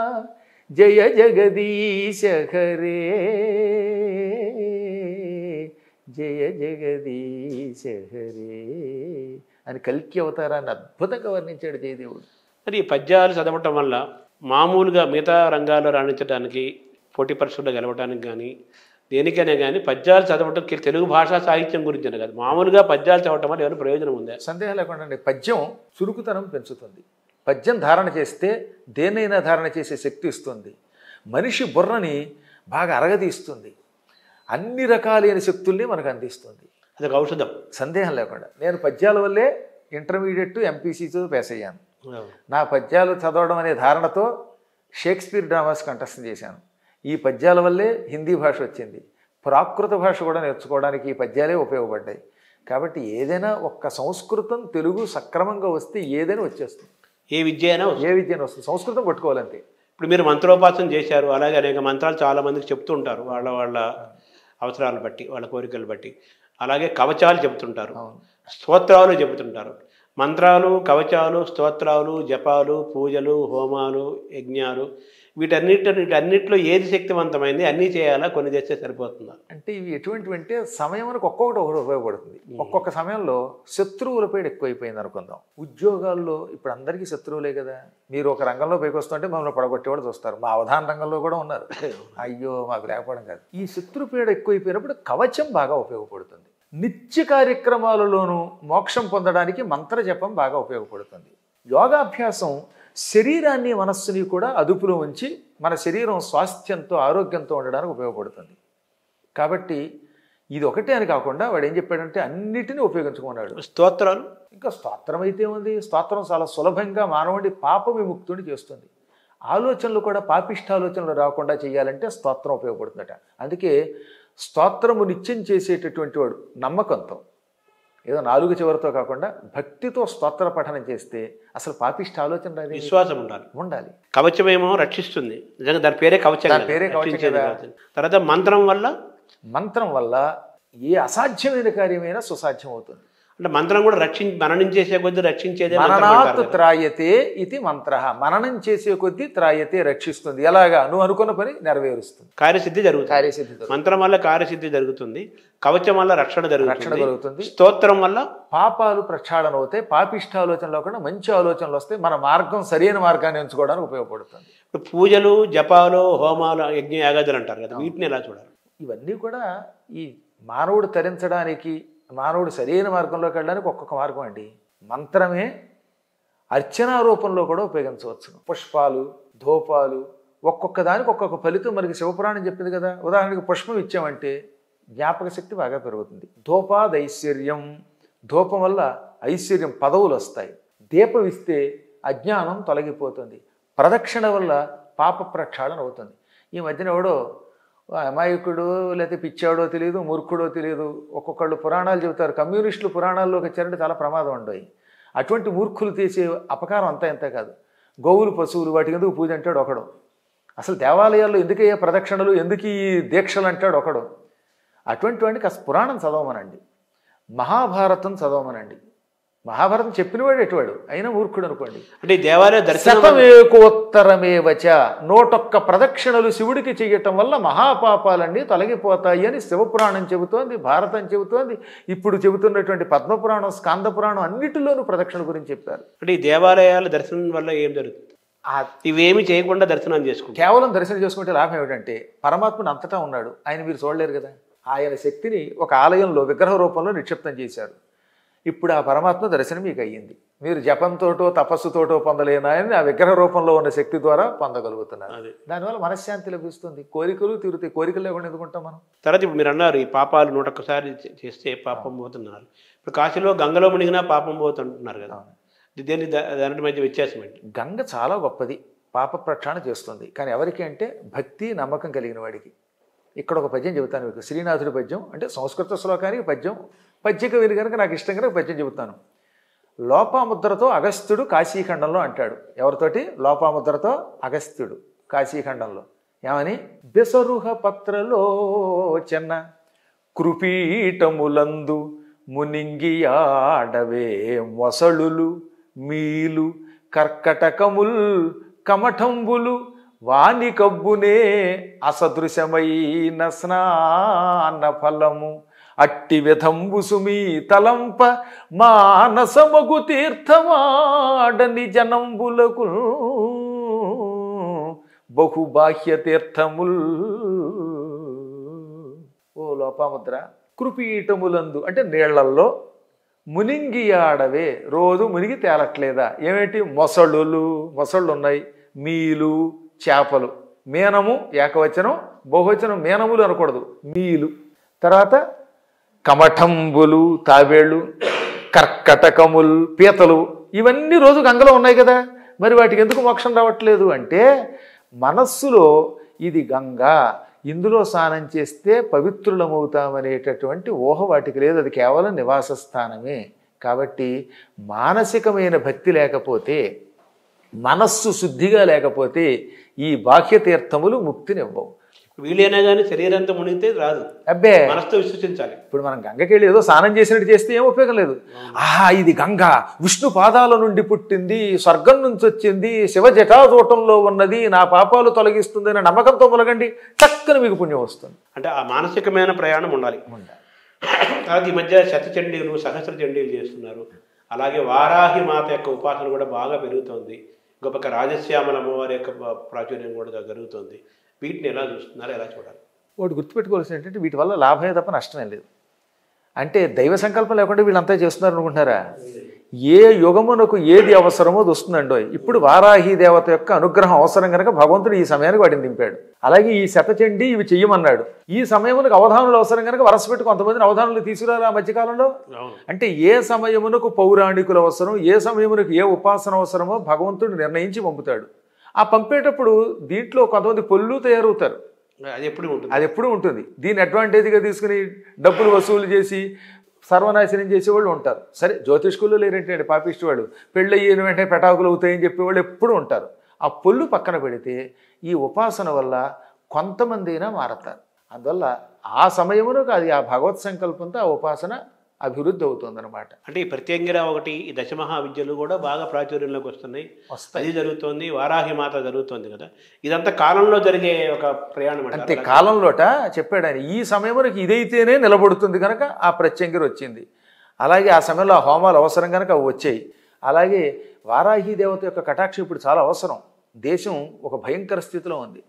జయ జగదీశ హరే జయ జగదీశ హరే అని కల్కి అవతారాన్ని అద్భుతంగా వర్ణించాడు జయదేవుడు. మరి ఈ పద్యాలు చదవటం వల్ల మామూలుగా మిగతా రంగాల్లో రాణించడానికి, పోటీ పరీక్షల్లో గెలవడానికి కానీ దేనికైనా కానీ పద్యాలు చదవటం తెలుగు భాషా సాహిత్యం గురించి కాదు, మామూలుగా పద్యాలు చదవటం వల్ల ఏమైనా ప్రయోజనం ఉందా? సందేహం లేకుండా పద్యం చురుకుతనం పెంచుతుంది. పద్యం ధారణ చేస్తే దేన్నైనా ధారణ చేసే శక్తి ఇస్తుంది. మనిషి బుర్రని బాగా అరగదీస్తుంది. అన్ని రకాలైన శక్తుల్ని మనకు అందిస్తుంది. అది ఒక ఔషధం, సందేహం లేకుండా. నేను పద్యాల వల్లే ఇంటర్మీడియట్ ఎంపీసీతో పాస్ అయ్యాను. నా పద్యాలు చదవడం అనే ధారణతో షేక్స్పియర్ డ్రామాస్ కంఠస్థం చేశాను. ఈ పద్యాల వల్లే హిందీ భాష వచ్చింది. ప్రాకృత భాష కూడా నేర్చుకోవడానికి ఈ పద్యాలే ఉపయోగపడ్డాయి. కాబట్టి ఏదైనా ఒక్క సంస్కృతం తెలుగు సక్రమంగా వస్తే ఏదైనా వచ్చేస్తుంది. ఏ విద్య అయినా వస్తుంది. సంస్కృతం పట్టుకోవాలంతే. ఇప్పుడు మీరు మంత్రోపాసన చేశారు, అలాగే అనేక మంత్రాలు చాలామందికి చెప్తూ ఉంటారు వాళ్ళ అవసరాలు బట్టి, వాళ్ళ కోరికలు బట్టి. అలాగే కవచాలు చెబుతుంటారు, స్తోత్రాలు చెబుతుంటారు. మంత్రాలు, కవచాలు, స్తోత్రాలు, జపాలు, పూజలు, హోమాలు, యజ్ఞాలు వీటన్నిటిలో ఏది శక్తివంతమైంది? అన్నీ చేయాలా, కొన్ని చేస్తే సరిపోతుందా? అంటే ఇవి ఎటువంటివి అంటే సమయానికి ఒక్కొక్కటి ఉపయోగపడుతుంది. ఒక్కొక్క సమయంలో శత్రువుల పేరు ఎక్కువైపోయింది అనుకుందాం. ఉద్యోగాల్లో ఇప్పుడు అందరికీ శత్రువులే కదా. మీరు ఒక రంగంలో పైకి వస్తుంటే మమ్మల్ని పడగొట్టేవాడు చూస్తారు. మా అవధాన రంగంలో కూడా ఉన్నారు. అయ్యో మాకు లేకపోవడం కాదు. ఈ శత్రు పీడ ఎక్కువైపోయినప్పుడు కవచం బాగా ఉపయోగపడుతుంది. నిత్య కార్యక్రమాలలోనూ మోక్షం పొందడానికి మంత్ర జపం బాగా ఉపయోగపడుతుంది. యోగాభ్యాసం శరీరాన్ని మనస్సుని కూడా అదుపులో ఉంచి మన శరీరం స్వాస్థ్యంతో ఆరోగ్యంతో ఉండడానికి ఉపయోగపడుతుంది. కాబట్టి ఇది ఒకటే అని కాకుండా వాడు ఏం చెప్పాడంటే అన్నిటినీ ఉపయోగించుకున్నాడు. స్తోత్రాలు ఇంకా స్తోత్రం అయితే ఉంది. స్తోత్రం చాలా సులభంగా మానవుడి పాప విముక్తుని చేస్తుంది. ఆలోచనలు కూడా పాపిష్ట ఆలోచనలు రాకుండా చేయాలంటే స్తోత్రం ఉపయోగపడుతుందట. అందుకే స్తోత్రము నిత్యం చేసేటటువంటి వాడు నమ్మకంతో, ఏదో నాలుగు చివరితో కాకుండా భక్తితో స్తోత్ర పఠనం చేస్తే అసలు పాపిష్ట ఆలోచన రాదు. విశ్వాసం ఉండాలి. కవచమేమో రక్షిస్తుంది, నిజంగా దాని పేరే కవచం. దాని పేరే కవచం. తర్వాత మంత్రం వల్ల ఏ అసాధ్యమైన కార్యమైనా సుసాధ్యం అవుతుంది. అంటే మంత్రం కూడా మననం చేసే కొద్దీ రక్షించేదే. మననాత్ త్రాయతే ఇది మంత్ర. మననం చేసే కొద్దీ త్రాయతే రక్షిస్తుంది. ఎలాగా? నువ్వు అనుకున్న పని నెరవేరుస్తుంది, కార్యసిద్ధి జరుగుతుంది. మంత్రం వల్ల కార్యసిద్ధి జరుగుతుంది, కవచం వల్ల రక్షణ జరుగుతుంది, స్తోత్రం వల్ల పాపాలు ప్రక్షాళన అవుతాయి, పాపిష్టాలోచనలో కూడా మంచి ఆలోచనలు వస్తాయి, మన మార్గం సరైన మార్గాన్ని ఎంచుకోవడానికి ఉపయోగపడుతుంది. ఇప్పుడు పూజలు, జపాలు, హోమాలు, యజ్ఞ యాగాదులు అంటారు కదా, వీటిని ఎలా చూడాలి? ఇవన్నీ కూడా ఈ మానవుడు తరించడానికి, మానవుడు సరైన మార్గంలోకి వెళ్ళడానికి ఒక్కొక్క మార్గం అండి. మంత్రమే అర్చనా రూపంలో కూడా ఉపయోగించవచ్చు. పుష్పాలు, ధూపాలు, ఒక్కొక్క దానికి ఒక్కొక్క ఫలితం మనకి శివపురాణం చెప్పింది కదా. ఉదాహరణకి పుష్పం ఇచ్చామంటే జ్ఞాపక శక్తి బాగా పెరుగుతుంది. ధూపాదైశ్వర్యం, ధూపం వల్ల ఐశ్వర్యం, పదవులు వస్తాయి. దీపం ఇస్తే అజ్ఞానం తొలగిపోతుంది. ప్రదక్షిణ వల్ల పాప ప్రక్షాళన అవుతుంది. ఈ మధ్యన ఎవడో అమాయకుడు లేకపోతే పిచ్చాడో తెలియదు, మూర్ఖుడో తెలియదు, ఒక్కొక్కళ్ళు పురాణాలు చెబుతారు. కమ్యూనిస్టులు పురాణాల్లోకి వచ్చారంటే చాలా ప్రమాదం ఉండవు. అటువంటి మూర్ఖులు చేసే అపకారం అంతా ఎంత కాదు. గోవులు, పశువులు, వాటికి ఎందుకు పూజ అంటాడు ఒకడు. అసలు దేవాలయాల్లో ఎందుకయ్యే ప్రదక్షిణలు, ఎందుకు ఈ దీక్షలు అంటాడు ఒకడు. అటువంటి వాడిని కాస్త పురాణం చదవమనండి, మహాభారతం చదవమనండి. మహాభారతం చెప్పినవాడు ఎటువాడు, అయినా మూర్ఖుడు అనుకోండి. అంటే దేవాలయ శతమేకోత్తరమేవచ, 101 ప్రదక్షిణలు శివుడికి చేయటం వల్ల మహాపాపాలన్నీ తొలగిపోతాయి అని శివపురాణం చెబుతోంది, భారతం చెబుతోంది. ఇప్పుడు చెబుతున్నటువంటి పద్మపురాణం, స్కాంద పురాణం అన్నిటిలోనూ ప్రదక్షిణ గురించి చెప్పారు. అంటే ఈ దేవాలయాల దర్శనం వల్ల ఏం జరుగుతుంది? ఇవేమి చేయకుండా దర్శనం చేసుకుంటారు. కేవలం దర్శనం చేసుకుంటే లాభం ఏమిటంటే పరమాత్మను అంతటా ఉన్నాడు, ఆయన మీరు చూడలేరు కదా. ఆయన శక్తిని ఒక ఆలయంలో విగ్రహ రూపంలో నిక్షిప్తం చేశారు. ఇప్పుడు ఆ పరమాత్మ దర్శనం మీకు అయ్యింది. మీరు జపంతోటో తపస్సుతోటో పొందలేనాయని ఆ విగ్రహ రూపంలో ఉన్న శక్తి ద్వారా పొందగలుగుతున్నారు. దానివల్ల మనశ్శాంతి లభిస్తుంది, కోరికలు తీరుతాయి. కోరికలు లేకుండా ఎందుకుంటాం మనం? తర్వాత ఇప్పుడు మీరు అన్నారు ఈ పాపాలు 101 చేస్తే పాపం పోతున్నారు. ఇప్పుడు కాశీలో గంగలో మునిగినా పాపం పోతుంటున్నారు కదా, దాని మధ్య వ్యత్యాసం ఏంటి? గంగ చాలా గొప్పది, పాప ప్రక్షాళన చేస్తుంది. కానీ ఎవరికి అంటే భక్తి, నమ్మకం కలిగిన వాడికి. ఇక్కడ ఒక పద్యం చెబుతాను మీకు, శ్రీనాథుడి పద్యం. అంటే సంస్కృత శ్లోకానికి పద్యం, పద్యక విని కనుక నాకు ఇష్టం కనుక పద్యం చెబుతాను. లోపాముద్రతో అగస్త్యుడు కాశీఖండంలో అంటాడు. ఎవరితోటి? లోపాముద్రతో అగస్త్యుడు కాశీఖండంలో ఏమని? బెసరుహ పత్రలో చెన్న కృపీటములందు మునింగియాడవే మొసళులు మీలు కర్కటకముల్ కమఠంబులు వాని కబ్బునే అసదృశమైన స్నాన ఫలము అట్టి విధంబు సుమీ తలంప మానసమగు తీర్థమాడని జనంబులకు బహుబాహ్య తీర్థముల్. ఓ లోపాముద్ర, కృపీటములందు అంటే నీళ్లల్లో మునింగియాడవే, రోజు మునిగి తేలట్లేదా? ఏమిటి? మొసళ్ళు ఉన్నాయి, మీలు చేపలు, మీనము ఏకవచనం, బహువచనం మీనములు అనకూడదు, మీలు. తర్వాత కమఠంబులు తాబేళ్ళు, కర్కటకములు పీతలు, ఇవన్నీ రోజు గంగలో ఉన్నాయి కదా. మరి వాటికి ఎందుకు మోక్షం రావట్లేదు అంటే మనస్సులో ఇది గంగా, ఇందులో స్నానం చేస్తే పవిత్రులమవుతామనేటటువంటి ఊహ వాటికి లేదు. అది కేవలం నివాస స్థానమే. కాబట్టి మానసికమైన భక్తి లేకపోతే, మనస్సు శుద్ధిగా లేకపోతే ఈ బాహ్య తీర్థములు ముక్తినివ్వవు. వీలైనా కానీ శరీరంతో మునిగితే రాదు, అబ్బే మనసుతో విశ్వసించాలి. ఇప్పుడు మనం గంగకి వెళ్ళి ఏదో స్నానం చేసినట్టు చేస్తే ఏం ఉపయోగం లేదు. ఆహా ఇది గంగ, విష్ణు పాదాల నుండి పుట్టింది, స్వర్గం నుంచి వచ్చింది, శివ జటాజూటంలో ఉన్నది, నా పాపాలు తొలగిస్తుంది అనే నమ్మకంతో మొలగండి, చక్కని మీకు పుణ్యం వస్తుంది. అంటే ఆ మానసికమైన ప్రయాణం ఉండాలి. అలాగే ఈ మధ్య శతచండీలు, సహస్ర చండీలు చేస్తున్నారు. అలాగే వారాహి మాత యొక్క ఉపాసన కూడా బాగా పెరుగుతోంది. గొప్ప రాజశ్యామల అమ్మవారి యొక్క ప్రాచుర్యం కూడా జరుగుతుంది. వీటిని ఎలా చూస్తున్నారు, ఎలా చూడాలి? ఒకటి గుర్తుపెట్టుకోవాల్సింది ఏంటంటే వీటి వల్ల లాభమే తప్ప నష్టమే లేదు. అంటే దైవ సంకల్పం లేకుండా వీళ్ళంతా చేస్తున్నారు అనుకుంటున్నారా? ఏ యుగమునకు ఏది అవసరమో అది వస్తుందండో. ఇప్పుడు వారాహి దేవత యొక్క అనుగ్రహం అవసరం కనుక భగవంతుడు ఈ సమయానికి వాటిని దింపాడు. అలాగే ఈ శతచండి ఇవి చెయ్యమన్నాడు. ఈ సమయమునకు అవధానులు అవసరం కనుక వరసపెట్టి కొంతమందిని అవధానులు తీసుకురాలి ఆ మధ్యకాలంలో. అంటే ఏ సమయమునకు పౌరాణికులు అవసరం, ఏ సమయమునకు ఏ ఉపాసన అవసరమో భగవంతుడు నిర్ణయించి పంపుతాడు. ఆ పంపేటప్పుడు దీంట్లో కొంతమంది పొల్లు తయారవుతారు. అది ఎప్పుడు ఉంటుంది. దీన్ని అడ్వాంటేజ్గా తీసుకుని డబ్బులు వసూలు చేసి సర్వనాశనం చేసేవాళ్ళు ఉంటారు. సరే జ్యోతిష్కులు లేరంటే పాపిష్టి వాళ్ళు, పెళ్ళయ్యిన వెంటనే పెటాకులు అవుతాయని చెప్పేవాళ్ళు ఎప్పుడు ఉంటారు. ఆ పొల్లు పక్కన పెడితే ఈ ఉపాసన వల్ల కొంతమంది అయినా మారతారు. అందువల్ల ఆ సమయమునకు అది ఆ భగవత్ సంకల్పంతో ఆ ఉపాసన అభివృద్ధి అవుతుందన్నమాట. అంటే ఈ ప్రత్యంగిర ఒకటి, ఈ దశమహా విద్యలు కూడా బాగా ప్రాచుర్యంలోకి వస్తున్నాయి. అది జరుగుతోంది, వారాహి మాత జరుగుతోంది కదా. ఇదంతా కాలంలో జరిగే ఒక ప్రయాణం. అంతే, కాలంలోట చెప్పాడు ఆయన. ఈ సమయంలోకి ఇదైతేనే నిలబడుతుంది కనుక ఆ ప్రత్యంగిర వచ్చింది. అలాగే ఆ సమయంలో ఆ హోమాలు అవసరం కనుక అవి వచ్చాయి. అలాగే వారాహి దేవత యొక్క కటాక్షం ఇప్పుడు చాలా అవసరం. దేశం ఒక భయంకర స్థితిలో ఉంది.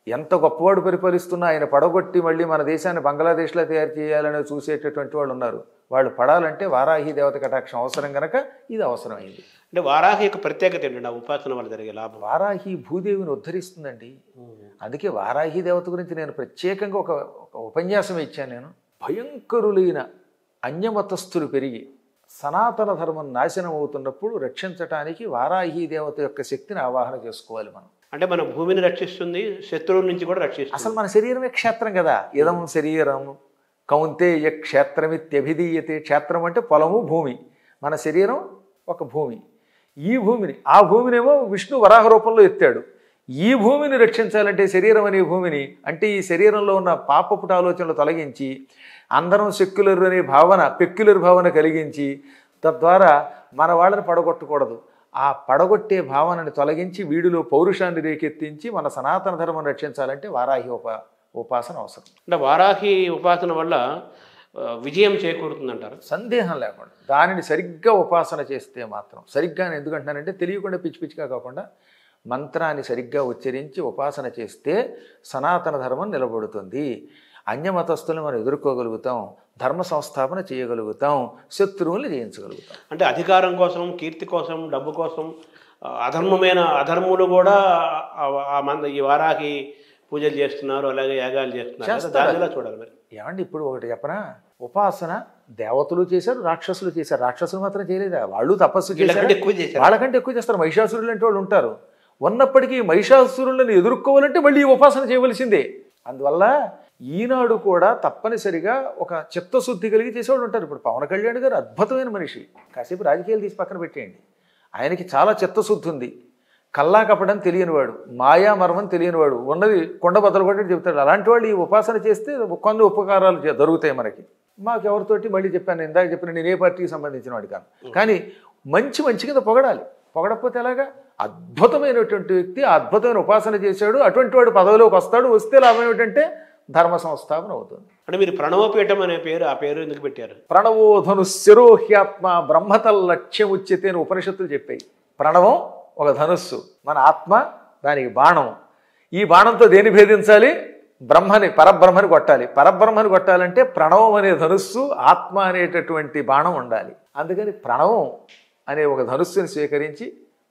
ఎంత గొప్పవాడు పరిపాలిస్తున్నా ఆయన పడగొట్టి మళ్ళీ మన దేశాన్ని బంగ్లాదేశ్లో తయారు చేయాలని చూసేటటువంటి వాళ్ళు ఉన్నారు. వాళ్ళు పడాలంటే వారాహి దేవత కటాక్షం అవసరం కనుక ఇది అవసరమైంది. అంటే వారాహి యొక్క ప్రత్యేకత ఏంటంటే ఆ ఉపాసన వల్ల జరిగే లాభం. వారాహి భూదేవిని ఉద్ధరిస్తుందండి. అందుకే వారాహి దేవత గురించి నేను ప్రత్యేకంగా ఒక ఉపన్యాసం ఇచ్చాను. నేను భయంకరులైన అన్యమతస్థులు పెరిగి సనాతన ధర్మం నాశనం అవుతున్నప్పుడు రక్షించటానికి వారాహి దేవత యొక్క శక్తిని ఆవాహన చేసుకోవాలి మనం. అంటే మన భూమిని రక్షిస్తుంది, శత్రువుల నుంచి కూడా రక్షిస్తుంది. అసలు మన శరీరమే క్షేత్రం కదా. ఇదం శరీరం కౌంతేయ క్షేత్రమిత్యభిధీయతే. క్షేత్రం అంటే పొలము, భూమి. మన శరీరం ఒక భూమి. ఈ భూమిని, ఆ భూమినేమో విష్ణు వరాహ రూపంలో ఎత్తాడు. ఈ భూమిని రక్షించాలంటే శరీరం అనే భూమిని, అంటే ఈ శరీరంలో ఉన్న పాపపుట ఆలోచనలు తొలగించి అందరం సెక్యులర్ అనే భావన, పెక్యులర్ భావన కలిగించి తద్వారా మన వాళ్ళని పడగొట్టకూడదు. ఆ పడగొట్టే భావనని తొలగించి వీడిలో పౌరుషాన్ని రేకెత్తించి మన సనాతన ధర్మం రక్షించాలంటే వారాహి ఉపాసన అవసరం. అంటే వారాహి ఉపాసన వల్ల విజయం చేకూరుతుందంటారు? సందేహం లేకుండా. దానిని సరిగ్గా ఉపాసన చేస్తే మాత్రం, సరిగ్గా ఎందుకంటున్నానంటే తెలియకుండా పిచ్చి పిచ్చిగా కాకుండా మంత్రాన్ని సరిగ్గా ఉచ్చరించి ఉపాసన చేస్తే సనాతన ధర్మం నిలబడుతుంది. అన్యమతస్థులను మనం ఎదుర్కోగలుగుతాం, ధర్మ సంస్థాపన చేయగలుగుతాం, శత్రువుల్ని జయించగలుగుతాం. అంటే అధికారం కోసం, కీర్తి కోసం, డబ్బు కోసం అధర్ములు కూడా ఈ వారాహి పూజలు చేస్తున్నారు, అలాగే యాగాలు చేస్తున్నారు. చూడాలి మరి. ఏమండి ఇప్పుడు ఒకటి చెప్పనా, ఉపాసన దేవతలు చేశారు, రాక్షసులు చేశారు. రాక్షసులు మాత్రం చేయలేదా? వాళ్ళు తపస్సు చేశారు, వాళ్ళకంటే ఎక్కువ చేస్తారు. మహిషాసురులు లాంటి వాళ్ళు ఉంటారు. ఉన్నప్పటికీ మహిషాసురులను ఎదుర్కోవాలంటే మళ్ళీ ఈ ఉపాసన చేయవలసిందే. అందువల్ల ఈనాడు కూడా తప్పనిసరిగా ఒక చిత్తశుద్ధి కలిగి చేసేవాళ్ళు ఉంటారు. ఇప్పుడు పవన్ కళ్యాణ్ గారు అద్భుతమైన మనిషి. కాసేపు రాజకీయాలు తీసి పక్కన పెట్టేయండి. ఆయనకి చాలా చిత్తశుద్ధి ఉంది. కల్లా కప్పడం తెలియనివాడు, మాయా మర్మం తెలియనివాడు, ఉన్నది కొండ బద్దలు కొట్టి చెప్తాడు. అలాంటి వాళ్ళు ఈ ఉపాసన చేస్తే కొన్ని ఉపకారాలు జరుగుతాయి మనకి. మాకు ఎవరితోటి మళ్ళీ చెప్పాను, ఇందాక చెప్పిన నేను ఏ పార్టీకి సంబంధించిన వాడు కాను. కానీ మంచి కింద పొగడాలి. పొగడకపోతే ఎలాగా? అద్భుతమైనటువంటి వ్యక్తి అద్భుతమైన ఉపాసన చేశాడు, అటువంటి వాడు పదవిలోకి వస్తాడు. వస్తే లాభం ఏమిటంటే ధర్మ సంస్థాపన అవుతుంది. అంటే మీరు ప్రణవపీఠం అనే పేరు, ఆ పేరు ఎందుకు పెట్టారు? ప్రణవోధను శిరోహ్యాత్మ బ్రహ్మతల్ లక్ష్యముచ్యతే అని ఉపనిషత్తులు చెప్పాయి. ప్రణవం ఒక ధనుస్సు, మన ఆత్మ దానికి బాణం. ఈ బాణంతో దేని భేదించాలి? పరబ్రహ్మని కొట్టాలి. పరబ్రహ్మని కొట్టాలంటే ప్రణవం అనే ధనుస్సు, ఆత్మ అనేటటువంటి బాణం ఉండాలి. అందుకని ప్రణవం అనే ఒక ధనుస్సుని స్వీకరించి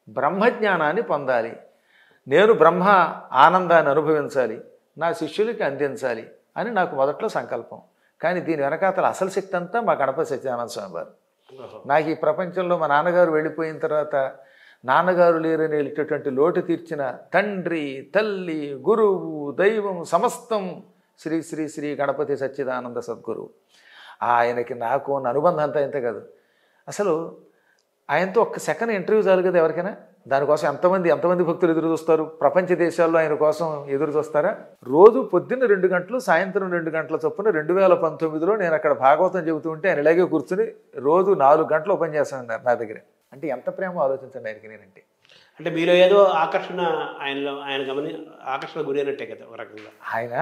బ్రహ్మజ్ఞానాన్ని పొందాలి. నేను బ్రహ్మ ఆనందాన్ని అనుభవించాలి, నా శిష్యులకి అందించాలి అని నాకు మొదట్లో సంకల్పం. కానీ దీని వెనకాతల అసలు శక్తి అంతా మా గణపతి సత్యనారాయణ స్వామి వారు. నాకు ఈ ప్రపంచంలో మా నాన్నగారు వెళ్ళిపోయిన తర్వాత నాన్నగారు లేరనేటటువంటి లోటు తీర్చిన తండ్రి, తల్లి, గురువు, దైవం సమస్తం శ్రీ శ్రీ శ్రీ గణపతి సచ్చిదానంద సద్గురువు. ఆయనకి నాకు ఉన్న అనుబంధం అంతా ఇంత కాదు. అసలు ఆయనతో ఒక్క సెకండ్ ఇంటర్వ్యూ చాలు కదా ఎవరికైనా. దానికోసం ఎంతమంది భక్తులు ఎదురు చూస్తారు? ప్రపంచ దేశాల్లో ఆయన కోసం ఎదురు చూస్తారా? రోజు పొద్దున్న 2 గంటలు, సాయంత్రం 2 గంటల చొప్పున 2019లో నేను అక్కడ భాగవతం చెబుతూ ఉంటే ఆయన ఇలాగే కూర్చుని రోజు 4 గంటలు ఉపన్యాసం నా దగ్గర. అంటే ఎంత ప్రేమ ఆలోచించండి ఆయనకి నేనంటే. అంటే మీలో ఏదో ఆకర్షణ ఆయన ఆకర్షణ గురైనట్టే కదా ఒక రకంగా. ఆయన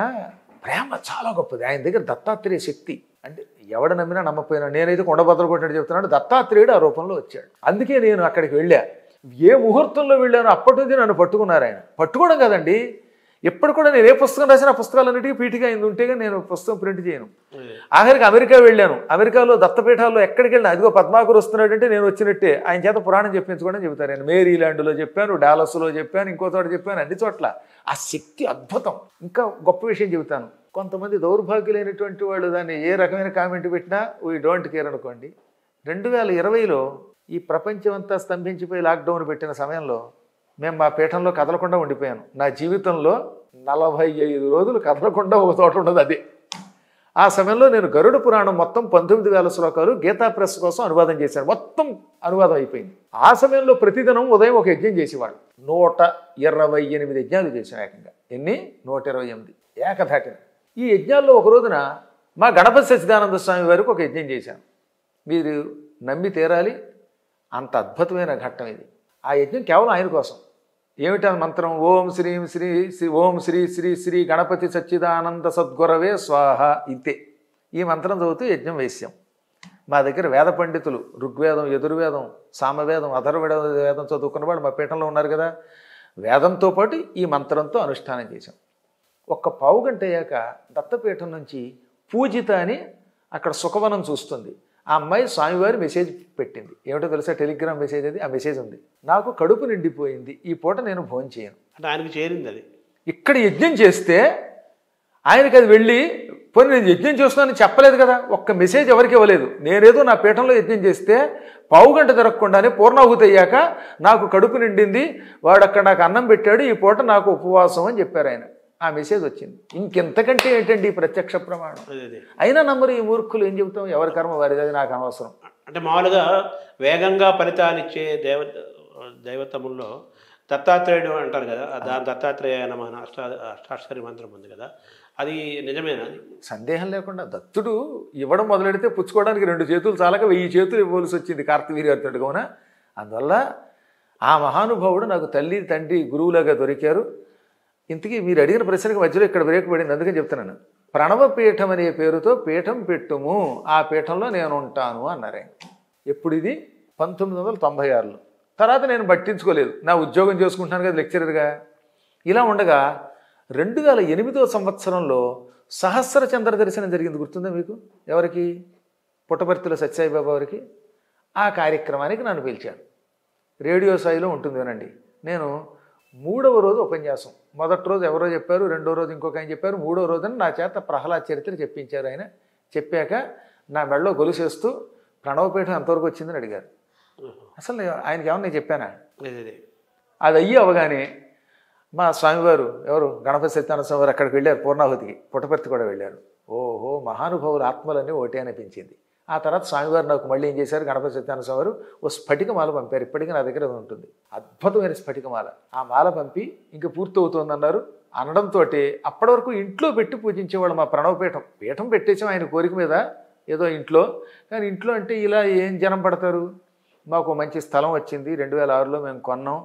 ప్రేమ చాలా గొప్పది. ఆయన దగ్గర దత్తాత్రేయ శక్తి అంటే ఎవడ నమ్మినా నమ్మకపోయినా, నేనైతే కొండబద్దలు కొట్టినట్టు చెప్తున్నాడు, దత్తాత్రేయుడు ఆ రూపంలో వచ్చాడు. అందుకే నేను అక్కడికి వెళ్ళా. ఏ ముహూర్తంలో వెళ్ళానో అప్పటి నుంచి నన్ను పట్టుకున్నారు ఆయన. పట్టుకోవడం కదండి, ఎప్పుడు కూడా నేను ఏ పుస్తకం రాసినా పుస్తకాలన్నిటికీ పీఠిగా అయింది ఉంటేగా నేను పుస్తకం ప్రింట్ చేయను. ఆఖరికి అమెరికా వెళ్ళాను. అమెరికాలో దత్తపీఠాల్లో ఎక్కడికి వెళ్ళినా అదిగో పద్మాకర్ వస్తున్నాడంటే నేను వచ్చినట్టే ఆయన చేత పురాణం చెప్పించుకోవడం చెబుతారు. నేను మేరీల్యాండ్లో చెప్పాను, డాలస్లో చెప్పాను, ఇంకో చోట చెప్పాను, అన్ని చోట్ల. ఆ శక్తి అద్భుతం. ఇంకా గొప్ప విషయం చెబుతాను. కొంతమంది దౌర్భాగ్యులైనటువంటి వాళ్ళు దాన్ని ఏ రకమైన కామెంట్ పెట్టినా వీ డోంట్ కేర్ అనుకోండి. 2020లో ఈ ప్రపంచం అంతా స్తంభించిపోయి లాక్డౌన్ పెట్టిన సమయంలో మేము మా పీఠంలో కదలకుండా ఉండిపోయాను. నా జీవితంలో 45 రోజులు కదలకుండా ఒక చోట ఉండదు అదే. ఆ సమయంలో నేను గరుడ పురాణం మొత్తం 19,000 శ్లోకాలు గీతా ప్రెస్ కోసం అనువాదం చేశాను. మొత్తం అనువాదం అయిపోయింది. ఆ సమయంలో ప్రతిదినం ఉదయం ఒక యజ్ఞం చేసేవాడు. 128 యజ్ఞాలు చేశాను ఏకంగా. ఎన్ని? 128 ఏకధాటిన. ఈ యజ్ఞాల్లో ఒక రోజున మా గణపతి సచ్చిదానంద స్వామి వారికి ఒక యజ్ఞం చేశాను. మీరు నమ్మి తీరాలి, అంత అద్భుతమైన ఘట్టం ఇది. ఆ యజ్ఞం కేవలం ఆయన కోసం. ఏమిటా మంత్రం? ఓం శ్రీం శ్రీ శ్రీ ఓం శ్రీ శ్రీ శ్రీ గణపతి సచ్చిదానంద సద్గురవే స్వాహ. ఇంతే. ఈ మంత్రం చదువుతూ యజ్ఞం వేశాం. మా దగ్గర వేద పండితులు ఋగ్వేదం, యజుర్వేదం, సామవేదం, అథర్వవేదం చదువుకున్నవాడు మా పీఠంలో ఉన్నారు కదా. వేదంతో పాటు ఈ మంత్రంతో అనుష్ఠానం చేశాం. ఒక్క పావు గంట అయ్యాక దత్తపీఠం నుంచి పూజిత అని అక్కడ సుఖవనం చూస్తుంది. ఆ అమ్మాయి స్వామివారి మెసేజ్ పెట్టింది. ఏమిటో తెలుసా? టెలిగ్రామ్ మెసేజ్ అది. ఆ మెసేజ్ ఉంది, నాకు కడుపు నిండిపోయింది, ఈ పూట నేను భోజనం చేయను. అంటే ఆయనకు చేరింది అది. ఇక్కడ యజ్ఞం చేస్తే ఆయనకి అది వెళ్ళి పోనీ నేను యజ్ఞం చేస్తున్నానని చెప్పలేదు కదా, ఒక్క మెసేజ్ ఎవరికి ఇవ్వలేదు. నేనేదో నా పీఠంలో యజ్ఞం చేస్తే పావు గంట తిరగకుండానే పూర్ణాహుతి అయ్యాక నాకు కడుపు నిండింది, వాడు అక్కడ నాకు అన్నం పెట్టాడు, ఈ పూట నాకు ఉపవాసం అని చెప్పారు ఆయన. ఆ మెసేజ్ వచ్చింది. ఇంకెంతకంటే ఏంటండి ఈ ప్రత్యక్ష ప్రమాణం? అయినా నమ్మరు ఈ మూర్ఖులు. ఏం చెబుతాం? ఎవరి కర్మ వారిది, అది నాకు అనవసరం. అంటే మామూలుగా వేగంగా ఫలితాలు ఇచ్చే దైవతముల్లో దత్తాత్రేయుడు అంటారు కదా, దాని దత్తాత్రేయ నమః అష్టాక్షరి మంత్రం ఉంది కదా, అది నిజమేనా? అది సందేహం లేకుండా. దత్తుడు ఇవ్వడం మొదలెడితే పుచ్చుకోవడానికి 2 చేతులు చాలక 1000 చేతులు ఇవ్వాల్సి వచ్చింది కార్తవీర్యార్తుడు అవునా. అందువల్ల ఆ మహానుభావుడు నాకు తల్లి తండ్రి గురువులాగా దొరికారు. ఇంతకీ మీరు అడిగిన ప్రశ్నకి మధ్యలో ఇక్కడ బ్రేక్ పడింది, అందుకని చెప్తున్నాను. ప్రణవపీఠం అనే పేరుతో పీఠం పెట్టుము, ఆ పీఠంలో నేను ఉంటాను అన్నారు. ఎప్పుడు ఇది? 1996లో. తర్వాత నేను పట్టించుకోలేదు, నా ఉద్యోగం చేసుకుంటున్నాను కదా లెక్చరర్గా. ఇలా ఉండగా 2008వ సంవత్సరంలో సహస్ర చంద్ర దర్శనం జరిగింది. గుర్తుందా మీకు? ఎవరికి? పుట్టపర్తిలో సత్యసాయిబాబా వారికి. ఆ కార్యక్రమానికి నన్ను పిలిచాడు. రేడియో స్థాయిలో ఉంటుంది వినండి. నేను 3వ రోజు ఉపన్యాసం. మొదటి రోజు ఎవరో చెప్పారు, 2వ రోజు ఇంకొక ఆయన చెప్పారు, 3వ రోజున నా చేత ప్రహ్లాద చరిత్ర చెప్పించారు ఆయన. చెప్పాక నా మెడలో గొలుసేస్తూ ప్రణవపీఠం ఎంతవరకు వచ్చిందని అడిగారు. అసలు ఆయనకి ఏమన్నా నేను చెప్పానా? అది అయ్యి అవగానే మా స్వామివారు ఎవరు గణపతి సత్యనారాయణ స్వామి వారు అక్కడికి వెళ్ళారు, పూర్ణాహుతికి. పుట్టపర్తి కూడా వెళ్ళారు. ఓహో, మహానుభావులు ఆత్మలన్నీ ఒకటే అనిపించింది. ఆ తర్వాత స్వామివారు నాకు మళ్ళీ ఏం చేశారు, గణపతి సత్యనారాయణ స్వామి వారు ఓ స్ఫటికమాల పంపారు. ఇప్పటికీ నా దగ్గర ఉంటుంది, అద్భుతమైన స్ఫటికమాల. ఆ మాల పంపి ఇంకా పూర్తవుతోందన్నారు. అనడంతో అప్పటి వరకు ఇంట్లో పెట్టి పూజించేవాళ్ళు మా ప్రణవపీఠం. పీఠం పెట్టేసాం ఆయన కోరిక మీద ఏదో ఇంట్లో. కానీ ఇంట్లో అంటే ఇలా ఏం జనం పడతారు. మాకు మంచి స్థలం వచ్చింది, 2006లో మేము కొన్నాం.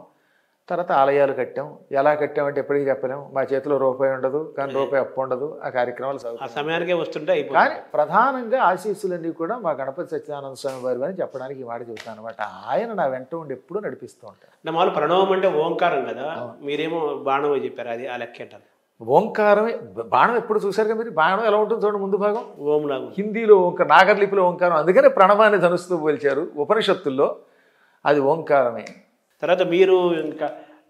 తర్వాత ఆలయాలు కట్టాం. ఎలా కట్టామంటే ఎప్పటికీ చెప్పలేము, మా చేతిలో రూపాయి ఉండదు, కానీ రూపాయి అప్పు ఉండదు. ఆ కార్యక్రమాలు సమయానికే వస్తుంటాయి. కానీ ప్రధానంగా ఆశీస్సులన్నీ కూడా మా గణపతి సత్యనారాయణ స్వామి వారి అని చెప్పడానికి ఈ మాట చెబుతాను అనమాట. ఆయన నా వెంట ఉండి ఎప్పుడూ నడిపిస్తూ ఉంటారు. మామూలు ప్రణవం అంటే ఓంకారం కదా, మీరేమో బాణం చెప్పారు, అది ఆ లెక్క అంటారు. ఓంకారమే. బాణం ఎప్పుడు చూశారు కదా మీరు? బాణం ఎలా ఉంటుంది చూడండి, ముందు భాగం ఓం లాగా. హిందీలో ఓంకారం, నాగర్లిపిలో ఓంకారం. అందుకనే ప్రణవాన్ని ధనుస్తూ పోల్చారు ఉపనిషత్తుల్లో. అది ఓంకారమే. తర్వాత మీరు ఇంకా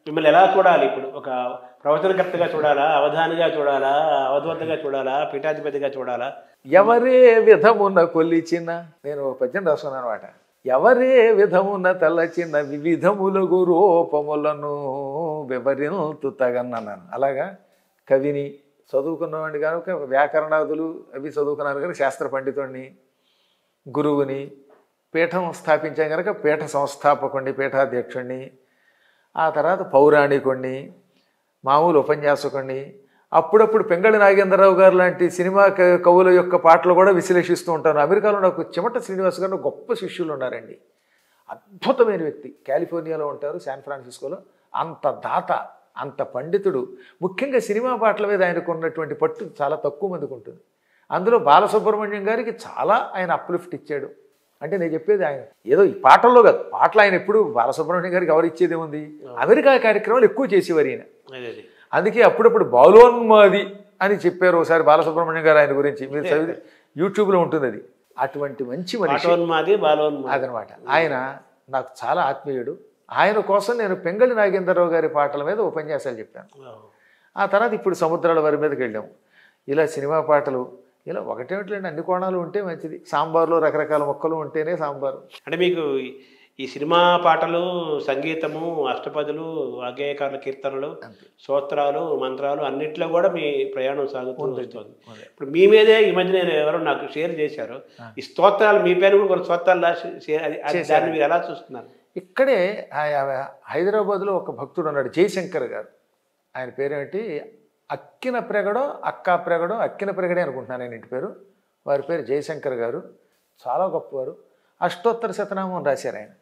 మిమ్మల్ని ఎలా చూడాలి? ఇప్పుడు ఒక ప్రవచనకర్తగా చూడాలా, అవధానిగా చూడాలా, అవధూతగా చూడాలా, పీఠాధిపతిగా చూడాలా? ఎవరే విధమున కొలిచిన, నేను ఒక పద్యం రాసుకున్నాను అనమాట. ఎవరే విధమున తలచిన వివిధములగు రూపములను వివరింతు తగన్నాను. అలాగా కవిని చదువుకున్నవాడిని కనుక వ్యాకరణాదులు అవి చదువుకున్నాను కనుక శాస్త్ర పండితుడిని, గురువుని, పీఠం స్థాపించాం కనుక పీఠ సంస్థాపకుడిని, పీఠాధ్యక్షుడిని, ఆ తర్వాత పౌరాణికుణ్ణి, మామూలు ఉపన్యాసకుణ్ణి, అప్పుడప్పుడు పెంగళి నాగేంద్రరావు గారు లాంటి సినిమా కవుల యొక్క పాటలు కూడా విశ్లేషిస్తూ ఉంటాను. అమెరికాలో నాకు చిమట శ్రీనివాస్ గారు గొప్ప శిష్యులు ఉన్నారండి. అద్భుతమైన వ్యక్తి. కాలిఫోర్నియాలో ఉంటారు, శాన్ ఫ్రాన్సిస్కోలో. అంత దాత, అంత పండితుడు. ముఖ్యంగా సినిమా పాటల మీద ఆయనకు ఉన్నటువంటి పట్టు చాలా తక్కువ మందికి ఉంటుంది. అందులో బాలసుబ్రహ్మణ్యం గారికి చాలా ఆయన అప్లిఫ్ట్ ఇచ్చాడు. అంటే నేను చెప్పేది ఆయన ఏదో ఈ పాటల్లో కాదు, పాటలు ఆయన ఎప్పుడు బాలసుబ్రహ్మణ్యం గారికి ఎవరు ఇచ్చేది ఉంది, అమెరికా కార్యక్రమాలు ఎక్కువ చేసేవారు ఈయన. అందుకే అప్పుడప్పుడు బాలోన్మాది అని చెప్పారు ఒకసారి బాలసుబ్రహ్మణ్యం గారు ఆయన గురించి. మీరు చదివి యూట్యూబ్లో ఉంటుంది అది. అటువంటి మంచి మనిషి అదనమాట. ఆయన నాకు చాలా ఆత్మీయుడు. ఆయన కోసం నేను పెంగళి నాగేంద్రరావు గారి పాటల మీద ఉపన్యాసాలు చెప్పాను. ఆ తర్వాత ఇప్పుడు సముద్రాల వారి మీదకి వెళ్ళాము. ఇలా సినిమా పాటలు ఇలా ఒకటేమిటండి, అన్ని కోణాలు ఉంటే మంచిది. సాంబార్లో రకరకాల మొక్కలు ఉంటేనే సాంబారు. అంటే మీకు ఈ సినిమా పాటలు, సంగీతము, అష్టపదులు, వాగ్గేయకారుల కీర్తనలు, స్తోత్రాలు, మంత్రాలు అన్నిట్లో కూడా మీ ప్రయాణం సాగుతూ వస్తుంది. ఇప్పుడు మీ మీదే ఈ మధ్య నేను ఎవరో నాకు షేర్ చేశారు, ఈ స్తోత్రాలు మీ పేరు కూడా కొన్ని స్తోత్రాలు దాన్ని మీరు ఎలా చూస్తున్నారు? ఇక్కడే హైదరాబాద్లో ఒక భక్తుడు ఉన్నాడు, జయశంకర్ గారు. ఆయన పేరేంటి, అక్కిన ప్రెగడో అక్కా ప్రెగడో, అక్కిన ప్రెగడే అనుకుంటున్నాను నేను ఇంటి పేరు. వారి పేరు జయశంకర్ గారు. చాలా గొప్పవారు. అష్టోత్తర శతనామం రాశారు ఆయన.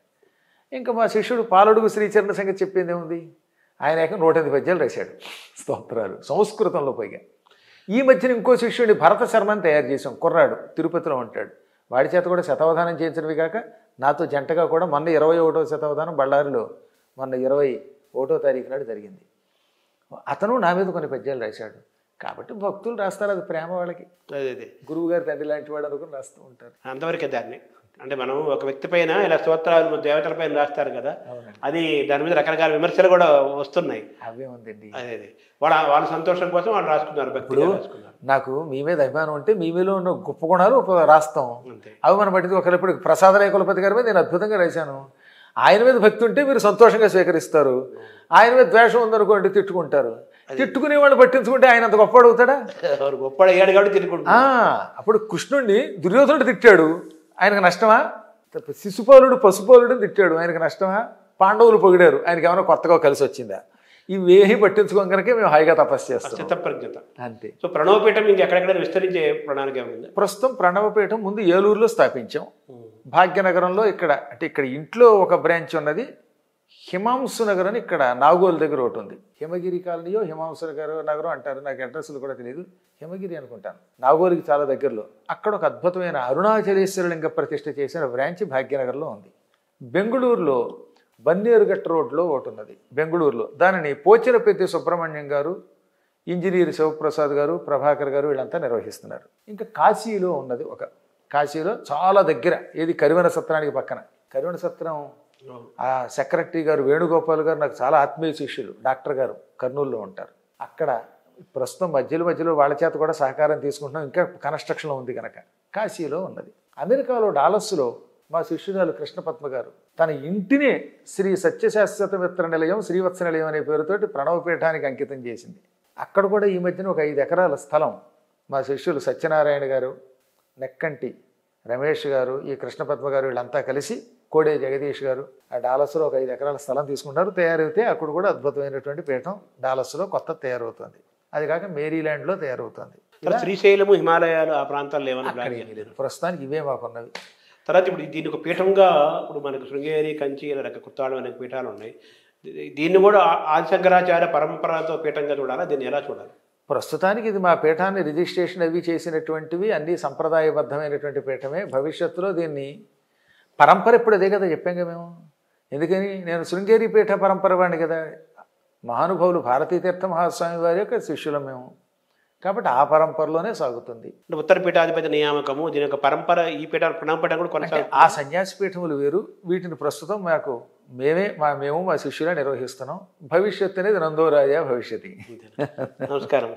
ఇంకా మా శిష్యుడు పాలడుగు శ్రీచరణ సంగతి చెప్పింది ఏముంది, ఆయన 108 పద్యాలు రాశాడు స్తోత్రాలు, సంస్కృతంలో పైగా. ఈ మధ్యన ఇంకో శిష్యుడిని భరత శర్మని తయారు చేసాం, కుర్రాడు, తిరుపతిలో ఉంటాడు. వాడి చేత కూడా శతావధానం చేయించినవి కాక నాతో జంటగా కూడా మొన్న 21వ శతావధానం బళ్ళారిలో మొన్న 21వ తారీఖు నాడు జరిగింది. అతను నా మీద కొన్ని పద్యాలు రాశాడు. కాబట్టి భక్తులు రాస్తారు, అది ప్రేమ వాళ్ళకి. అదే గురువు గారి తండ్రి లాంటి వాడు అనుకుని రాస్తూ ఉంటారు. అంతవరకే దాన్ని. అంటే మనం ఒక వ్యక్తి పైన ఇలా స్తోత్రాలు దేవతల పైన రాస్తారు కదా, అది దాని మీద రకరకాల విమర్శలు కూడా వస్తున్నాయి. అవే ఉందండి. అదే వాళ్ళ సంతోషం కోసం వాళ్ళు రాసుకున్నారు, భక్తులు రాసుకున్నారు. నాకు మీ మీద అభిమానం ఉంటే మీ మీలో ఉన్న గొప్ప గుణాలు రాస్తాం. అవి మనం పట్టింది. ఒకప్పుడు ప్రసాదరాయ కులపతి గారి మీద నేను అద్భుతంగా రాశాను. ఆయన మీద భక్తి ఉంటే మీరు సంతోషంగా స్వీకరిస్తారు. ఆయన మీద ద్వేషం ఉందనుకోండి తిట్టుకుంటారు. తిట్టుకునే వాళ్ళు పట్టించుకుంటే ఆయన అంత గొప్ప అడుగుతాడా? గొప్ప అయ్యాడు కాబట్టి తిట్టుకుంటా. అప్పుడు కృష్ణుడిని దుర్యోధనుడు తిట్టాడు, ఆయనకు నష్టమా? శిశుపాలుడు పశుపాలుడిని తిట్టాడు, ఆయనకు నష్టమా? పాండవులు పొగిడారు, ఆయనకి ఏమైనా కొత్తగా కలిసి వచ్చిందా? ఇవేమీ పట్టించుకోకనే మేము హాయిగా తపస్సు చేస్తాం. చిత్తప్రజ్ఞత అంతే. సో ప్రణవపీఠం ఇంకెక్కడెక్కడ విస్తరించే ప్రణాళిక ఏమైంది? ప్రస్తుతం ప్రణవపీఠం ముందు ఏలూరులో స్థాపించాం. భాగ్యనగరంలో ఇక్కడ అంటే ఇక్కడ ఇంట్లో ఒక బ్రాంచ్ ఉన్నది. హిమాంశు నగర్ అని ఇక్కడ నాగోల్ దగ్గర ఒకటి ఉంది. హిమగిరి కాలనీయో హిమాంశు నగరం అంటారు, నాకు అడ్రస్లు కూడా తెలియదు. హిమగిరి అనుకుంటాను. నాగోల్కి చాలా దగ్గరలో. అక్కడ ఒక అద్భుతమైన అరుణాచలేశ్వర లింగ ప్రతిష్ఠ చేసిన బ్రాంచ్ భాగ్యనగర్లో ఉంది. బెంగళూరులో బన్నేరుగట్ట రోడ్లో ఒకటి ఉన్నది బెంగళూరులో. దానిని పోచినపెద్ది సుబ్రహ్మణ్యం గారు, ఇంజనీర్ శివప్రసాద్ గారు, ప్రభాకర్ గారు వీళ్ళంతా నిర్వహిస్తున్నారు. ఇంకా కాశీలో ఉన్నది ఒక. కాశీలో చాలా దగ్గర, ఏది కరివెన సత్రానికి పక్కన. కరివెన సత్రం ఆ సెక్రటరీ గారు వేణుగోపాల్ గారు నాకు చాలా ఆత్మీయ శిష్యులు, డాక్టర్ గారు కర్నూలులో ఉంటారు. అక్కడ ప్రస్తుతం మధ్యలో వాళ్ళ చేత కూడా సహకారం తీసుకుంటున్నాం. ఇంకా కన్స్ట్రక్షన్లో ఉంది కనుక కాశీలో ఉన్నది. అమెరికాలో డాలస్లో మా శిష్యురాలు కృష్ణపద్మ గారు తన ఇంటినే శ్రీ సత్యశాశ్వత మిత్ర నిలయం, శ్రీవత్స నిలయం అనే పేరుతోటి ప్రణవపీఠానికి అంకితం చేసింది. అక్కడ కూడా ఈ మధ్యన ఒక 5 ఎకరాల స్థలం మా శిష్యులు సత్యనారాయణ గారు, నెక్కంటి రమేష్ గారు, ఈ కృష్ణపద్మ గారు వీళ్ళంతా కలిసి, కోడే జగదీష్ గారు ఆ డాలస్లో ఒక 5 ఎకరాల స్థలం తీసుకుంటారు. తయారైతే అక్కడ కూడా అద్భుతమైనటువంటి పీఠం డాలస్లో కొత్త తయారవుతుంది. అది కాక మేరీల్యాండ్లో తయారవుతుంది. శ్రీశైలము, హిమాలయాలు ఆ ప్రాంతాల్లో ఏమైనా ప్రస్తుతానికి ఇవే మాకున్నవి. తర్వాత ఇప్పుడు దీన్ని ఒక పీఠంగా ఇప్పుడు మనకు శృంగేరి, కంచి, కుత్తాళం అనే పీఠాలు ఉన్నాయి. దీన్ని కూడా ఆదిశంకరాచార్య పరంపరతో పీఠంగా చూడాలా, దీన్ని ఎలా చూడాలి? ప్రస్తుతానికి ఇది మా పీఠాన్ని రిజిస్ట్రేషన్ అవి చేసినటువంటివి అన్నీ సంప్రదాయబద్ధమైనటువంటి పీఠమే. భవిష్యత్తులో దీన్ని పరంపర ఇప్పుడు అదే కదా చెప్పాంగా మేము. ఎందుకని నేను శృంగేరి పీఠ పరంపర వాడిని కదా. మహానుభావులు భారతీతీర్థ మహాస్వామి వారి యొక్క శిష్యులం మేము. కాబట్టి ఆ పరంపరలోనే సాగుతుంది. ఉత్తర పీఠాధిపతి నియామకము, దీని యొక్క పరంపర ఈ పీఠ ప్రణవపీఠం కూడా కొనసాగుతుంది. ఆ సన్యాసి పీఠములు వేరు, వీటిని ప్రస్తుతం మేము మా శిష్యులే నిర్వహిస్తున్నాం. భవిష్యత్తు అనేది నందోరాజా భవిష్యత్తు. నమస్కారం.